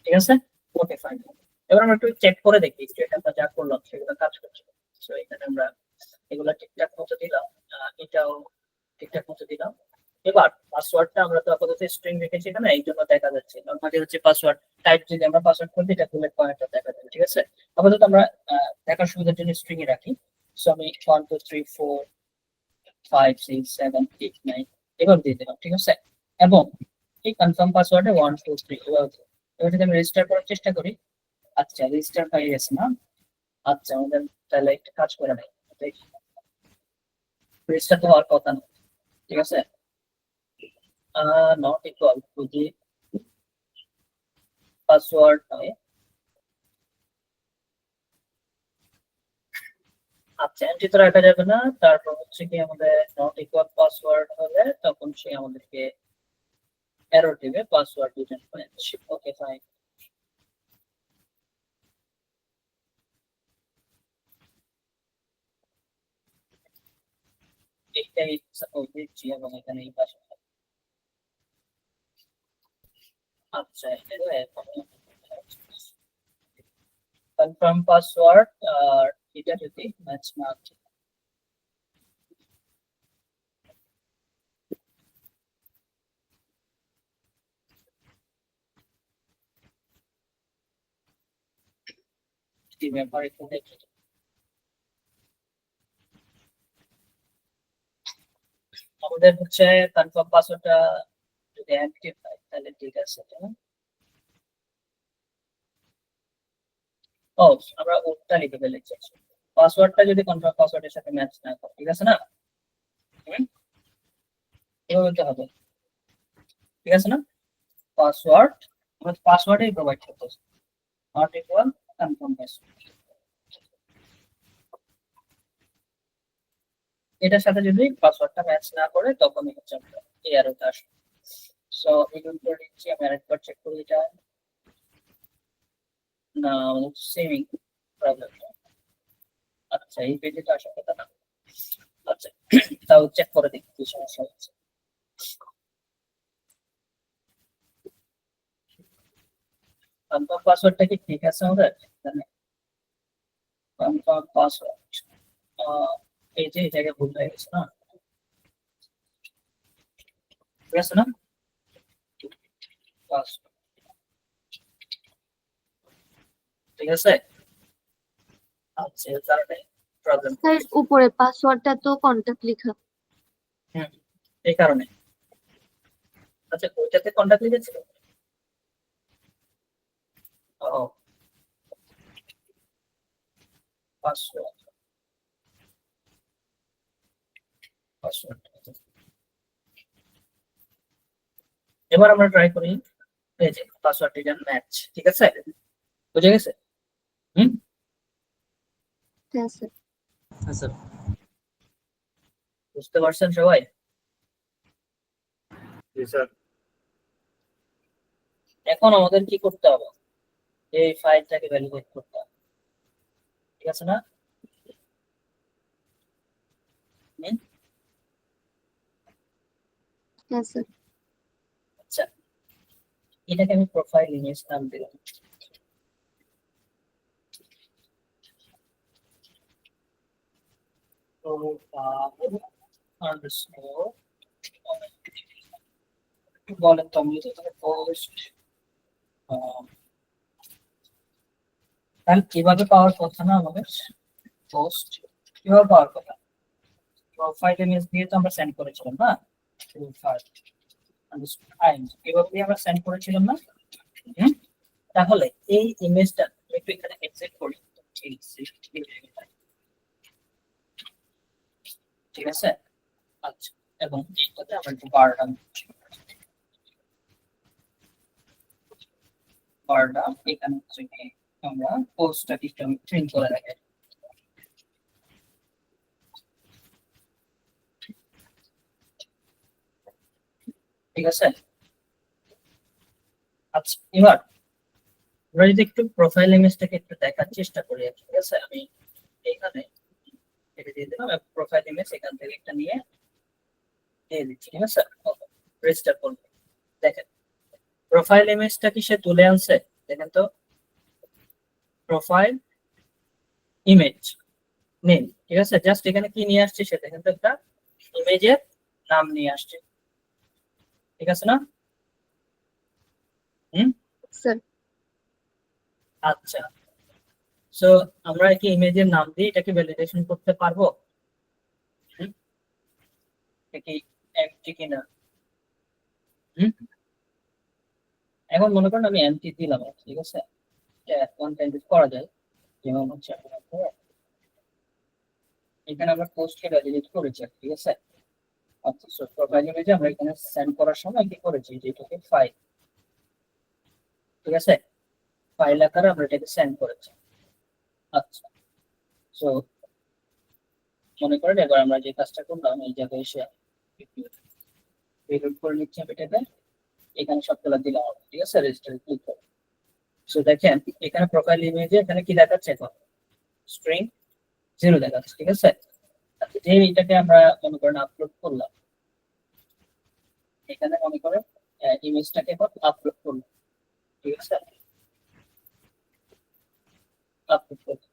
ঠিক আছে, ওকে ফাইন। এবার আমরা একটু চেক করে দেখি যে এটা যা করলাম সেগুলো কাজ করছে। সো এখানে আমরা এগুলো ঠিকঠাক মতো দিলাম, এটাও ঠিকঠাক মতো দিলাম। এবার পাসওয়ার্ডটা আমরা তো আপাতত স্ট্রিং রেখেছি এখানে, এই জন্য দেখা যাচ্ছে। নরমালি হচ্ছে পাসওয়ার্ড টাইপ যদি আমরা পাসওয়ার্ড করি, এটা বুলেট পয়েন্টটা দেখা যাবে, ঠিক আছে। আপাতত আমরা দেখার সুবিধার জন্য স্ট্রিং এ রাখি। সো আমি 1 2 3 4 5 6 7 8 9 এবার দিয়ে দিলাম, ঠিক আছে। এবং এই কনফার্ম পাসওয়ার্ডে 1 2 3 এবার যদি আমি রেজিস্টার করার চেষ্টা করি, আচ্ছা রেজিস্টার হয়ে গেছে না? আচ্ছা আমাদের তাহলে একটা কাজ করে নাই, রেজিস্টার তো হওয়ার কথা না, ঠিক আছে। Not equal to the password নয়। আচ্ছা এন্ট্রি তো রাখা যাবে না, তারপর হচ্ছে কি আমাদের নট ইকুয়াল পাসওয়ার্ড হলে তখন সে আমাদেরকে এরর দিবে, password didn't match. Okay fine. এইটাই সাপোজ দিচ্ছি এবং এখানে এই পাশে। আচ্ছা কনফার্ম পাসওয়ার্ড আর এটা যদি ম্যাচ না করে, কি ব্যাপার একটু দেখি। আমাদের হচ্ছে কনফার্ম পাসওয়ার্ডটা যদি অ্যাক্টিভ হয় তাহলে ঠিক আছে, তাই না? ও আমরা ওটা লিখে ফেলেছি, পাসওয়ার্ডটা যদি কনফার্ম পাসওয়ার্ডের সাথে ম্যাচ না করে, ঠিক আছে না? এভাবে বলতে হবে, ঠিক আছে না? পাসওয়ার্ড আমরা পাসওয়ার্ডই প্রোভাইড করতেছি, নট ইকুয়াল কনফার্ম পাসওয়ার্ড। এটার সাথে যদি পাসওয়ার্ডটা ম্যাচ না করে তখনই হচ্ছে আমরা এই এররটা আসবে। সো এগুলো করে নিচ্ছি, আমি আরেকবার চেক করি এটা না সেভিং প্রবলেম। আচ্ছা এই পেজে তো আসার কথা না। আচ্ছা তাও চেক করে দেখি কি সমস্যা হচ্ছে। কনফার্ম পাসওয়ার্ডটা কি ঠিক আছে আমাদের? কনফার্ম পাসওয়ার্ড এই যে এই জায়গায় ভুল হয়ে গেছে না, ঠিক আছে না? Password, ঠিক আছে। আচ্ছা এর কারণে প্রবলেম, স্যার উপরে পাসওয়ার্ডটা তো কন্টাক্ট লেখা। এই কারণে। আচ্ছা ওইটাতে কন্টাক্ট লিখেছিল? ও পাসওয়ার্ড পাসওয়ার্ড এবার আমরা ট্রাই করি, এই যে পাসওয়ার্ড রিটার্ন ম্যাচ, ঠিক আছে, বুঝে গেছে? হুম, হ্যাঁ স্যার। হ্যাঁ স্যার। বুঝতে পারছেন সবাই? জি স্যার। এখন আমাদের কি করতে হবে, এই ফাইলটাকে ভ্যালিডেট করতে হবে, ঠিক আছে না? হুম, হ্যাঁ স্যার। আচ্ছা, এটাকে আমি প্রোফাইল ইমেজ নাম দিলাম। তো আন্ডারস্কোর বলেন তো, আমি তো তাহলে পোস্ট, তাহলে কিভাবে পাওয়ার কথা না আমাদের, পোস্ট কিভাবে পাওয়ার কথা, প্রোফাইল ইমেজ দিয়ে তো আমরা সেন্ড করেছিলাম না, প্রোফাইল আন্ডারস্কোর ইমেজ এভাবে দিয়ে আমরা সেন্ড করেছিলাম না? হুম, তাহলে এই ইমেজটা একটু এখানে এক্সেপ্ট করি, ঠিক আছে? আচ্ছা, এবং এইটাতে আমরা একটু বারটা এখানে হচ্ছে কি আমরা পোস্টটা একটু প্রিন্ট করে রাখি, ঠিক আছে? আচ্ছা, এবার আমরা যদি একটু প্রোফাইল ইমেজটাকে একটু দেখার চেষ্টা করি, ঠিক আছে? আমি এখানে এটা দিয়ে দিলাম, প্রোফাইল ইমেজ এখান থেকে একটা নিয়ে দিয়ে দিচ্ছি, ঠিক আছে? রেজিস্টার করবো, দেখেন প্রোফাইল ইমেজটা কি সে তুলে আনছে, দেখেন তো, প্রোফাইল ইমেজ নেম, ঠিক আছে? জাস্ট এখানে কি নিয়ে আসছে সে, দেখেন তো, একটা ইমেজের নাম নিয়ে আসছে, ঠিক আছে না? হুম, স্যার। আচ্ছা, সো আমরা কি ইমেজের নাম দিয়ে এটাকে ভ্যালিডেশন করতে পারবো? হুম, এটা কি এমটি কিনা? হুম, এখন মনে করেন আমি এমটি দিলাম, ঠিক আছে, ওয়ান টাইম করা যায়, যেমন হচ্ছে এখানে আমরা পোস্টকে ভ্যালিডেট করেছি, ঠিক আছে? আচ্ছা, সো প্রোফাইল ইমেজে আমরা এখানে সেন্ড করার সময় কি করেছি, যে এটাকে ফাইল, ঠিক আছে, ফাইল আকারে আমরা এটাকে সেন্ড করেছি। আচ্ছা, সো মনে করেন এবার আমরা যে কাজটা করলাম, এই জায়গায় এসে রিলোড করে নিচ্ছি আমি এটাকে, এখানে সবগুলো দিলাম, ঠিক আছে, রেজিস্টার ক্লিক করো। সো দেখেন এখানে প্রোফাইল ইমেজে এখানে কি দেখাচ্ছে, এখন স্ট্রিং 0 দেখাচ্ছে, ঠিক আছে? আচ্ছা, যে এটাকে আমরা মনে করেন আপলোড করলাম, এখানে মনে করেন ইমেজটাকে এখন আপলোড করলাম, ঠিক আছে, আপলোড করলাম,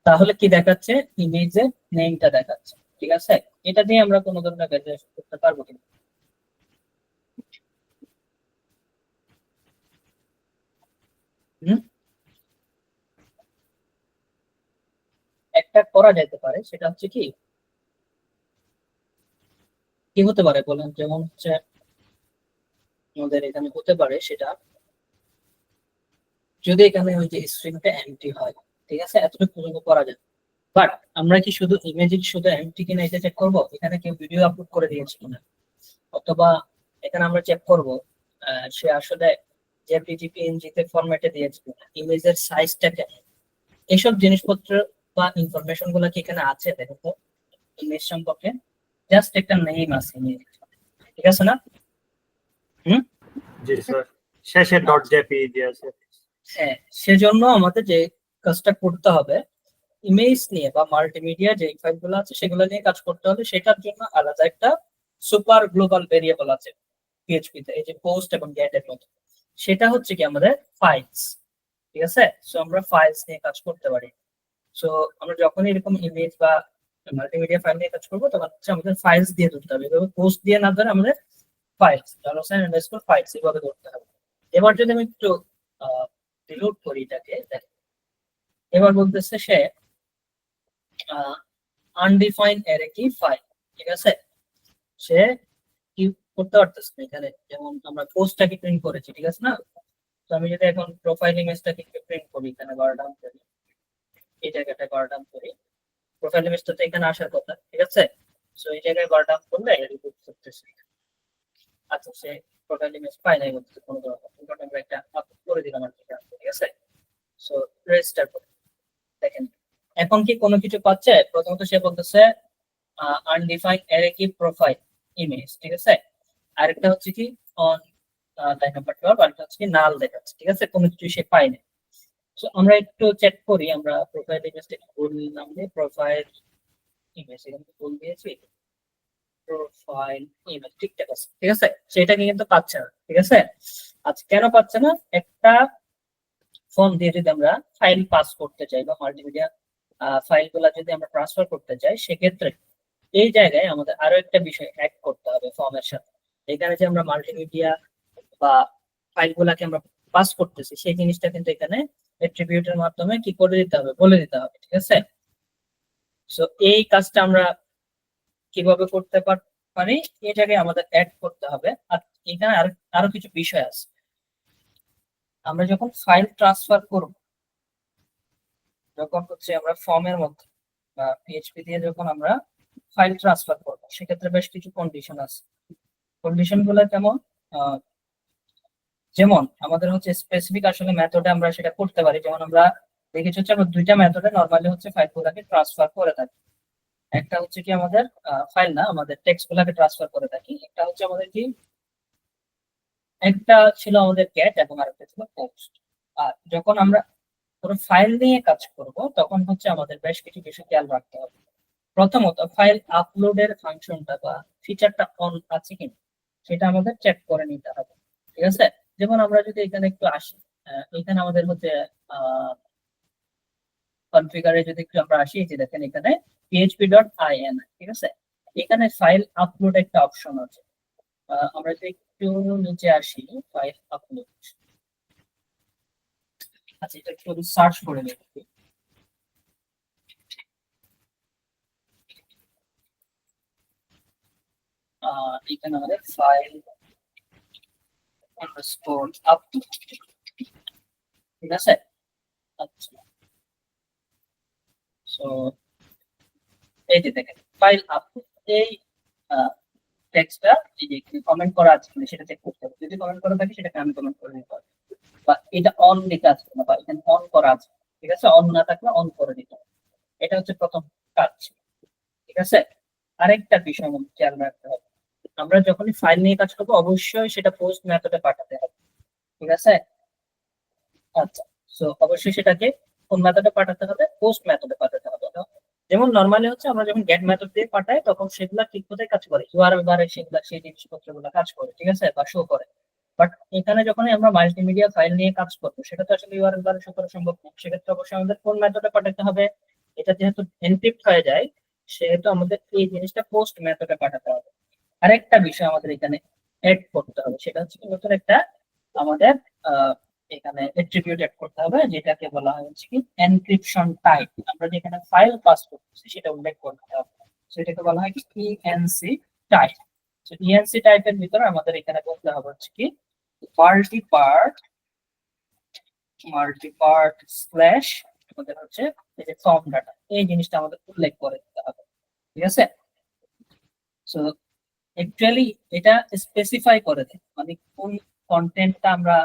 তাহলে কি দেখাচ্ছে, ইমেজের নেমটা দেখাচ্ছে, ঠিক আছে? এটা দিয়ে আমরা কোনো ধরনের ভ্যালিডেশন করতে পারবো কিনা? হুম, একটা করা যেতে পারে, সেটা হচ্ছে কি কি হতে পারে বলেন, যেমন হচ্ছে আমাদের এখানে হতে পারে সেটা, যদি এখানে ওই যে স্ট্রিংটা এমটি হয়, ঠিক আছে, এতটুকু পর্যন্ত করা যায়, বাট আমরা কি শুধু ইমেজ শুধু এমটি কিনা এটা চেক করবো, এখানে কেউ ভিডিও আপলোড করে দিয়েছে কিনা, অথবা এখানে আমরা চেক করব সে আসলে জেপিজি পিএনজি তে ফরম্যাটে দিয়েছে কিনা, ইমেজের সাইজটা কেমন, এইসব জিনিসপত্র বা ইনফরমেশন গুলো কি এখানে আছে, দেখো তো ইমেজ সম্পর্কে জাস্ট একটা নেম আছে image, ঠিক আছে না? হুম, জি স্যার। শেষে ডট জেপিইজি আছে। হ্যাঁ, সেজন্য আমাদের যে কাজটা করতে হবে, ইমেজ নিয়ে বা মাল্টিমিডিয়া যে ফাইলগুলো আছে সেগুলো নিয়ে কাজ করতে হবে, সেটার জন্য আলাদা একটা সুপার গ্লোবাল ভেরিয়েবল আছে পিএইচপি তে, এই যে পোস্ট এবং গেট এর মতো, সেটা হচ্ছে কি আমাদের ফাইলস, ঠিক আছে? সো আমরা ফাইলস নিয়ে কাজ করতে পারি। সো আমরা যখন এরকম ইমেজ বা মাল্টিমিডিয়া ফাইল নিয়ে কাজ করবো, তখন হচ্ছে আমাদের ফাইলস দিয়ে ধরতে হবে, এভাবে পোস্ট দিয়ে না ধরে আমাদের ফাইলস ফাইলস এভাবে ধরতে হবে। এবার যদি আমি একটু রিলোড করি এটাকে, এবার বলতেছে সে আনডিফাইন্ড অ্যারে কি ফাইল, ঠিক আছে? সে কি করতে পারতেছে না এখানে, যেমন আমরা পোস্টটাকে প্রিন্ট করেছি, ঠিক আছে না? তো আমি যদি এখন প্রোফাইল ইমেজটাকে প্রিন্ট করি, এখানে বার ডাউন করি, এই জায়গাটা বার ডাউন করি, প্রোফাইল ইমেজটা তো এখানে আসার কথা, ঠিক আছে। সো এই জায়গায় বার ডাউন করলে রিপোর্ট করতেছে। আচ্ছা, সে প্রোফাইল ইমেজ পাই নাই বলতে কোনো ধরনের আমরা একটা আপলোড করে দিলাম আর কি, ঠিক আছে। সো রেজিস্টার করি, দেখেন এখন কি কোনো কিছু পাচ্ছে? প্রথমত সে বলতেছে আনডিফাইন্ড অ্যারে কি প্রোফাইল ইমেজ, ঠিক আছে। আরেকটা হচ্ছে কি অন লাইন নাম্বার 12, আরেকটা হচ্ছে কি নাল দেখাচ্ছে, ঠিক আছে, কোনো কিছু সে পায়নি। সো আমরা একটু চেক করি, আমরা প্রোফাইল ইমেজটা ভুল নাম দিয়ে প্রোফাইল ইমেজ এখানে ভুল দিয়েছি, প্রোফাইল ইমেজ ঠিকঠাক আছে, ঠিক আছে। সেটাকে কিন্তু পাচ্ছে না, ঠিক আছে। আচ্ছা, কেন পাচ্ছে না? একটা ফর্ম দিয়ে যদি আমরা ফাইল পাস করতে চাই বা মাল্টিমিডিয়া ফাইলগুলো যদি আমরা ট্রান্সফার করতে চাই, সেক্ষেত্রে এই জায়গায় আমাদের আরো একটা বিষয় অ্যাড করতে হবে ফর্মের সাথে। এখানে যে আমরা মাল্টিমিডিয়া বা ফাইলগুলোকে আমরা পাস করতেছি, সেই জিনিসটা কিন্তু এখানে অ্যাট্রিবিউটের মাধ্যমে কি করে দিতে হবে, বলে দিতে হবে, ঠিক আছে। সো এই কাজটা আমরা কিভাবে করতে পারি, এই জায়গায় আমাদের অ্যাড করতে হবে। আর এখানে আরো কিছু বিষয় আছে। আমরা যখন ফাইল ট্রান্সফার করব, যখন হচ্ছে আমরা ফর্মের মধ্যে বা পিএইচপি দিয়ে যখন আমরা ফাইল ট্রান্সফার করবো, সেক্ষেত্রে বেশ কিছু কন্ডিশন আছে। কন্ডিশন গুলো কেমন? যেমন আমাদের হচ্ছে স্পেসিফিক আসলে মেথডে আমরা সেটা করতে পারি। যেমন আমরা দেখেছি হচ্ছে আমরা দুইটা মেথডে নরমালি হচ্ছে ফাইলগুলোকে ট্রান্সফার করে থাকি। একটা হচ্ছে কি আমাদের ফাইল না, আমাদের টেক্সট গুলাকে ট্রান্সফার করে থাকি। একটা হচ্ছে আমাদের কি, একটা ছিল আমাদের গেট এবং আরেকটা ছিল পোস্ট। আর যখন আমরা কোনো ফাইল নিয়ে কাজ করব, তখন হচ্ছে আমাদের বেশ কিছু বিষয় খেয়াল রাখতে হবে। প্রথমত ফাইল আপলোডের ফাংশনটা বা ফিচারটা অন আছে কিনা সেটা আমাদের চেক করে নিতে হবে, ঠিক আছে। যেমন আমরা যদি এখানে একটু আসি, এখানে আমাদের হচ্ছে কনফিগারে যদি একটু আমরা আসি, যে দেখেন এখানে php.in, ঠিক আছে। এখানে ফাইল আপলোড একটা অপশন আছে। আমরা যদি একটু নিচে আসি, ফাইল আপলোড, আচ্ছা এটা একটু সার্চ করে দেখি। এখানে আমাদের ফাইল আন্ডারস্কোর আপলোড, ঠিক আছে। আচ্ছা, সো এই যে দেখেন ফাইল আপলোড, এই টেক্সটটা এই যে এখানে কমেন্ট করা আছে কিনা সেটা চেক করতে হবে। যদি কমেন্ট করা থাকে সেটাকে আমি কমেন্ট করে দিতে হবে, বা এটা অন লেখা আছে কিনা বা এখানে অন করা আছে, ঠিক আছে। অন না থাকলে অন করে দিতে হবে। এটা হচ্ছে প্রথম কাজ, ঠিক আছে। আরেকটা বিষয় আমাদের খেয়াল রাখতে হবে, আমরা যখনই ফাইল নিয়ে কাজ করবো অবশ্যই সেটা পোস্ট মেথডে পাঠাতে হবে, ঠিক আছে। আচ্ছা, সো অবশ্যই সেটাকে কোন মেথডে পাঠাতে হবে, পোস্ট মেথডে পাঠাতে হবে। যেমন নরমালি হচ্ছে আমরা যখন গেট মেথড দিয়ে পাঠাই, তখন সেগুলা ঠিক কোথায় কাজ করে, ইউআরএল বারে সেগুলা সেই জিনিসপত্রগুলো কাজ করে, ঠিক আছে, বা শো করে। বাট এখানে যখন আমরা মাল্টিমিডিয়া ফাইল নিয়ে কাজ করবো, সেটা তো আসলে ইউআরএল বারে শো করা সম্ভব না। সেক্ষেত্রে অবশ্যই আমাদের কোন মেথডে পাঠাতে হবে, এটা যেহেতু এনক্রিপ্ট হয়ে যায়, সেহেতু আমাদের এই জিনিসটা পোস্ট মেথডে পাঠাতে হবে। আরেকটা বিষয় আমাদের এখানে এড করতে হবে, সেটা হচ্ছে নতুন একটা আমাদের এখানে অ্যাট্রিবিউট এড করতে হবে, যেটাকে বলা হয় হচ্ছে কি এনক্রিপশন টাইপ। আমরা যেখানে ফাইল পাস করতেছি সেটা উল্লেখ করতে হবে, সেটাকে বলা হয় কি ইএনসি টাইপ। তো ইএনসি টাইপের ভিতরে আমাদের এখানে বলতে হবে হচ্ছে কি মাল্টিপার্ট স্ল্যাশ আমাদের হচ্ছে এই যে ফর্ম ডাটা, এই জিনিসটা আমাদের উল্লেখ করে দিতে হবে, ঠিক আছে। সো অ্যাকচুয়ালি এটা স্পেসিফাই করে দেয় মানে কোন কন্টেন্টটা আমরা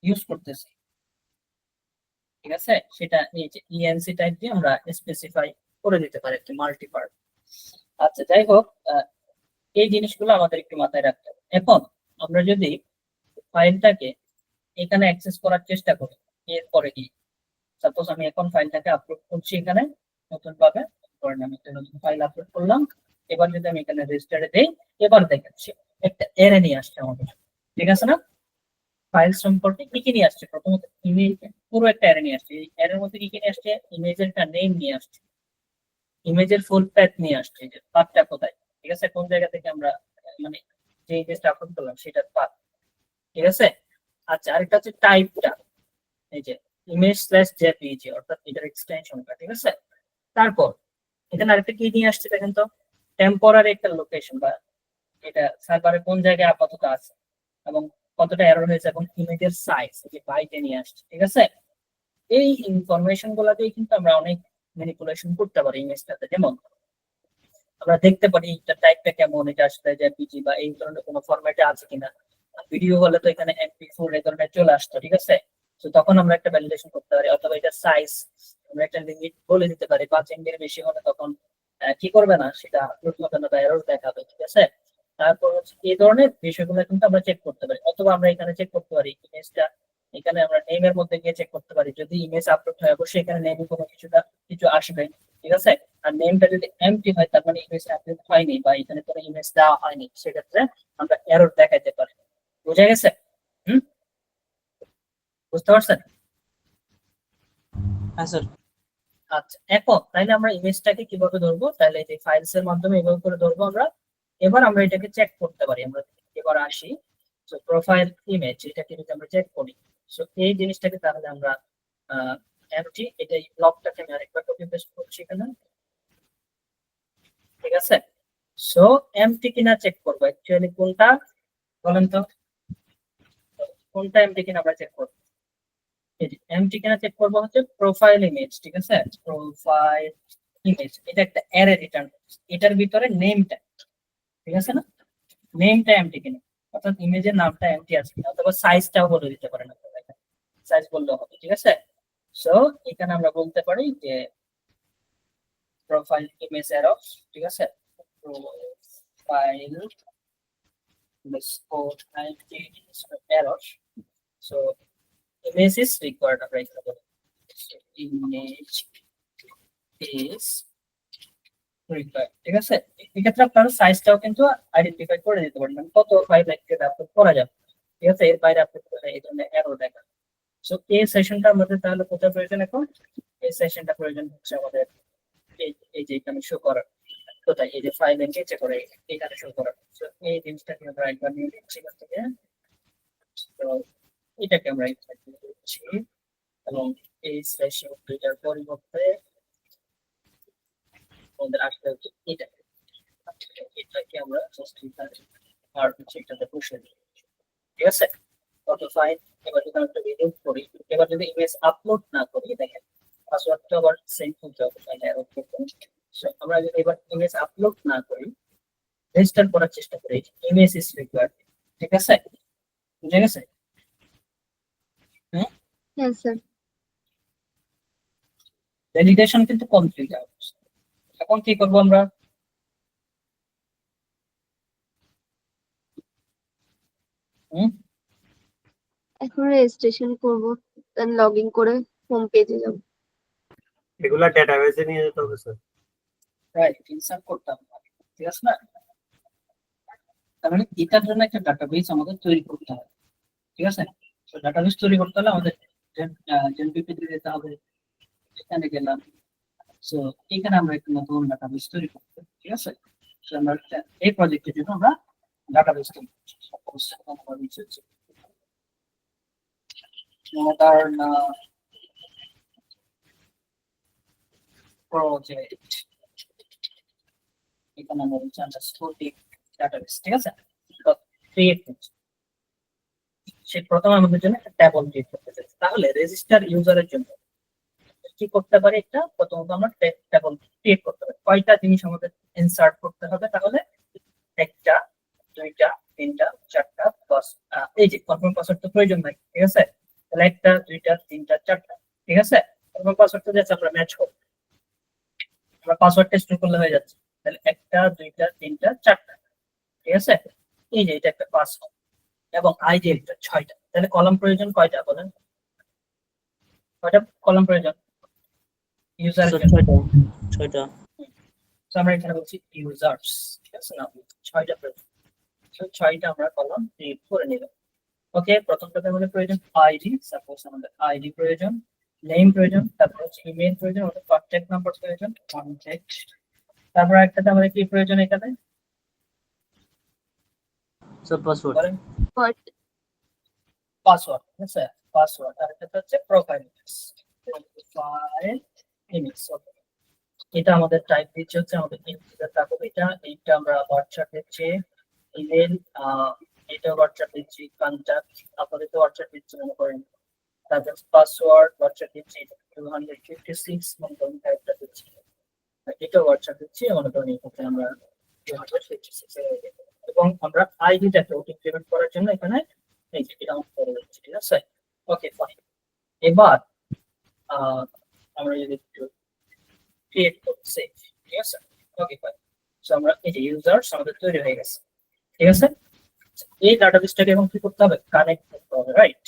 ইউজ করতেছি, ঠিক আছে। সেটা এই যে ইএনসি টাইপ দিয়ে আমরা স্পেসিফাই করে দিতে পারি একটি মাল্টিপার্ট। আচ্ছা, যাই হোক, এই জিনিসগুলো আমাদের একটু মাথায় রাখতে হবে। এখন আমরা যদি ফাইলটাকে এখানে অ্যাক্সেস করার চেষ্টা করি, এরপরে কি, সাপোজ আমি এখন ফাইলটাকে আপলোড করছি এখানে নতুন ভাবে, ধরেন আমি একটা নতুন ফাইল আপলোড করলাম। এবার যদি আমি এখানে রেজিস্টারে দেই, এবার দেখাচ্ছি একটা এরে নিয়ে আসছে আমাদের, ঠিক আছে না। ফাইল সম্পর্কে কি কি নিয়ে আসছে, প্রথমত ইমেজ, পুরো একটা অ্যারে নিয়ে আসছে। এই অ্যারের মধ্যে কি কি নিয়ে আসছে, ইমেজের একটা নেম নিয়ে আসছে, ইমেজের ফুল প্যাথ নিয়ে আসছে, যে পাথটা কোথায়, ঠিক আছে, কোন জায়গা থেকে আমরা মানে যে ইমেজটা আপলোড করলাম সেটার পাথ, ঠিক আছে। আচ্ছা, আরেকটা হচ্ছে টাইপটা, এই যে ইমেজ স্ল্যাশ জেপিজি, অর্থাৎ এটার এক্সটেনশনটা, ঠিক আছে। তারপর এখানে আরেকটা কি নিয়ে আসছে দেখেন তো, টেম্পোরারি একটা লোকেশন, বা এটা সার্ভারে কোন জায়গায় আপাতত আছে এবং কতটা এরর হয়েছে, এবং ইমেজের সাইজ যে বাইটে নিয়ে আসছে, ঠিক আছে। এই ইনফরমেশন গুলাতেই কিন্তু আমরা অনেক ম্যানিপুলেশন করতে পারি ইমেজটাতে। যেমন আমরা দেখতে পারি এটা টাইপটা কেমন, এটা আসলে জেপিজি বা এই ধরনের কোনো ফরম্যাটে আছে কিনা। ভিডিও হলে তো এখানে এমপি4 এই ধরনের চলে আসতো, ঠিক আছে। তো তখন আমরা একটা ভ্যালিডেশন করতে পারি, অথবা এটা সাইজ আমরা একটা লিমিট বলে দিতে পারি, 5 MB এর বেশি হলে তখন কি করবে না, সেটা আপলোড হবে না বা এরর দেখাবে, ঠিক আছে। তারপর হচ্ছে এই ধরনের বিষয়গুলো কিন্তু আমরা চেক করতে পারি, অথবা আমরা এখানে চেক করতে পারি ইমেজটা, এখানে আমরা নেমের মধ্যে গিয়ে চেক করতে পারি। যদি ইমেজ আপলোড হয় অবশ্যই এখানে নেমে কোনো কিছু আসবে, ঠিক আছে। আর নেমটা যদি এমটি হয় তার মানে ইমেজ আপলোড হয়নি বা এখানে কোনো ইমেজ দেওয়া হয়নি, সেক্ষেত্রে আমরা এরর দেখাইতে পারি। বুঝা গেছে? হুম, বুঝতে পারছেন? হ্যাঁ স্যার। আচ্ছা, এখন তাইলে আমরা ইমেজটাকে কিভাবে ধরবো, তাহলে এই যে ফাইলস এর মাধ্যমে এভাবে করে ধরবো আমরা। এবার আমরা এটাকে চেক করতে পারি। আমরা এবার আসি তো প্রোফাইল ইমেজ, এটাকে যদি আমরা চেক করি, সো এই জিনিসটাকে তাহলে আমরা এমটি, এটাই ব্লকটাকে আমি আরেকবার কপি পেস্ট করছি এখানে, ঠিক আছে। সো এমটি কিনা চেক করবো, অ্যাকচুয়ালি কোনটা বলেন তো, কোনটা এমটি কিনা আমরা চেক করবো। এমটি কিনা চেক করবো হচ্ছে প্রোফাইল ইমেজ, ঠিক আছে। প্রোফাইল ইমেজ এটা একটা অ্যারে রিটার্ন, এটার ভিতরে নেমটা, ঠিক আছে না, নেমটা এমটি কিনা, অর্থাৎ ইমেজের নামটা এমটি আছে কিনা, অথবা সাইজটাও বলে দিতে পারেন আপনারা, সাইজ বললেও হবে, ঠিক আছে। সো এখানে আমরা বলতে পারি যে প্রোফাইল ইমেজ এরর, ঠিক আছে, profile error. So image is required, আমরা এখানে বলি image is required, ঠিক আছে। এক্ষেত্রে আপনারা সাইজটাও কিন্তু আইডেন্টিফাই করে দিতে পারেন, মানে কত ফাইল একসাথে আপলোড করা যাবে, ঠিক আছে। এর বাইরে আপলোড করে এই ধরনের এরর দেখা। সো এই সেশনটা আমাদের তাহলে কোথায় প্রয়োজন, এখন এই সেশনটা প্রয়োজন হচ্ছে আমাদের এই যে এখানে শো করার, কোথায়, এই যে ফাইল নিচে করে এখানে শো করার। সো এই জিনিসটাকে আমরা একবার নিয়ে নিচ্ছি এখান থেকে। তো এটাকে আমরা এখানে দিচ্ছি, এবং এই সেশন দুইটার পরিবর্তে আমাদের আসলে হচ্ছে এটাকে আমরা জাস্ট আর হচ্ছে এটাতে বসে দিই, ঠিক আছে। কত ফাইল, এবার যদি আমরা রিমুভ করি, এবার যদি ইমেজ আপলোড না করি, দেখেন পাসওয়ার্ডটা আবার সেম করতে হবে, তাহলে এরর করতে হবে। So, আমরা যদি এবার ইমেজ আপলোড না করি, রেজিস্টার করার চেষ্টা করি, ইমেজ ইজ রিকোয়ার্ড, ঠিক আছে, বুঝে গেছে? হ্যাঁ স্যার। ভ্যালিডেশন কিন্তু কমপ্লিট হবে। এখন কি করবো আমরা, এখন রেজিস্ট্রেশন করব, দেন লগ ইন করে হোম পেজে যাব। এগুলা ডেটাবেসে নিয়ে যেতে হবে স্যার। রাইট, ইনসার্ট করতাম, ঠিক আছে না। তার মানে এটার জন্য একটা ডাটাবেস আমাদের তৈরি করতে হবে, ঠিক আছে। তো ডাটাবেস তৈরি করতে হলে আমাদের জেনপিপি তে যেতে হবে, এখানে গেলাম। সো এখানে আমরা একটা নতুন ডাটাবেস তৈরি করতে হবে, ঠিক আছে। তো আমরা এই প্রজেক্টের জন্য আমরা ডাটাবেস তৈরি করছি, মডার্ন প্রজেক্ট, এখানে আমরা হচ্ছে আন্ডারস্কোর ডাটাবেস, ঠিক আছে। তো ক্রিয়েট করছি, সে প্রথমে আমাদের জন্য একটা ট্যাবল ক্রিয়েট করতে চাই। তাহলে রেজিস্টার ইউজারের জন্য কি করতে পারি, একটা প্রথমত আমরা ট্যাবল ক্রিয়েট করতে পারি। কয়টা জিনিস আমাদের ইনসার্ট করতে হবে, তাহলে একটা, দুইটা, তিনটা, চারটা, পাঁচ, এই যে কনফার্ম পাসওয়ার্ড তো প্রয়োজন নাই, ঠিক আছে। তাহলে একটা, দুইটা, তিনটা, চারটা, ঠিক আছে। কনফার্ম পাসওয়ার্ডটা যাচ্ছে আমরা ম্যাচ করব, আমরা পাসওয়ার্ড টেস্ট করলে হয়ে যাচ্ছে। তাহলে একটা, দুইটা, তিনটা, চারটা, ঠিক আছে। এই যে এটা একটা পাসওয়ার্ড, এবং আইডি একটা 6টা। তাহলে কলাম প্রয়োজন কয়টা বলেন, কয়টা কলাম প্রয়োজন ইউজারের স্যার জন্য? 6টা। তো আমরা এখানে বলছি ইউজার্স, ঠিক আছে না, 6টা প্রয়োজন। তো 6টা আমরা কলাম ক্রিয়েট করে নিলাম। ওকে, প্রথমটাতে আমাদের প্রয়োজন আইডি, সাপোজ আমাদের আইডি প্রয়োজন, নেম প্রয়োজন, তারপর হচ্ছে ইমেল প্রয়োজন, আমাদের কন্ট্যাক্ট নাম্বার প্রয়োজন, কন্ট্যাক্ট। তারপর একটাতে আমাদের কি প্রয়োজন এখানে স্যার পাসওয়ার্ড। বলেন, বাট পাসওয়ার্ড, ঠিক আছে, পাসওয়ার্ড। আর একটা হচ্ছে প্রোফাইল ইমেজ, প্রোফাইল ইমেজ। এটা আমাদের টাইপ দিচ্ছে হচ্ছে আমাদের ইন্টিজার থাকবে, এইটা আমরা হোয়াটসঅ্যাপ দিচ্ছি, ইমেল, এটা হোয়াটসঅ্যাপ দিচ্ছি, কন্টাক্ট, আপাতত হোয়াটসঅ্যাপ দিচ্ছি মনে করেন, তারপর পাসওয়ার্ড হোয়াটসঅ্যাপ দিচ্ছি 256 মনে করুন ক্যারেক্টার দিচ্ছি, এটা হোয়াটসঅ্যাপ দিচ্ছি মনে করুন এখানে আমরা 256 এবং আমরা আইডিটাকে ইমপ্লিমেন্ট করার জন্য এখানে এই যে এটা অন করে দিচ্ছি, ঠিক আছে। Okay fine. এবার আমরা যদি একটু ক্রিয়েট করি সেভ, ঠিক আছে। ওকে ফাইন। সো আমরা এই যে ইউজার্স আমাদের তৈরি হয়ে গেছে, ঠিক আছে। এই ডাটাবেসটাকে এখন কি করতে হবে, কানেক্ট করতে হবে, রাইট।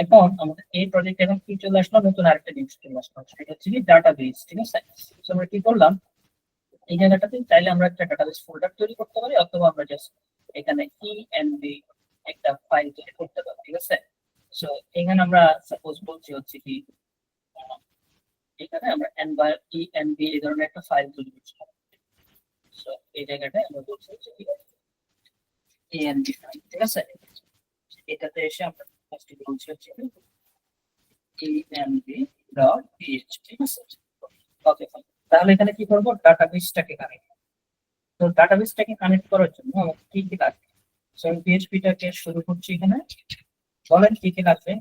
এখন আমাদের এই প্রজেক্ট এখন কি চলে আসলো, নতুন আরেকটা জিনিস চলে আসলো, সেটা হচ্ছে কি ডাটাবেস, ঠিক আছে। সো আমরা কি করলাম, এই জায়গাটাতে চাইলে আমরা একটা ডাটাবেস ফোল্ডার তৈরি করতে পারি, অথবা আমরা জাস্ট এখানে ইএনবি একটা ফাইল তৈরি করতে পারি, ঠিক আছে। সো এখানে আমরা সাপোজ বলছি হচ্ছে কি এখানে আমরা ইএনবি এই ধরনের একটা ফাইল তৈরি করছি। সো এই জায়গাটায় আমরা বলছি হচ্ছে কি ইএনবি ফাইল, ঠিক আছে। এটাতে এসে আমরা ফার্স্টে বলছি হচ্ছে env.php, ঠিক আছে। Okay fine. তাহলে এখানে কি করব, ডাটাবেসটাকে কানেক্ট। তো ডাটাবেসটাকে কানেক্ট করার জন্য আমাদের কি কি লাগবে, সো আমি পিএইচপিটাকে শুরু করছি এখানে, বলেন কি কি লাগবে।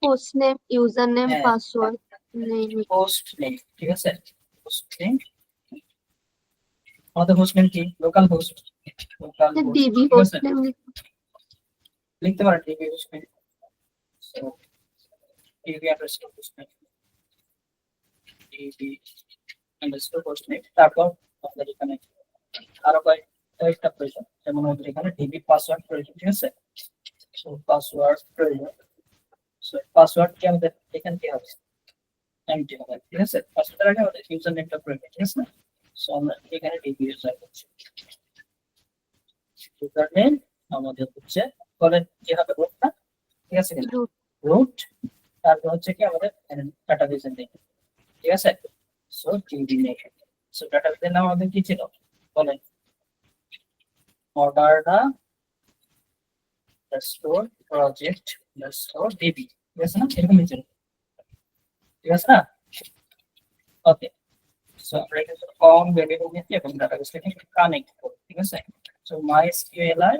হোস্ট নেম, ইউজার নেম, হ্যাঁ। Password, name. হোস্ট নেম, ঠিক আছে। হোস্ট নেম, আমাদের হোস্ট নেম কি, লোকাল হোস্ট, ডিবি ঠিক হোস্ট আছে। নেম লিখতে পারেন DB host name, so DB underscore host name, DB underscore host name. তারপর আমাদের এখানে আরো কয়েকটা প্রয়োজন, যেমন আমাদের এখানে ডিবি পাসওয়ার্ড প্রয়োজন, ঠিক আছে। সো পাসওয়ার্ড প্রয়োজন, সো পাসওয়ার্ড কি আমাদের এখানে কি হবে, এমটি হবে, ঠিক আছে। পাসওয়ার্ডের আগে আমাদের ইউজার নেমটা প্রয়োজন, ঠিক আছে। সো আমরা এখানে ডিবি ইউজার করছি, ইউজার নেম আমাদের হচ্ছে বলেন কি হবে রুটটা, ঠিক আছে, রুট। রুট। তারপর হচ্ছে কি আমাদের ডাটাবেসের নেম, ঠিক আছে। সো ডিবি নেম, সো ডাটাবেসের নাম আমাদের কি ছিল বলেন, অর্ডারডা স্টোর প্রজেক্ট স্টোর ডিবি, ঠিক আছে না, এরকমই ছিল, ঠিক আছে না। ওকে, সো আমরা এখানে কম ভেরিয়েবল নিয়েছি এবং ডাটাবেসটাকে কানেক্ট করব, ঠিক আছে। So MySQLi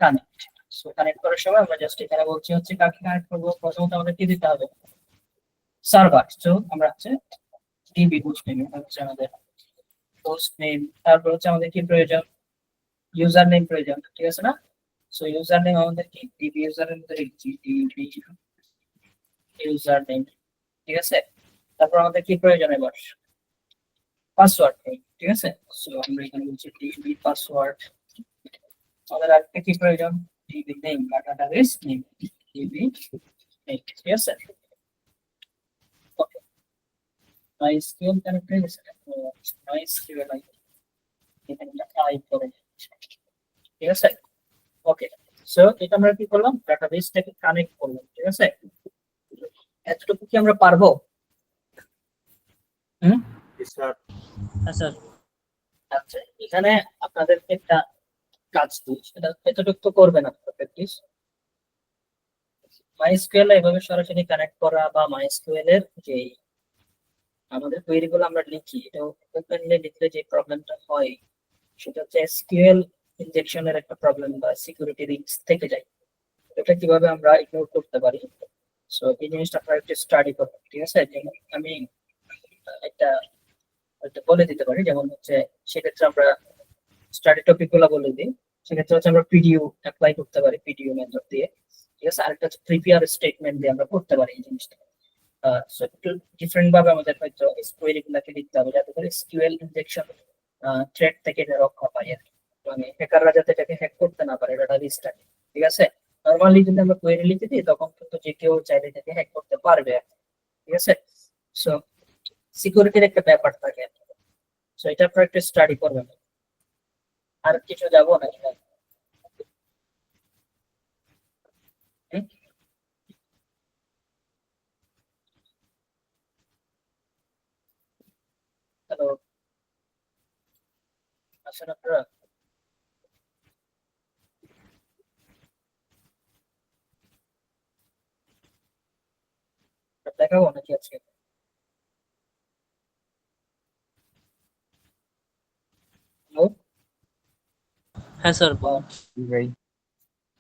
connect, so connect করার সময় আমরা জাস্ট এখানে বলছি হচ্ছে কাকে কানেক্ট করব, প্রথমত আমাদের কি দিতে হবে, সার্ভার। সো আমরা হচ্ছে ডিবি হোস্ট নেম হচ্ছে আমাদের হোস্ট নেম, তারপর হচ্ছে আমাদের কি প্রয়োজন, ইউজার নেম প্রয়োজন, ঠিক আছে না। সো ইউজার নেম আমাদের কি ডিবি ইউজার নেম মধ্যে লিখছি ডিবি ইউজার নেম, ঠিক আছে। তারপর আমাদের কি প্রয়োজন এবার, পাসওয়ার্ড নেই, ঠিক আছে। সো আমরা এখানে বলছি ডিবি পাসওয়ার্ড। আমাদের আরেকটা কি প্রয়োজন, ডিবি নেম বা ডাটাবেস নেম, ডিবি নেম, ঠিক আছে। ওকে, MySQL কানেক্ট হয়ে গেছে, MySQLi এখানে আই করে, ঠিক আছে। ওকে, সো এটা আমরা কি করলাম, ডাটাবেসটাকে কানেক্ট করলাম, ঠিক আছে। এতটুকু কি আমরা পারবো? স্যার হ্যাঁ স্যার। আচ্ছা, এখানে আপনাদের একটা কাজ দিই, সেটা এতটুকু তো করবেন আপনারা প্র্যাকটিস। MySQL এভাবে সরাসরি কানেক্ট করা বা MySQL এর যে আমাদের কোয়েরি গুলো আমরা লিখি, এটা ওপেনলি লিখলে যে প্রবলেমটা হয় সেটা হচ্ছে এসকিউএল ইনজেকশনের একটা প্রবলেম বা সিকিউরিটি রিস্ক থেকে যায়। এটা কিভাবে আমরা ইগনোর করতে পারি, সো এই জিনিসটা আপনারা একটু স্টাডি করবেন, ঠিক আছে। যেমন আমি একটা একটা বলে দিতে পারি, যেমন হচ্ছে সেক্ষেত্রে আমরা স্টাডি টপিক গুলো বলে দিই। সেক্ষেত্রে হচ্ছে আমরা পিডিইউ অ্যাপ্লাই করতে পারি, পিডিইউ মেথড দিয়ে, ঠিক আছে। আরেকটা হচ্ছে প্রিপেয়ার স্টেটমেন্ট দিয়ে আমরা করতে পারি এই জিনিসটা। সো একটু ডিফারেন্ট ভাবে আমাদের হয়তো কোয়েরি গুলাকে লিখতে হবে যাতে করে এসকিউএল ইনজেকশন থ্রেট থেকে এটা রক্ষা পাই আর কি। মানে হ্যাকাররা যাতে এটাকে হ্যাক করতে না পারে, এটা রিস্টার্ট, ঠিক আছে। নরমালি যদি আমরা কোয়েরি লিখে দিই তখন কিন্তু যে কেউ চাইলে এটাকে হ্যাক করতে পারবে আর কি, ঠিক আছে। সো সিকিউরিটির একটা ব্যাপার থাকে, সো এটা আপনারা একটু স্টাডি করবেন। আর কিছু যাবো না, হ্যালো, আছেন আপনারা? দেখাবো নাকি আজকে? হ্যালো, হ্যাঁ স্যার বলুন। ভাই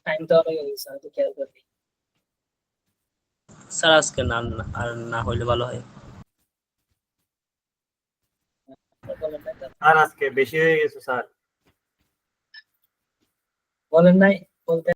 টাইম তো অনেক হয়ে গেছে, হয়তো খেয়াল করবি। স্যার আজকে আর না হইলে ভালো হয়। বলেন নাই তো? স্যার আজকে বেশি হয়ে গেছে স্যার। বলেন নাই বলতে